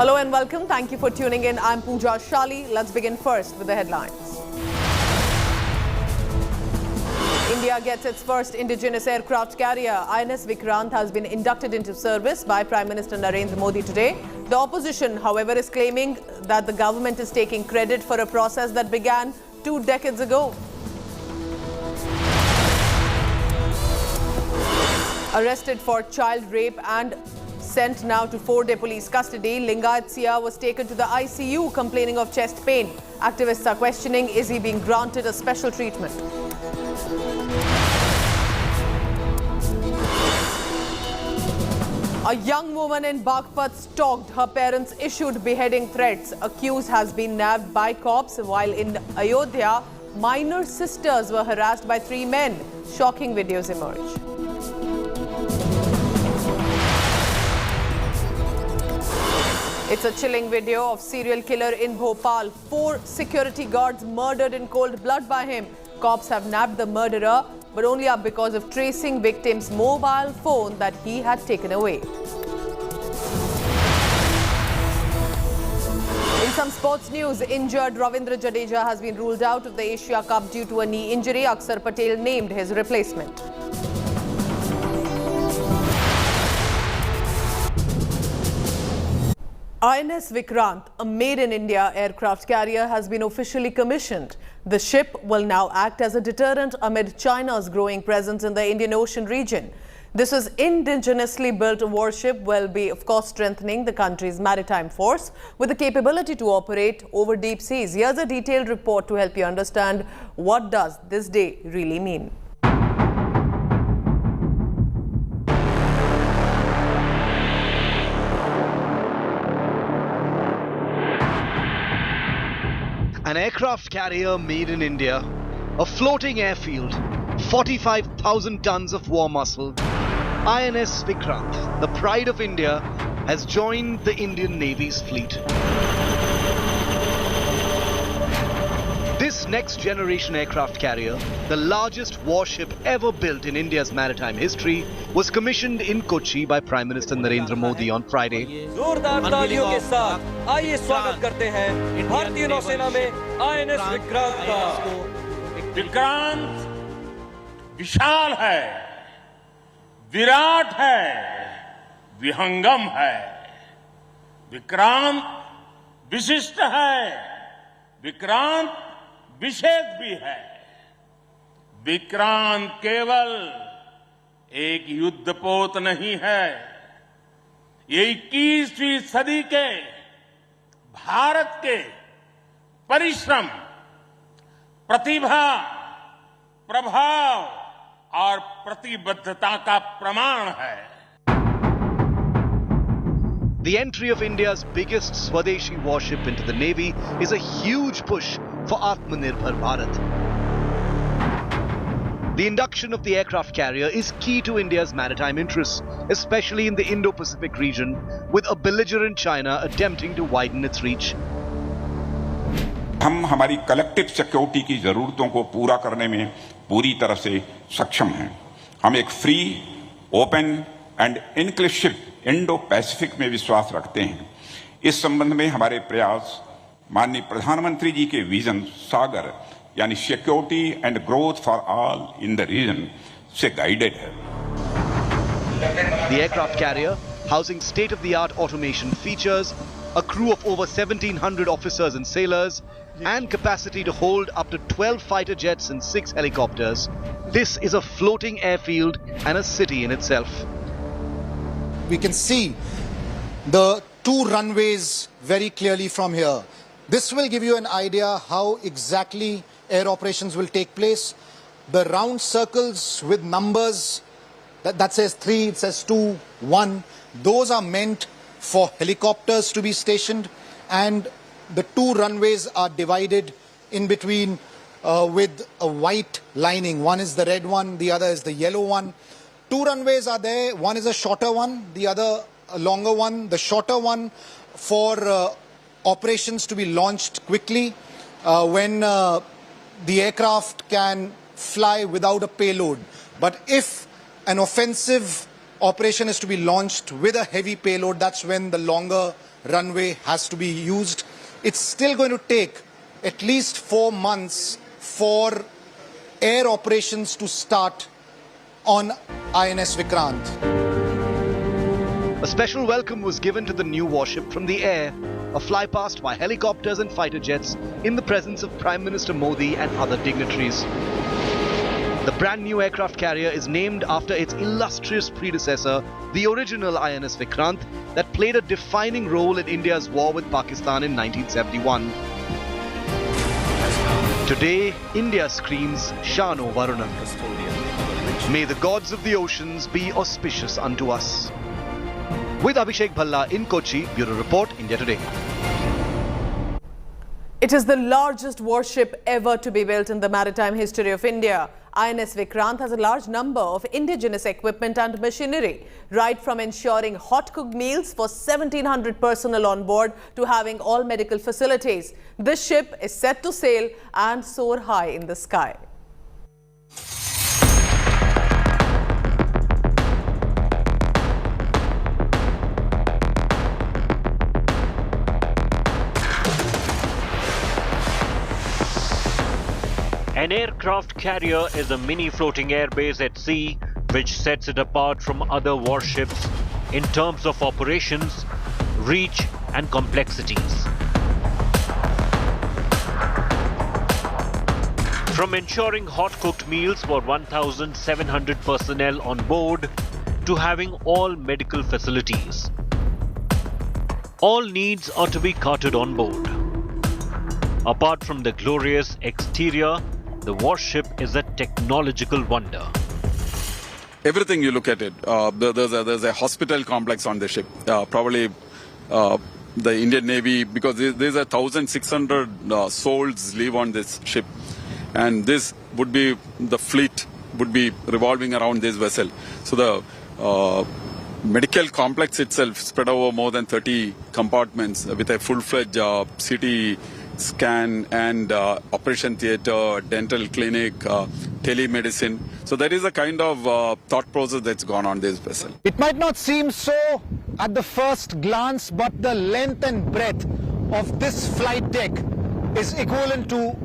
Hello and welcome. Thank you for tuning in. I'm Pooja Shali. Let's begin first with the headlines. India gets its first indigenous aircraft carrier. INS Vikrant has been inducted into service by Prime Minister Narendra Modi today. The opposition, however, is claiming that the government is taking credit for a process that began 2 decades ago. Arrested for child rape and sent now to 4-day police custody, Lingayat Sia was taken to the ICU complaining of chest pain. Activists are questioning, is he being granted a special treatment? A young woman in Baghpat stalked. Her parents issued beheading threats. Accused has been nabbed by cops, while in Ayodhya, minor sisters were harassed by 3 men. Shocking videos emerge. It's a chilling video of serial killer in Bhopal. 4 security guards murdered in cold blood by him. Cops have nabbed the murderer, but only up because of tracing victim's mobile phone that he had taken away. In some sports news, injured Ravindra Jadeja has been ruled out of the Asia Cup due to a knee injury. Akshar Patel named his replacement. INS Vikrant, a made-in-India aircraft carrier, has been officially commissioned. The ship will now act as a deterrent amid China's growing presence in the Indian Ocean region. This is indigenously built warship will be, of course, strengthening the country's maritime force with the capability to operate over deep seas. Here's a detailed report to help you understand what does this day really mean. An aircraft carrier made in India, a floating airfield, 45,000 tons of war muscle. INS Vikrant, the pride of India, has joined the Indian Navy's fleet. This next-generation aircraft carrier, the largest warship ever built in India's maritime history, was commissioned in Kochi by Prime Minister Narendra Modi on Friday. जोरदार तालियों के साथ आइए स्वागत करते हैं भारतीय नौसेना में INS विक्रांत का। विक्रांत विशाल है, विराट है, विहंगम है। विक्रांत विशिष्ट है, विक्रांत विशेष भी है। विक्रांत केवल एक युद्धपोत नहीं है, ये 21वीं सदी के भारत के परिश्रम, प्रतिभा, प्रभाव और प्रतिबद्धता का प्रमाण है। The entry of India's biggest Swadeshi warship into the Navy is a huge push for Atmanirbhar Bharat. The induction of the aircraft carrier is key to India's maritime interests, especially in the Indo-Pacific region, with a belligerent China attempting to widen its reach. हम हमारी collective security की जरूरतों को पूरा करने में पूरी तरह से सक्षम हैं। हम एक free, open and inclusive Indo Pacific में विश्वास रखते हैं। इस संबंध में हमारे प्रयास माननीय प्रधानमंत्री जी के विजन सागर यानी security and growth for all in the region से गाइडेड है। The aircraft carrier, housing state-of-the-art automation features, a crew of over 1,700 officers and sailors, and capacity to hold up to 12 fighter jets and 6 helicopters. This is a floating airfield and a city in itself. We can see the two runways very clearly from here. This will give you an idea how exactly air operations will take place. The round circles with numbers, that says 3, it says 2, 1, those are meant for helicopters to be stationed, and the two runways are divided in between with a white lining. One is the red one, the other is the yellow one. Two runways are there, one is a shorter one, the other a longer one. The shorter one for operations to be launched quickly when the aircraft can fly without a payload. But if an offensive operation is to be launched with a heavy payload, that's when the longer runway has to be used. It's still going to take at least 4 months for air operations to start on INS Vikrant. A special welcome was given to the new warship from the air, a flypast by helicopters and fighter jets in the presence of Prime Minister Modi and other dignitaries. The brand new aircraft carrier is named after its illustrious predecessor, the original INS Vikrant, that played a defining role in India's war with Pakistan in 1971. Today, India screams Shano Varunam. May the gods of the oceans be auspicious unto us. With Abhishek Bhalla in Kochi, Bureau Report, India Today. It is the largest warship ever to be built in the maritime history of India. INS Vikrant has a large number of indigenous equipment and machinery, right from ensuring hot-cooked meals for 1,700 personnel on board to having all medical facilities. This ship is set to sail and soar high in the sky. An aircraft carrier is a mini floating airbase at sea which sets it apart from other warships in terms of operations, reach and complexities. From ensuring hot-cooked meals for 1,700 personnel on board to having all medical facilities. All needs are to be catered on board. Apart from the glorious exterior, the warship is a technological wonder. Everything you look at it, there's a hospital complex on the ship, probably the Indian Navy, because there's 1,600 souls live on this ship, and this would be the fleet would be revolving around this vessel. So the medical complex itself spread over more than 30 compartments with a full-fledged CT scan and operation theatre, dental clinic, telemedicine. So there is a kind of thought process that's gone on this vessel. It might not seem so at the first glance, but the length and breadth of this flight deck is equivalent to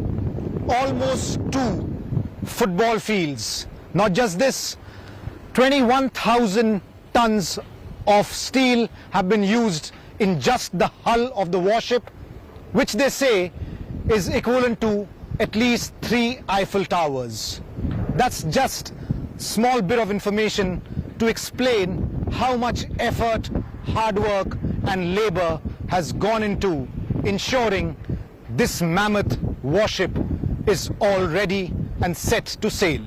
almost 2 football fields. Not just this, 21,000 tons of steel have been used in just the hull of the warship, which they say is equivalent to at least 3 Eiffel Towers. That's just a small bit of information to explain how much effort, hard work and labor has gone into ensuring this mammoth warship is all ready and set to sail.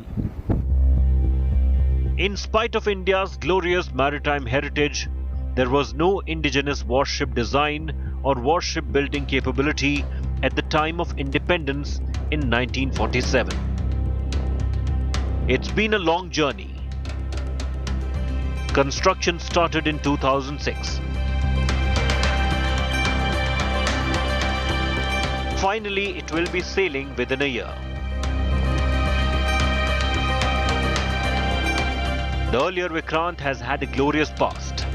In spite of India's glorious maritime heritage, there was no indigenous warship design or warship building capability at the time of independence in 1947. It's been a long journey. Construction started in 2006. Finally, it will be sailing within a year. The earlier Vikrant has had a glorious past,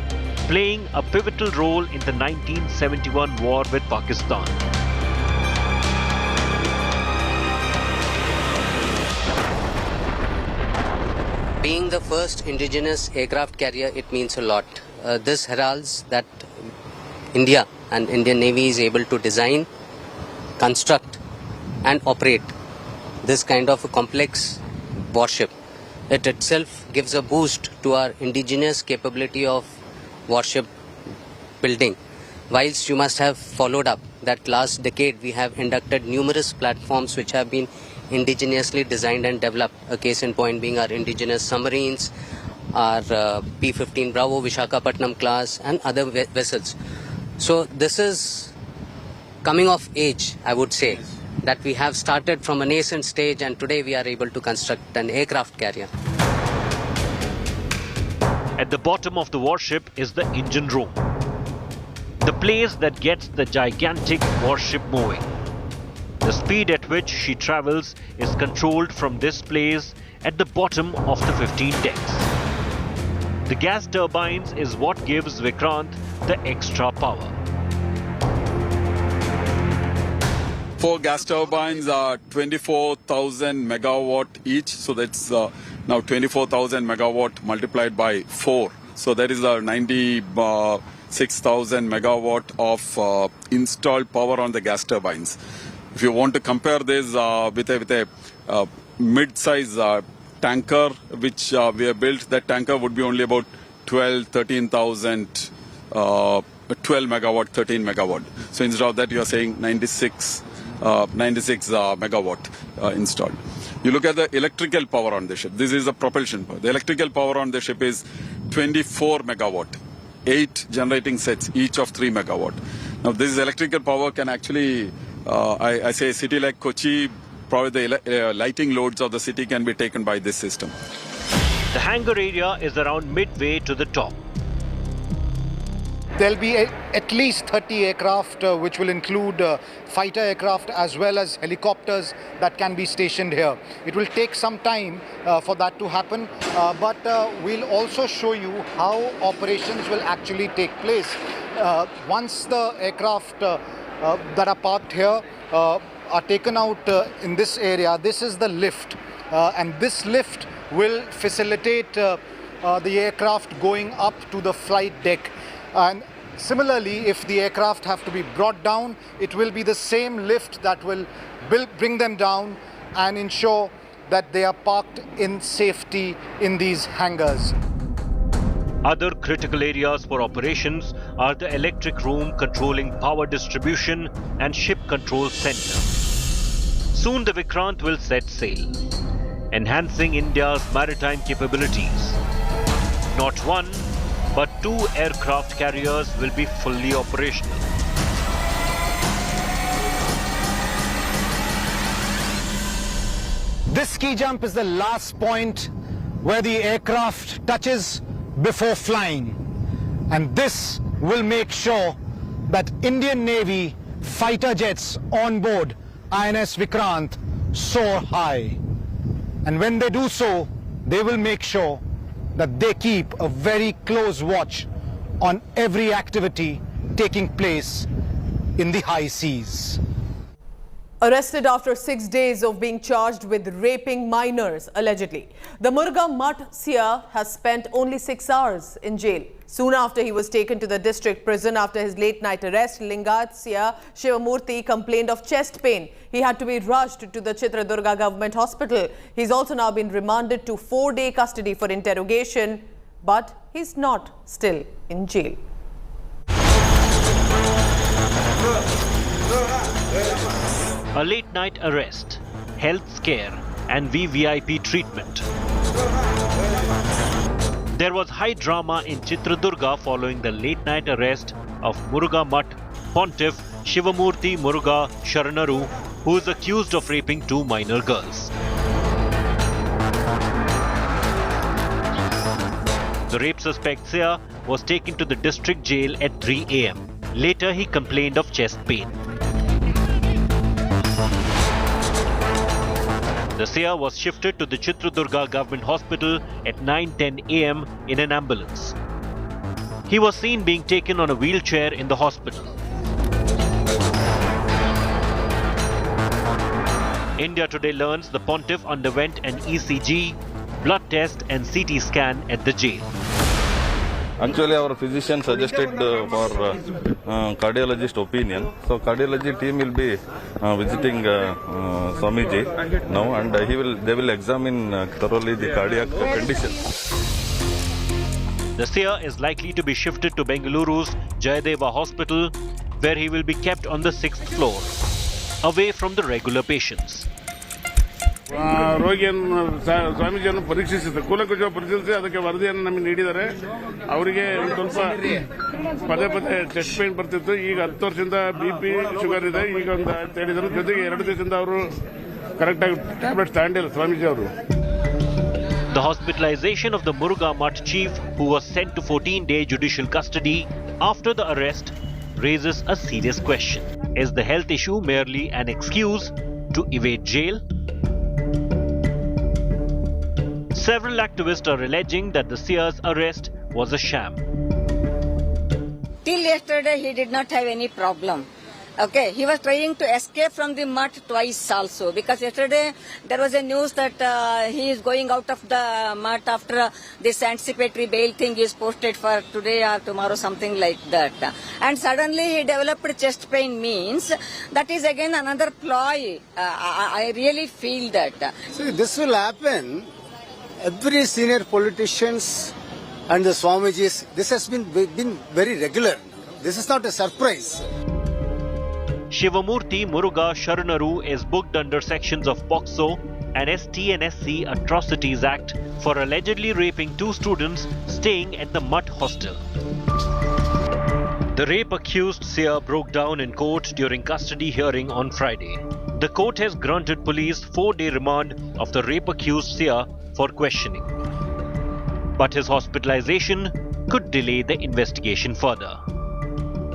playing a pivotal role in the 1971 war with Pakistan. Being the first indigenous aircraft carrier, it means a lot. This heralds that India and Indian Navy is able to design, construct and operate this kind of a complex warship. It itself gives a boost to our indigenous capability of warship building. Whilst you must have followed up that last decade, we have inducted numerous platforms which have been indigenously designed and developed. A case in point being our indigenous submarines, our P-15 Bravo Vishakhapatnam class and other vessels. So this is coming of age, I would say, that we have started from a nascent stage and today we are able to construct an aircraft carrier. At the bottom of the warship is the engine room, the place that gets the gigantic warship moving. The speed at which she travels is controlled from this place at the bottom of the 15 decks. The gas turbines is what gives Vikrant the extra power. 4 gas turbines are 24,000 megawatt each, so that's now 24,000 megawatt multiplied by 4. So that is 96,000 megawatt of installed power on the gas turbines. If you want to compare this with a mid-size tanker which we have built, that tanker would be only about 13,000 megawatt, 13 megawatt. So instead of that, you are saying 96 megawatt installed. You look at the electrical power on the ship. This is the propulsion power. The electrical power on the ship is 24 megawatt, 8 generating sets, each of 3 megawatt. Now this electrical power can actually, I say a city like Kochi, probably the lighting loads of the city can be taken by this system. The hangar area is around midway to the top. There'll be at least 30 aircraft, which will include fighter aircraft as well as helicopters that can be stationed here. It will take some time for that to happen, but we'll also show you how operations will actually take place. Once the aircraft that are parked here are taken out in this area, this is the lift, and this lift will facilitate the aircraft going up to the flight deck. And similarly, if the aircraft have to be brought down, it will be the same lift that will bring them down and ensure that they are parked in safety in these hangars. Other critical areas for operations are the electric room controlling power distribution and ship control center. Soon the Vikrant will set sail, enhancing India's maritime capabilities. Not one, but 2 aircraft carriers will be fully operational. This ski jump is the last point where the aircraft touches before flying. And this will make sure that Indian Navy fighter jets on board INS Vikrant soar high. And when they do so, they will make sure that they keep a very close watch on every activity taking place in the high seas. Arrested after 6 days of being charged with raping minors, allegedly. The Muruga Mutt seer has spent only 6 hours in jail. Soon after he was taken to the district prison after his late-night arrest, Lingayat seer Shivamurthy complained of chest pain. He had to be rushed to the Chitradurga Government Hospital. He's also now been remanded to 4-day custody for interrogation, but he's not still in jail. A late-night arrest, health scare and VVIP treatment. There was high drama in Chitradurga following the late-night arrest of Muruga Mutt Pontiff Shivamurthy Muruga Sharanaru, who is accused of raping 2 minor girls. The rape suspect seer was taken to the district jail at 3 a.m. Later, he complained of chest pain. The seer was shifted to the Chitradurga Government Hospital at 9:10 a.m. in an ambulance. He was seen being taken on a wheelchair in the hospital. India Today learns the pontiff underwent an ECG, blood test and CT scan at the jail. Actually, our physician suggested for cardiologist opinion. So, cardiology team will be visiting Swamiji now, and they will examine thoroughly the cardiac condition. The seer is likely to be shifted to Bengaluru's Jayadeva Hospital, where he will be kept on the 6th floor, away from the regular patients. ರೋಗಿಯನ್ನು ಸ್ವಾಮೀಜಿಯನ್ನು ಪರೀಕ್ಷಿಸಿದೆ ಕೂಲಂಕುಷ ಪರಿಶೀಲಿಸಿ ಅದಕ್ಕೆ ವರದಿಯನ್ನು ನಮಗೆ ನೀಡಿದ್ದಾರೆ. ಅವರಿಗೆ ಸ್ವಲ್ಪ ಪದೇ ಪದೇ ಚೆಸ್ಟ್ ಪೇನ್ ಬರ್ತಿತ್ತು. ಈಗ 10 ವರ್ಷದಿಂದ BP ಶುಗರ್ ಇದೆ. ಈಗ ಒಂದು ಹೇಳಿದ್ರು. ಜೊತೆಗೆ 2 ದಿವಸದಿಂದ ಅವರು ಕರೆಕ್ಟ್ ಆಗಿ ಟ್ಯಾಬ್ಲೆಟ್ಸ್ ತಗೊಂಡಿಲ್ಲ ಸ್ವಾಮೀಜಿ ಅವರು. The hospitalization of the Muruga Mutt chief, who was sent to 14-day judicial custody after the arrest, raises a serious question. Is the health issue merely an excuse to evade jail? Several activists are alleging that the seer's arrest was a sham. Till yesterday, he did not have any problem. Okay, he was trying to escape from the mutt twice also, because yesterday there was a news that he is going out of the mutt after this anticipatory bail thing is posted for today or tomorrow, something like that. And suddenly he developed chest pain, means that is again another ploy. I really feel that. See, this will happen. Every senior politicians and the Swamijis, this has been very regular. This is not a surprise. Shivamurthy Muruga Sharanaru is booked under sections of POCSO and ST and SC Atrocities Act for allegedly raping 2 students staying at the Mutt hostel. The rape-accused seer broke down in court during custody hearing on Friday. The court has granted police 4-day remand of the rape-accused seer for questioning. But his hospitalization could delay the investigation further.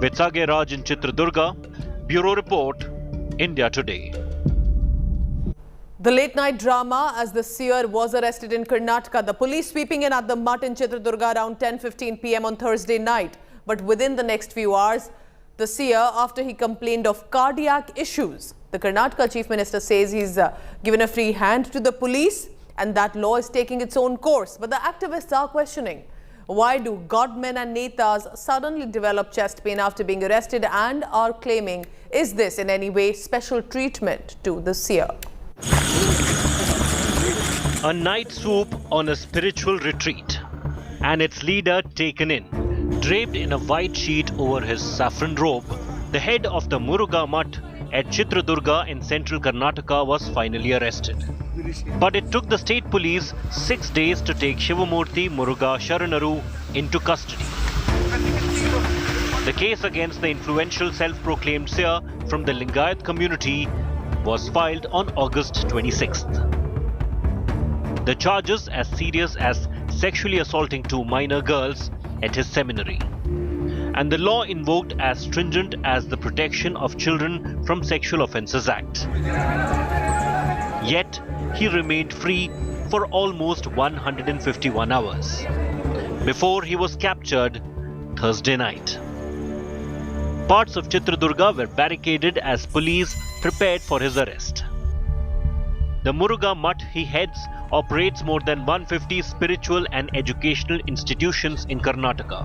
With Sage Raj in Chitradurga, Bureau Report, India Today. The late-night drama as the seer was arrested in Karnataka. The police sweeping in at the Mutt in Chitradurga around 10:15 p.m. on Thursday night. But within the next few hours, the seer, after he complained of cardiac issues, the Karnataka Chief Minister says he's given a free hand to the police and that law is taking its own course. But the activists are questioning, why do godmen and netas suddenly develop chest pain after being arrested, and are claiming, is this in any way special treatment to the seer? A night swoop on a spiritual retreat, and its leader taken in. Draped in a white sheet over his saffron robe, the head of the Muruga Mutt at Chitradurga in central Karnataka was finally arrested. But it took the state police 6 days to take Shivamurthy Muruga Sharanaru into custody. The case against the influential self-proclaimed seer from the Lingayat community was filed on August 26th. the charges as serious as sexually assaulting 2 minor girls at his seminary, and the law invoked as stringent as the Protection of Children from Sexual Offences Act. Yet, he remained free for almost 151 hours before he was captured Thursday night. Parts of Chitradurga were barricaded as police prepared for his arrest. The Muruga Mutt he heads operates more than 150 spiritual and educational institutions in Karnataka,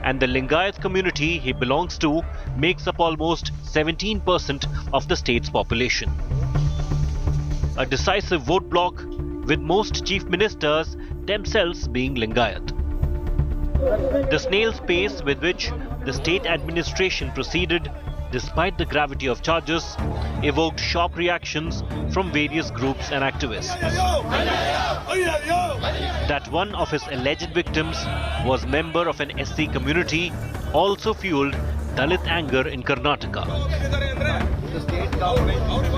and the Lingayat community he belongs to makes up almost 17% of the state's population. A decisive vote bloc, with most chief ministers themselves being Lingayat. The snail's pace with which the state administration proceeded, despite the gravity of charges, evoked sharp reactions from various groups and activists. That one of his alleged victims was member of an SC community also fueled Dalit anger in Karnataka.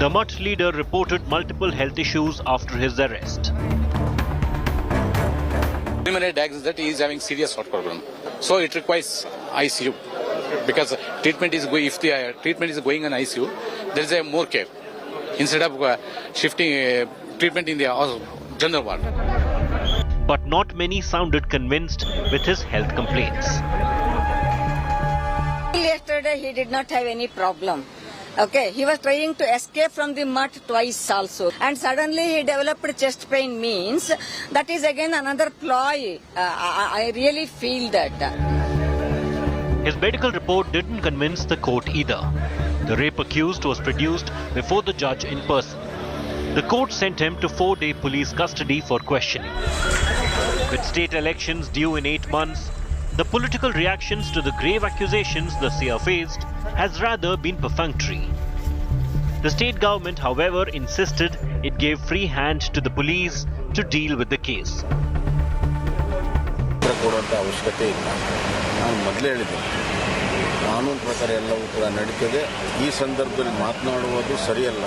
The Mutt leader reported multiple health issues after his arrest. Preliminary diagnosis that he is having serious heart problem, so it requires ICU because treatment is going. If the treatment is going in ICU, there is a more care instead of shifting treatment in the general ward. But not many sounded convinced with his health complaints. Yesterday he did not have any problem. Okay, he was trying to escape from the mud twice also, and suddenly he developed chest pain. Means that is again another ploy. I really feel that. His medical report didn't convince the court either. The rape accused was produced before the judge in person. The court sent him to 4-day police custody for questioning. With state elections due in 8 months, the political reactions to the grave accusations the seer faced has rather been perfunctory. The state government, however, insisted it gave free hand to the police to deal with the case. ಕಾನೂನು ಪ್ರಕಾರ ಎಲ್ಲವೂ ಕೂಡ ನಡೀತದೆ. ಈ ಸಂದರ್ಭದಲ್ಲಿ ಮಾತನಾಡುವುದು ಸರಿಯಲ್ಲ.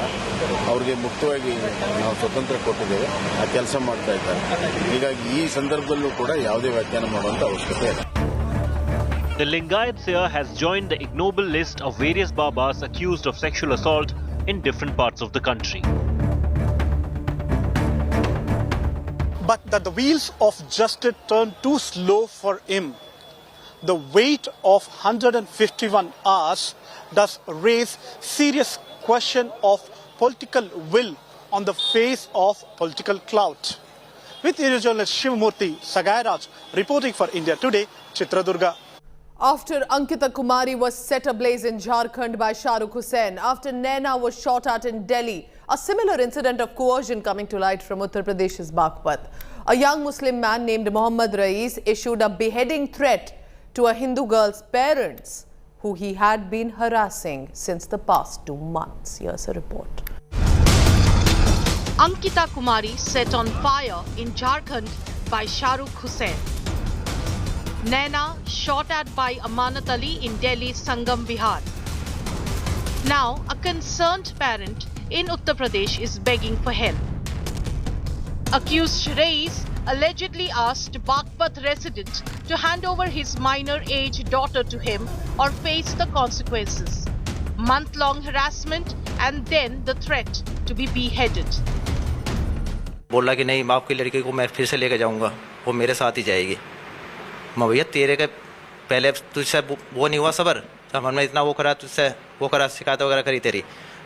ಅವರಿಗೆ ಮುಕ್ತವಾಗಿ ನಾವು ಸ್ವತಂತ್ರ ಕೊಟ್ಟಿದ್ದೇವೆ, ಆ ಕೆಲಸ ಮಾಡ್ತಾ ಇದ್ದಾರೆ. ಹೀಗಾಗಿ ಈ ಸಂದರ್ಭದಲ್ಲೂ ಕೂಡ ಯಾವುದೇ ವ್ಯಾಖ್ಯಾನ ಮಾಡುವಂತ ಅವಶ್ಯಕತೆ ಇಲ್ಲ. The Lingayat seer has joined the ignoble list of various Babas accused of sexual assault in different parts of the country. But that the wheels of justice turned too slow for him. The wait of 151 hours does raise serious question of political will on the face of political clout. With journalist Shivamurthy Sagairaj reporting for India Today, Chitradurga. After Ankita Kumari was set ablaze in Jharkhand by Shahrukh Hussain, after Naina was shot at in Delhi, a similar incident of coercion coming to light from Uttar Pradesh's Baghpat. A young Muslim man named Mohammad Rais issued a beheading threat to a Hindu girl's parents, who he had been harassing since the past 2 months. Here's a report. Ankita Kumari set on fire in Jharkhand by Shahrukh Hussain. Naina shot at by Amanat Ali in Delhi's Sangam Vihar. Now, a concerned parent in Uttar Pradesh is begging for help. Accused Rais allegedly asked Baghpat resident to hand over his minor-age daughter to him or face the consequences. Month-long harassment and then the threat to be beheaded. बोला कि नहीं, मैं आपकी लड़की को मैं फिर से लेकर जाऊंगा, वो मेरे साथ ही जाएगी. मैं भैया तेरे के पहले तुझसे वो नहीं हुआ सबर, हमने इतना वो करा तुझसे, वो करा शिकायत वगैरह करी तेरी,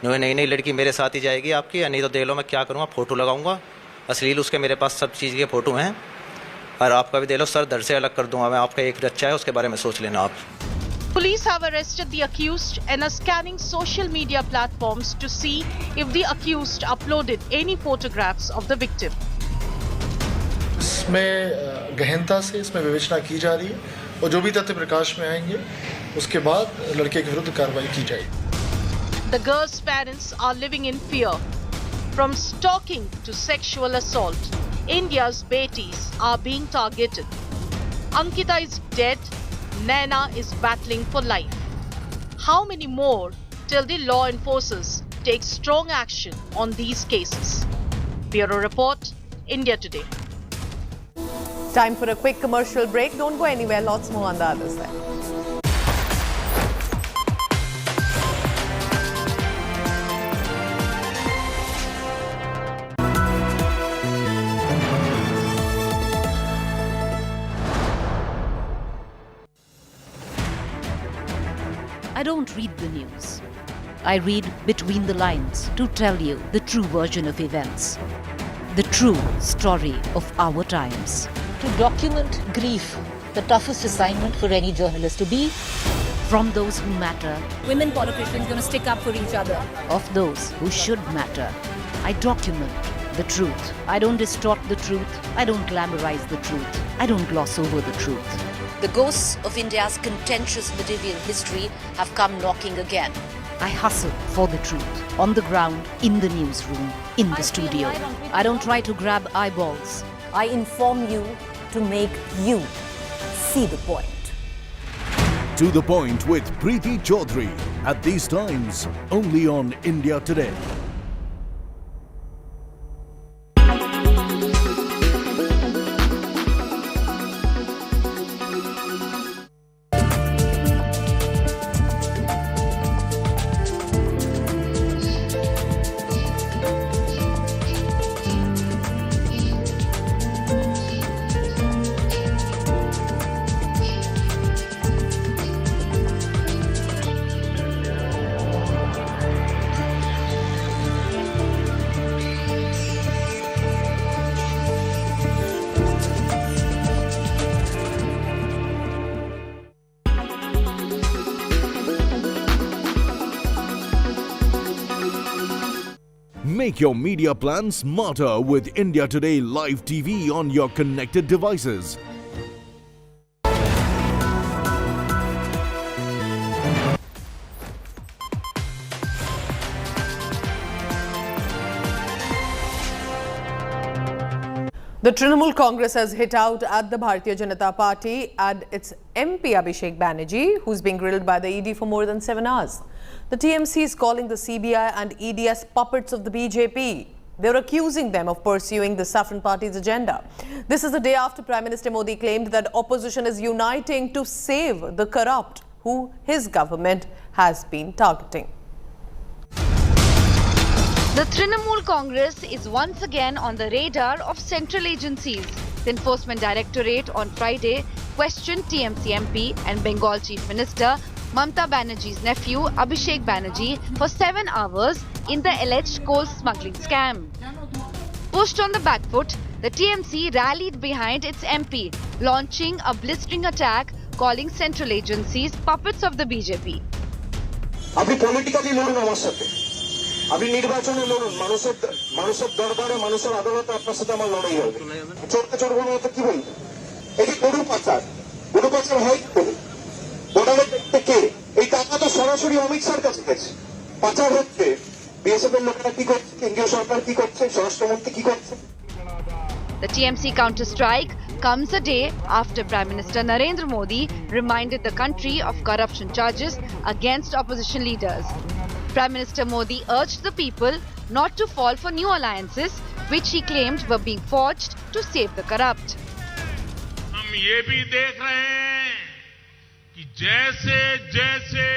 नहीं लड़की मेरे साथ ही जाएगी आपकी, नहीं तो देख लो मैं क्या करूँगा, फोटो लगाऊंगा अश्लील उसके, मेरे पास सब चीज़ के फोटो हैं, और आपका भी दे लो, सर दर से अलग कर दूंगा मैं, आपका एक बच्चा है उसके बारे में सोच लेना आप. Police have arrested the accused and are scanning social media platforms to see if the accused uploaded any photographs of the victim. इसमें गहनता से इसमें विवेचना की जा रही है और जो भी तथ्य प्रकाश में आएंगे उसके बाद लड़के के विरुद्ध कार्रवाई की जाएगी. The girl's parents are living in fear. From stalking to sexual assault, India's betis are being targeted. Ankita is dead. Naina is battling for life. How many more till the law enforcers take strong action on these cases? Bureau Report, India Today. Time for a quick commercial break. Don't go anywhere. Lots more on the other side. I don't read the news. I read between the lines to tell you the true version of events. The true story of our times. To document grief, the toughest assignment for any journalist to be. From those who matter. Women politicians going to stick up for each other. Of those who should matter. I document the truth. I don't distort the truth. I don't glamorize the truth. I don't gloss over the truth. The ghosts of India's contentious medieval history have come knocking again. I hustle for the truth. On the ground, in the newsroom, in the studio. I don't try to grab eyeballs. I inform you to make you see the point. To the Point with Preeti Chaudhary. At these times, only on India Today. Make your media plan smarter with India Today Live TV on your connected devices. The Trinamool Congress has hit out at the Bharatiya Janata Party and its MP Abhishek Banerjee, who's being grilled by the ED for more than 7 hours. The TMC is calling the CBI and ED as puppets of the BJP. They're accusing them of pursuing the Saffron Party's agenda. This is the day after Prime Minister Modi claimed that opposition is uniting to save the corrupt, who his government has been targeting. The Trinamool Congress is once again on the radar of central agencies. The Enforcement Directorate on Friday questioned TMC MP and Bengal Chief Minister Mamata Banerjee's nephew Abhishek Banerjee for 7 hours in the alleged coal smuggling scam. Pushed on the back foot, the TMC rallied behind its MP, launching a blistering attack calling central agencies puppets of the BJP. আপনি নির্বাচনে লড়ুন মানুষের দরবারে মানুষের আদালতে আপনার সাথে আমার লড়াই হবে চোরকে চোর বলবো তো কি বলবো এটি গরু পাচার হয় কি করে বর্ডারে দেখতে কে এই টাকা তো সরাসরি অমিত শাহর কাছে গেছে পাচার হচ্ছে বিএসএফ এর লোকেরা কি করছে কেন্দ্রীয় সরকার কি করছে স্বরাষ্ট্রমন্ত্রী কি করছে The TMC counter-strike comes a day after Prime Minister Narendra Modi reminded the country of corruption charges against opposition leaders. Prime Minister Modi urged the people not to fall for new alliances, which he claimed were being forged to save the corrupt. हम ये भी देख रहे हैं कि जैसे जैसे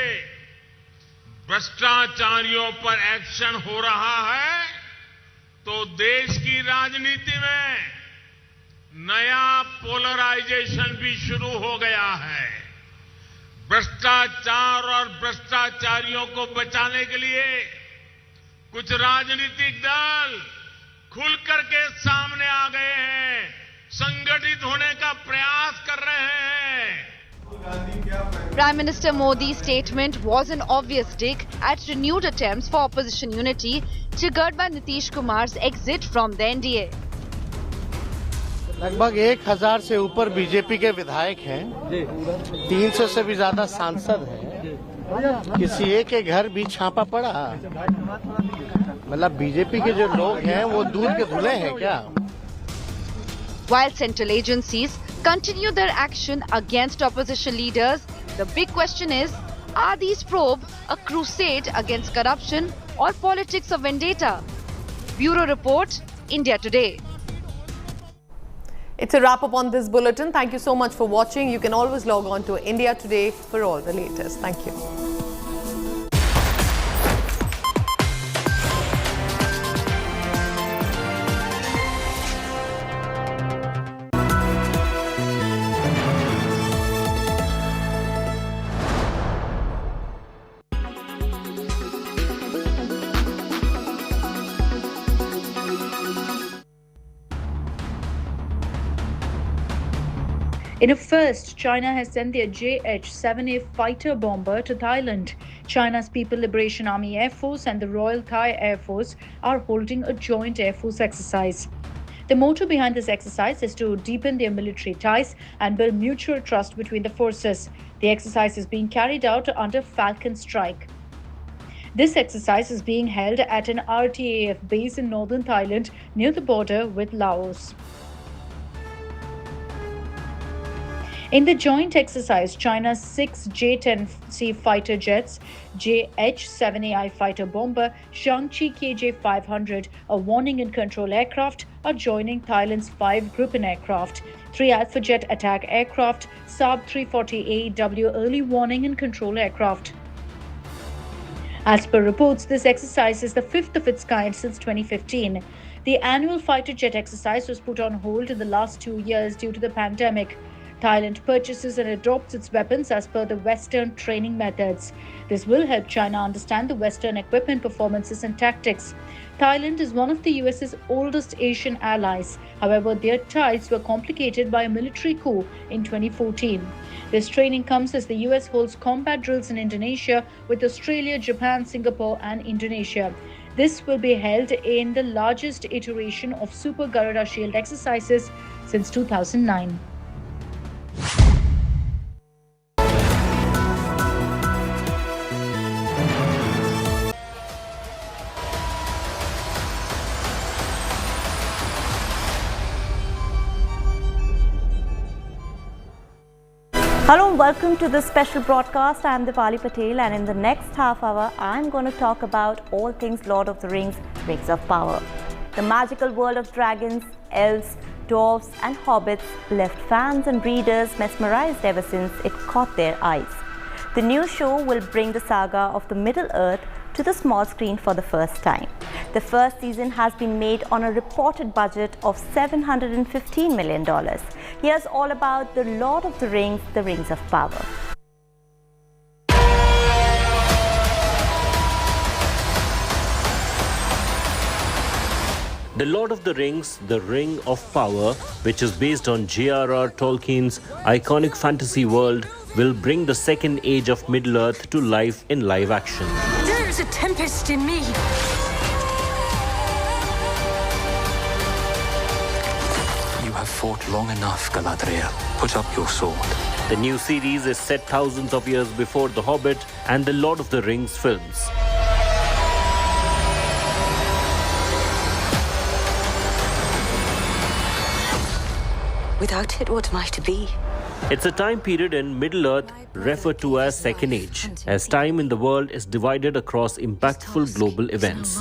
भ्रष्टाचारियों पर एक्शन हो रहा है तो देश की राजनीति में नया पोलराइजेशन भी शुरू हो गया है भ्रष्टाचार और भ्रष्टाचारियों को बचाने के लिए कुछ राजनीतिक दल खुल करके सामने आ गए हैं संगठित होने का प्रयास कर रहे हैं Prime Minister Modi's statement was an obvious dig at renewed attempts for opposition unity triggered by Nitish Kumar's exit from the NDA. लगभग 1000 से ऊपर बीजेपी के विधायक हैं 300 से भी ज्यादा सांसद हैं किसी एक के घर भी छापा पड़ा मतलब बीजेपी के जो लोग हैं वो दूध के धुले हैं क्या While central agencies continue their action against opposition leaders, the big question is, are these probes a crusade against corruption or politics of vendetta? Bureau Report, India Today. It's a wrap up on this bulletin. Thank you so much for watching. You can always log on to India Today for all the latest. Thank you. In a first, China has sent their JH-7A fighter bomber to Thailand. China's People Liberation Army Air Force and the Royal Thai Air Force are holding a joint Air Force exercise. The motto behind this exercise is to deepen their military ties and build mutual trust between the forces. The exercise is being carried out under Falcon Strike. This exercise is being held at an RTAF base in northern Thailand near the border with Laos. In the joint exercise, China's 6 J-10C fighter jets, JH-7AI fighter bomber, Shangchi KJ-500, a warning and control aircraft, are joining Thailand's 5 Gripen aircraft, 3 Alpha Jet attack aircraft, Saab 340AEW early warning and control aircraft. As per reports, this exercise is the 5th of its kind since 2015. The annual fighter jet exercise was put on hold in the last 2 years due to the pandemic. Thailand purchases and adopts its weapons as per the Western training methods. This will help China understand the Western equipment performances and tactics. Thailand is one of the US's oldest Asian allies. However, their ties were complicated by a military coup in 2014. This training comes as the US holds combat drills in Indonesia with Australia, Japan, Singapore and Indonesia. This will be held in the largest iteration of Super Garuda Shield exercises since 2009. Hello and welcome to this special broadcast. I am Dipali Patel, and in the next half hour I am going to talk about all things Lord of the Rings, Rings of Power. The magical world of dragons, elves, dwarves and hobbits left fans and readers mesmerized ever since it caught their eyes. The new show will bring the saga of the Middle-earth to the small screen for the first time. The first season has been made on a reported budget of $715 million. Here's all about the Lord of the Rings, the Rings of Power. The Lord of the Rings, The Ring of Power, which is based on J.R.R. Tolkien's iconic fantasy world, will bring the second age of Middle-earth to life in live action. There is a tempest in me. You have fought long enough, Galadriel. Put up your sword. The new series is set thousands of years before The Hobbit and The Lord of the Rings films. Without it, what am I to be? It's a time period in Middle-earth referred to as Second Age, as time in the world is divided across impactful global events.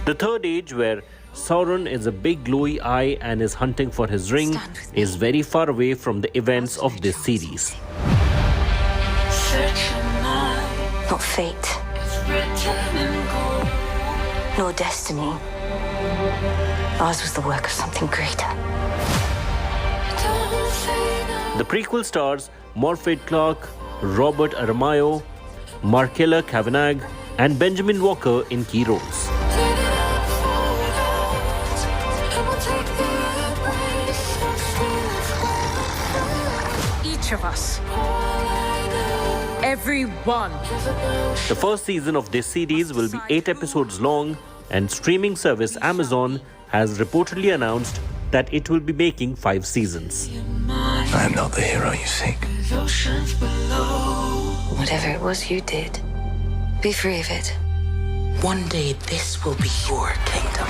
The Third Age, where Sauron is a big glowy eye and is hunting for his ring, is very far away from the events of this series. Not fate, nor destiny. Ours was the work of something greater. The prequel stars Morfydd Clark, Robert Aramayo, Markella Kavanagh, and Benjamin Walker in key roles. Each of us. Everyone. The first season of this series will be 8 episodes long, and streaming service Amazon has reportedly announced that it will be making 5 seasons. I am not the hero you seek. Whatever it was you did, be free of it. One day this will be your kingdom.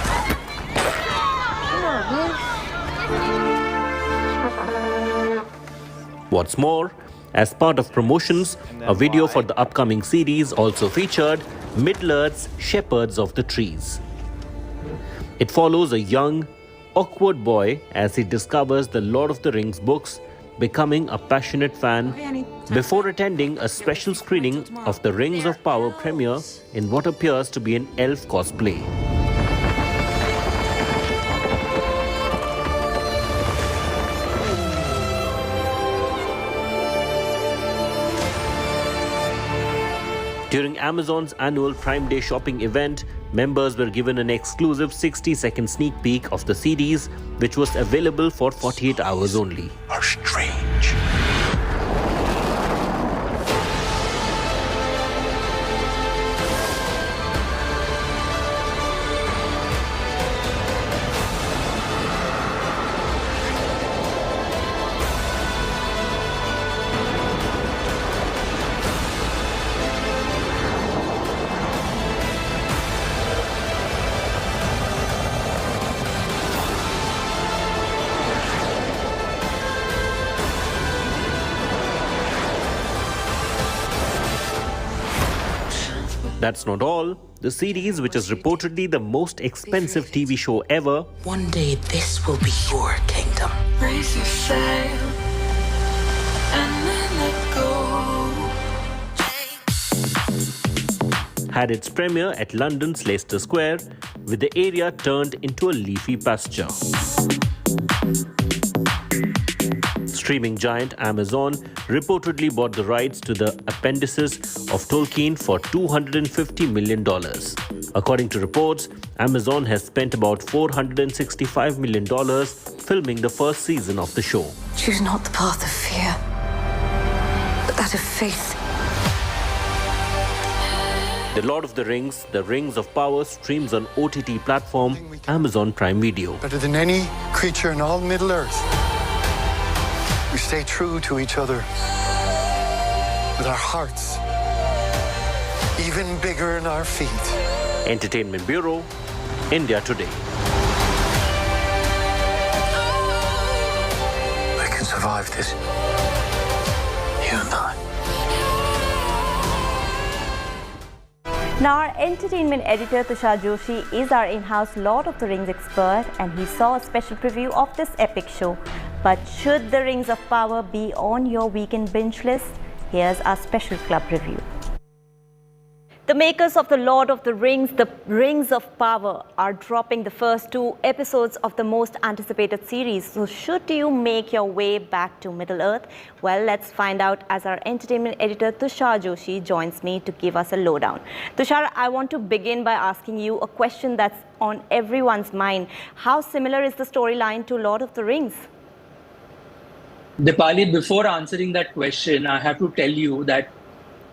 What's more, as part of promotions, a video for the upcoming series also featured Middle-earth's Shepherds of the Trees. It follows a young, awkward boy as he discovers the Lord of the Rings books, becoming a passionate fan before attending a special screening of the Rings of Power premiere in what appears to be an elf cosplay. During Amazon's annual Prime Day shopping event, members were given an exclusive 60-second sneak peek of the series, which was available for 48 hours only. Are strange. That's not all. The series, which is reportedly the most expensive TV show ever, One day this will be your kingdom. Raise your sail and then let go. had its premiere at London's Leicester Square, with the area turned into a leafy pasture. Streaming giant Amazon reportedly bought the rights to the appendices of Tolkien for $250 million. According to reports, Amazon has spent about $465 million filming the first season of the show. Choose not the path of fear, but that of faith. The Lord of the Rings, The Rings of Power streams on OTT platform Amazon Prime Video. Better than any creature in all Middle-earth. We stay true to each other with our hearts even bigger in our feet. Entertainment Bureau, India Today. I can survive this. You and I. Now, our entertainment editor Tushar Joshi is our in-house Lord of the Rings expert, and he saw a special preview of this epic show. But should the Rings of Power be on your weekend binge list? Here's our special club review. The makers of The Lord of the Rings, The Rings of Power, are dropping the first 2 episodes of the most anticipated series. So should you make your way back to Middle-earth? Well, let's find out as our entertainment editor Tushar Joshi joins me to give us a lowdown. Tushar, I want to begin by asking you a question that's on everyone's mind. How similar is the storyline to Lord of the Rings? Dipali, before answering that question, I have to tell you that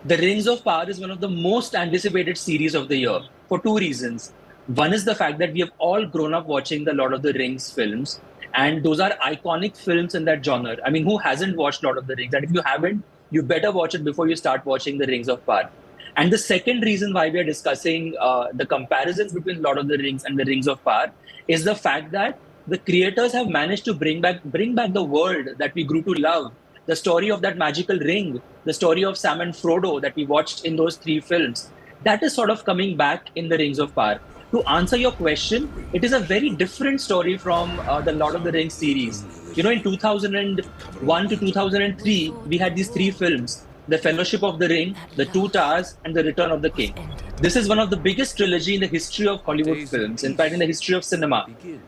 The Rings of Power is one of the most anticipated series of the year for 2 reasons. One is the fact that we have all grown up watching the Lord of the Rings films, and those are iconic films in that genre. I mean, who hasn't watched Lord of the Rings? And if you haven't, you better watch it before you start watching The Rings of Power. And the second reason why we are discussing the comparisons between Lord of the Rings and The Rings of Power is the fact that the creators have managed to bring back the world that we grew to love. The story of that magical ring, the story of Sam and Frodo that we watched in those 3 films, that is sort of coming back in The Rings of Power. To answer your question, it is a very different story from the Lord of the Rings series. You know, in 2001 to 2003, we had these 3 films, The Fellowship of the Ring, The Two Towers, and The Return of the King. This is one of the biggest trilogy in the history of Hollywood films, in fact, in the history of cinema.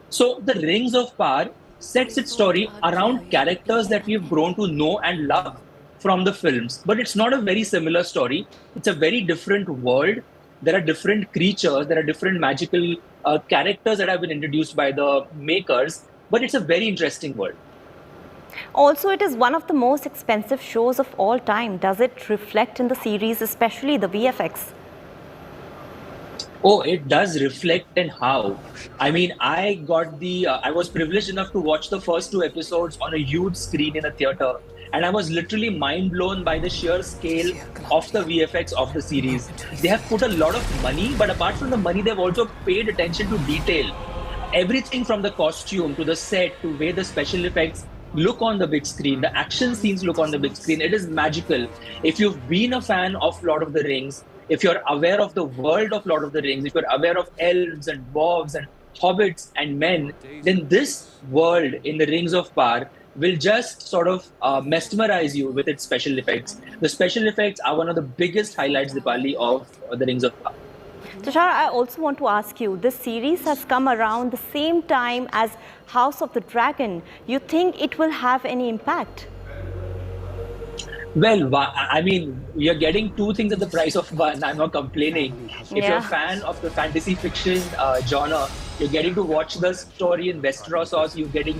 So The Rings of Power sets its story around characters that we've grown to know and love from the films. But it's not a very similar story. It's a very different world. There are different creatures, there are different magical characters that have been introduced by the makers, but it's a very interesting world. Also, it is one of the most expensive shows of all time. Does it reflect in the series, especially the VFX? Oh, it does reflect, and how. I mean, I was privileged enough to watch the first 2 episodes on a huge screen in a theater, and I was literally mind blown by the sheer scale of the VFX of the series. They have put a lot of money, but apart from the money, they've also paid attention to detail. Everything from the costume to the set to where the special effects look on the big screen, the action scenes look on the big screen. It is magical. If you've been a fan of Lord of the Rings, if you're aware of the world of Lord of the Rings, if you're aware of elves and dwarves and hobbits and men, then this world in the Rings of Power will just sort of mesmerize you with its special effects. The special effects are one of the biggest highlights, Dipali, of the Rings of Power. Tushar, I also want to ask you, this series has come around the same time as House of the Dragon. You think it will have any impact? Well, I mean, you're getting two things at the price of one. I'm not complaining. If you're a fan of the fantasy fiction genre, you're getting to watch the story in Westeros, or you're getting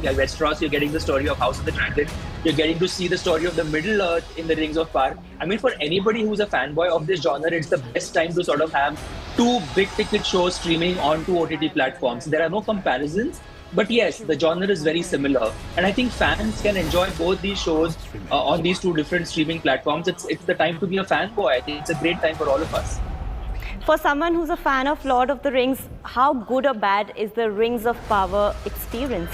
the story of House of the Dragon. You're getting to see the story of the Middle Earth in the Rings of Power. I mean, for anybody who's a fanboy of this genre, it's the best time to sort of have two big-ticket shows streaming on two OTT platforms. There are no comparisons. But yes, the genre is very similar. And I think fans can enjoy both these shows on these two different streaming platforms. It's the time to be a fanboy. I think it's a great time for all of us. For someone who's a fan of Lord of the Rings, how good or bad is the Rings of Power experience?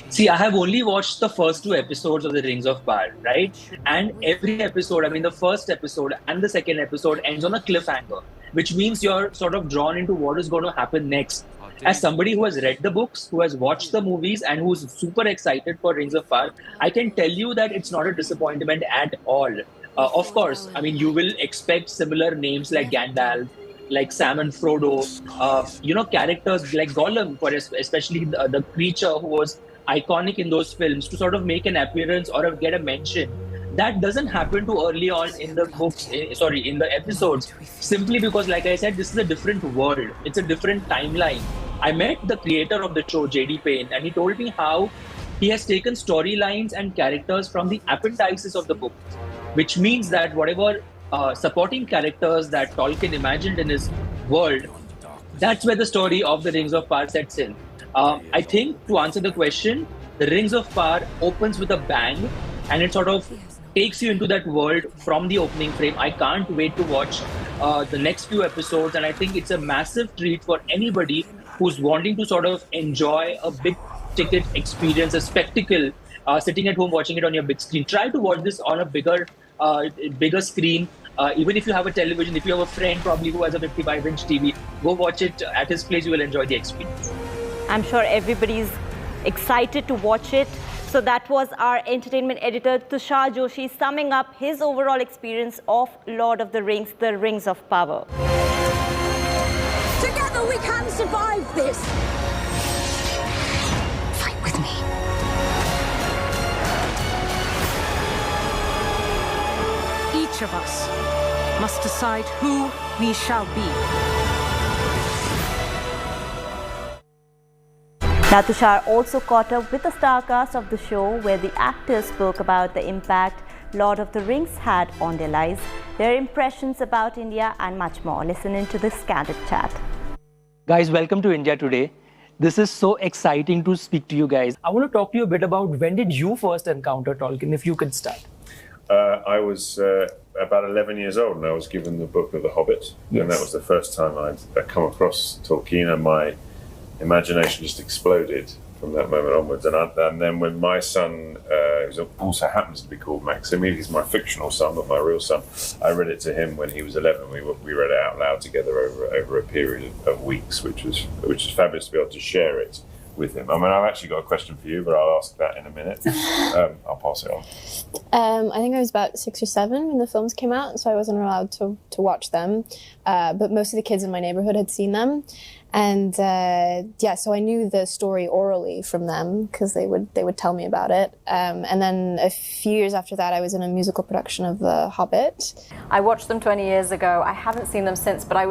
See, I have only watched the first 2 episodes of the Rings of Power, right? And every episode, I mean, the first episode and the second episode ends on a cliffhanger, which means you're sort of drawn into what is going to happen next. As somebody who has read the books, who has watched the movies, and who's super excited for Rings of Power, I can tell you that it's not a disappointment at all. Of course, I mean, you will expect similar names like Gandalf, like Sam and Frodo, characters like Gollum, especially the creature who was iconic in those films, to sort of make an appearance or get a mention. That doesn't happen too early on in the books, in the episodes, simply because, like I said, this is a different world. It's a different timeline. I met the creator of the show, J.D. Payne, and he told me how he has taken storylines and characters from the appendices of the book, which means that whatever supporting characters that Tolkien imagined in his world, that's where the story of the Rings of Power sets in. I think, to answer the question, the Rings of Power opens with a bang, and it sort of takes you into that world from the opening frame. I can't wait to watch the next few episodes, and I think it's a massive treat for anybody who's wanting to sort of enjoy a big ticket experience, a spectacle, sitting at home watching it on your big screen. Try to watch this on a bigger screen. Even if you have a television, if you have a friend probably who has a 55-inch TV, go watch it at his place. You will enjoy the experience. I'm sure everybody's excited to watch it. So that was our entertainment editor, Tushar Joshi, summing up his overall experience of Lord of the Rings, The Rings of Power. Together we can survive this! Fight with me. Each of us must decide who we shall be. Now, Tushar also caught up with the star cast of the show, where the actors spoke about the impact Lord of the Rings had on their lives, their impressions about India, and much more. Listen into this candid chat. Guys, welcome to India Today. This is so exciting to speak to you guys. I want to talk to you a bit about when did you first encounter Tolkien, if you could start. I was about 11 years old and I was given the book of The Hobbit. Yes. And that was the first time I'd come across Tolkien, and my imagination just exploded from that moment onwards. And then when my son, who also happens to be called Maxim, he's my fictional son, not my real son, I read it to him when he was 11. We read it out loud together over a period of weeks, which was fabulous to be able to share it with him. I mean, I've actually got a question for you, but I'll ask that in a minute. I'll pass it on. I think I was about 6 or 7 when the films came out, so I wasn't allowed to watch them. But most of the kids in my neighborhood had seen them. And so I knew the story orally from them because they would tell me about it. And then a few years after that, I was in a musical production of The Hobbit. I watched them 20 years ago. I haven't seen them since, but I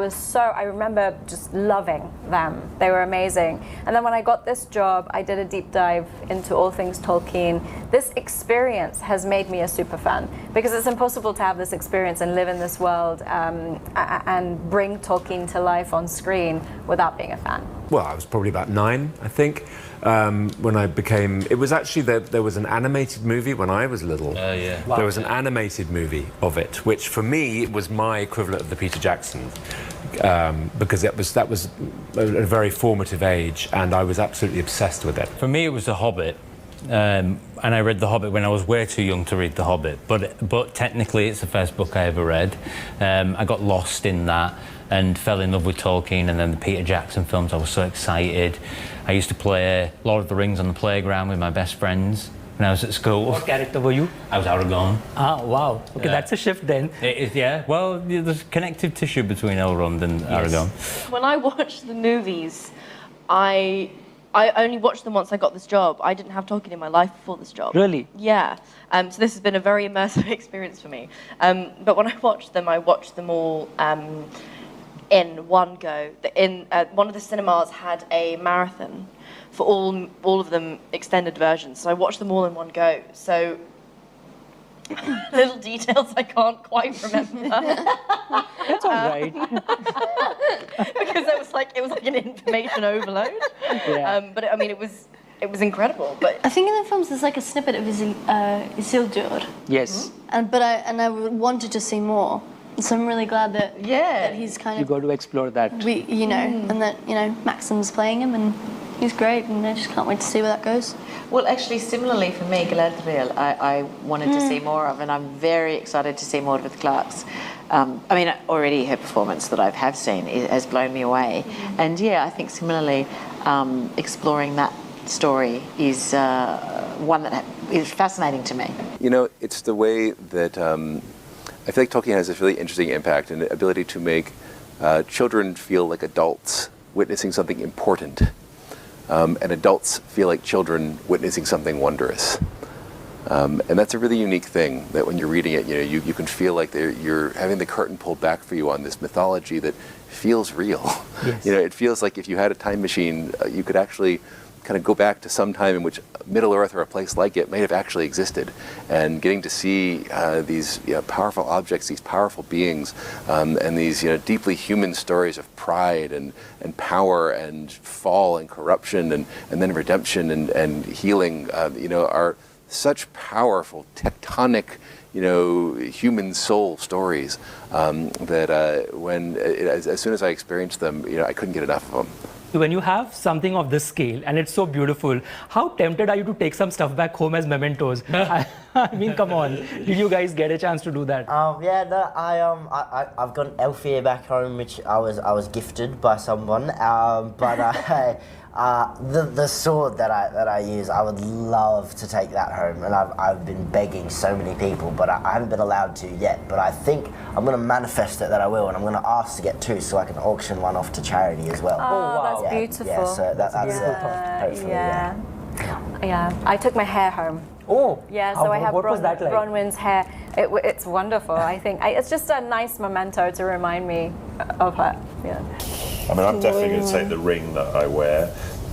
remember just loving them. They were amazing. And then when I got this job, I did a deep dive into all things Tolkien. This experience has made me a super fan, because it's impossible to have this experience and live in this world and bring Tolkien to life on screen without being a fan. Well, I was probably about 9, I think, when I became... It was actually, there was an animated movie when I was little. Oh, yeah. Wow. There was an animated movie of it, which for me was my equivalent of the Peter Jackson, because that was a very formative age, and I was absolutely obsessed with it. For me, it was The Hobbit. And I read The Hobbit when I was way too young to read The Hobbit, but technically it's the first book I ever read. I got lost in that, and fell in love with Tolkien, and then the Peter Jackson films. I was so excited. I used to play Lord of the Rings on the playground with my best friends when I was at school. What character were you? I was Aragorn. Ah, wow. Okay, that's a shift then. It is, yeah. Well, there's connective tissue between Elrond and Aragorn. When I watched the movies, I only watched them once I got this job. I didn't have Tolkien in my life before this job. Really? Yeah. So this has been a very immersive experience for me. But when I watched them all in one go. One of the cinemas had a marathon for all of them extended versions. So I watched them all in one go. So little details I can't quite remember. That's all right. Because it was like an information overload. Yeah. But I mean, it was incredible. But I think in the films there's like a snippet of Isildur. Yes. And I wanted to see more. So I'm really glad that he's kind You got to explore that. And that Maxim's playing him and he's great, and I just can't wait to see where that goes. Well, actually, similarly for me, Galadriel, I wanted to see more of, and I'm very excited to see more of the Clarks. I mean, already her performance that I have seen has blown me away. And yeah, I think similarly, exploring that story is one that is fascinating to me. You know, it's the way that I feel like Tolkien has this really interesting impact and the ability to make children feel like adults witnessing something important. And adults feel like children witnessing something wondrous. And that's a really unique thing, that when you're reading it, you can feel like you're having the curtain pulled back for you on this mythology that feels real. Yes. It feels like if you had a time machine, you could actually kind of go back to some time in which Middle Earth or a place like it may have actually existed, and getting to see these powerful objects, these powerful beings, and these deeply human stories of pride and power and fall and corruption and then redemption and healing, are such powerful tectonic human soul stories that as soon as I experienced them, I couldn't get enough of them. When you have something of this scale and it's so beautiful, how tempted are you to take some stuff back home as mementos? I mean, come on. Did you guys get a chance to do that? I've got an elf ear back home, which I was gifted by someone. The sword that I use, I would love to take that home, and I've been begging so many people, but I haven't been allowed to yet. But I think I'm going to manifest it that I will, and I'm going to ask to get two so I can auction one off to charity as well. Oh, wow. That's beautiful. Yeah, so that's hopefully. Yeah. I took my hair home. Oh. Yeah, so I have what was that like? Bronwyn's hair. It's wonderful. I think it's just a nice memento to remind me of her. Yeah. I mean, I'm definitely going to take the ring that I wear,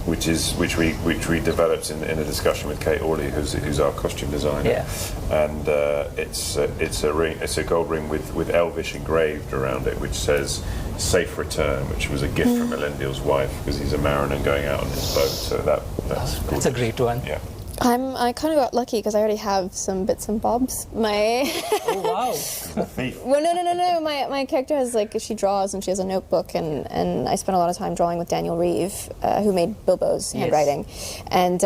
which we developed in a discussion with Kate Orley, who's our costume designer. Yeah. And it's a ring. It's a gold ring with Elvish engraved around it, which says "Safe Return," which was a gift from Elendil's wife because he's a mariner going out on his boat. So that's a great one. Yeah. I kind of got lucky because I already have some bits and bobs. Oh wow! Well, no. My character has she draws and she has a notebook, and I spent a lot of time drawing with Daniel Reeve, who made Bilbo's handwriting, and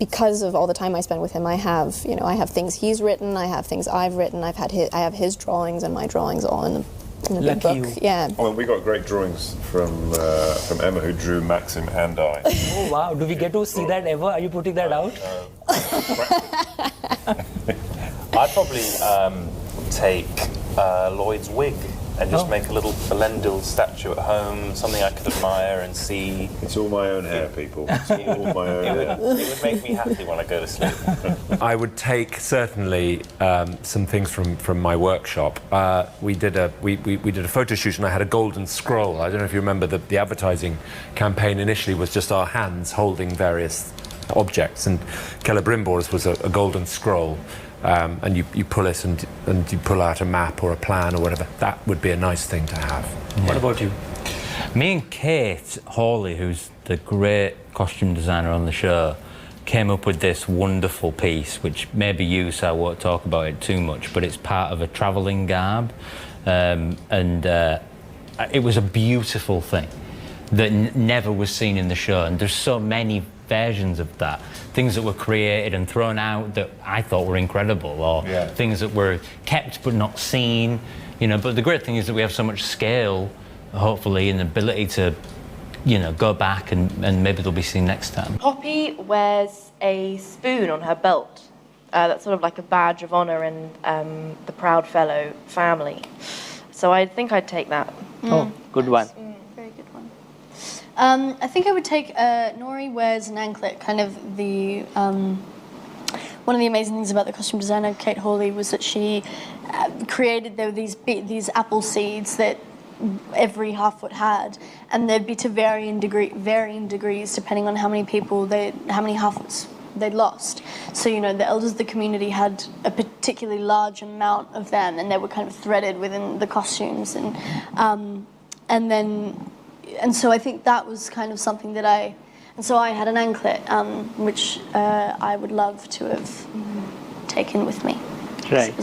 because of all the time I spent with him, I have things he's written, I have things I've written, I have his drawings and my drawings all in the big book. You. Yeah. Well, we got great drawings from Emma, who drew Maxim and I. Oh wow! Do we get to see that ever? Are you putting that out? I'd probably take Lloyd's wig and just make a little Elendil statue at home, something I could admire and see. It's all my own hair, people. It's all my own hair. It would make me happy when I go to sleep. I would take certainly some things from my workshop. We did a photo shoot, and I had a golden scroll. I don't know if you remember the advertising campaign initially was just our hands holding various objects, and Celebrimbor's was a golden scroll. And you pull it and you pull out a map or a plan or whatever. That would be a nice thing to have. Yeah. What about you? Me and Kate Hawley, who's the great costume designer on the show, came up with this wonderful piece, which maybe you, so I won't talk about it too much, but it's part of a travelling garb. It was a beautiful thing that never was seen in the show, and there's so many versions of that. Things that were created and thrown out that I thought were incredible, or things that were kept but not seen. You know, but the great thing is that we have so much scale, hopefully, and ability to, you know, go back and maybe they'll be seen next time. Poppy wears a spoon on her belt. That's sort of like a badge of honour in the Proud Fellow family. So I think I'd take that. Oh, good one. Very good one. I think I would take Nori wears an anklet. Kind of the one of the amazing things about the costume designer Kate Hawley was that she created these apple seeds that every half-foot had, and they'd be to varying degrees depending on how many half-foots they'd lost. So, you know, the elders of the community had a particularly large amount of them, and they were kind of threaded within the costumes, and so I think that was kind of something that so I had an anklet, which I would love to have taken with me. Right.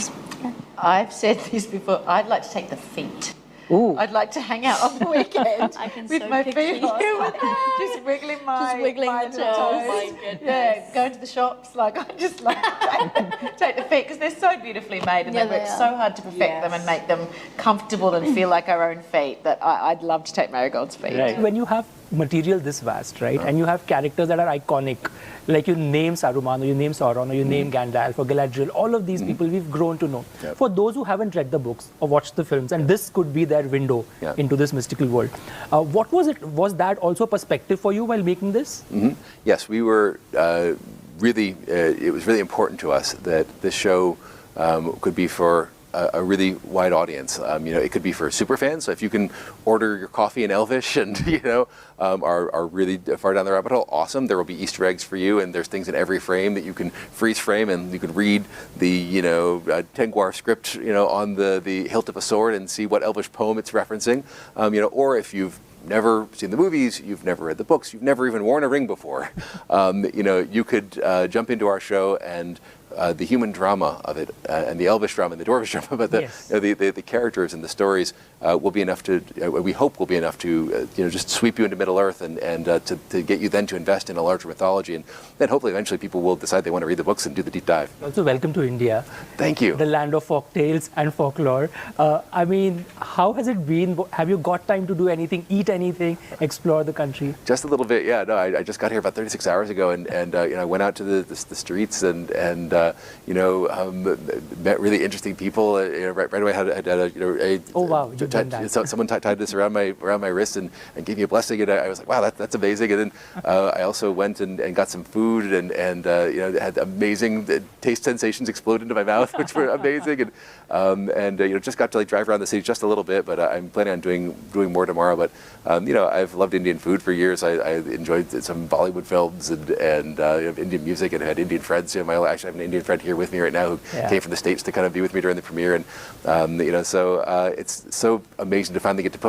I've said this before, I'd like to take the feet. Ooh. I'd like to hang out on the weekend with my feet on, just wiggling my the toes. Oh my goodness. Yeah, going to the shops, like I just like to take the feet because they're so beautifully made and they work so hard to perfect them and make them comfortable and feel like our own feet that I'd love to take Marigold's feet. Right. When you have material this vast, right, and you have characters that are iconic, like you name Saruman, or you name Sauron, or you name Gandalf, or Galadriel, all of these people we've grown to know. Yep. For those who haven't read the books or watched the films, and this could be their window into this mystical world, what was it? Was that also a perspective for you while making this? Yes, we were really, it was really important to us that this show could be for a really wide audience. You know, it could be for super fans. So if you can order your coffee in Elvish and, you know, are really far down the rabbit hole, awesome. There will be Easter eggs for you, and there's things in every frame that you can freeze frame, and you can read the, you know, Tengwar script, you know, on the hilt of a sword and see what Elvish poem it's referencing. You know, or if you've never seen the movies, you've never read the books, you've never even worn a ring before, you know, you could jump into our show and the human drama of it, and the Elvish drama and the Dwarvish drama, but the, you know, the characters and the stories will be enough to, we hope will be enough to, you know, just sweep you into Middle Earth and to get you then to invest in a larger mythology, and then hopefully eventually people will decide they want to read the books and do the deep dive. Also, welcome to India. Thank you. The land of folk tales and folklore. I mean, how has it been? Have you got time to do anything, eat anything, explore the country? Just a little bit, yeah. No, I just got here about 36 hours ago, and you know, I went out to the streets and you know, met really interesting people. You know, right away had a, you know, oh wow, someone tied this around my wrist and gave me a blessing, and I was like, wow, that's amazing. And then I also went and got some food and you know, had amazing taste sensations explode into my mouth, which were amazing. And you know, just got to like drive around the city just a little bit, but I'm planning on doing more tomorrow. But you know, I've loved Indian food for years. I enjoyed some Bollywood films and you know, Indian music, and had Indian friends. You know, I actually have an Indian friend here with me right now who came from the States to kind of be with me during the premiere, and you know, so it's so amazing to finally get to put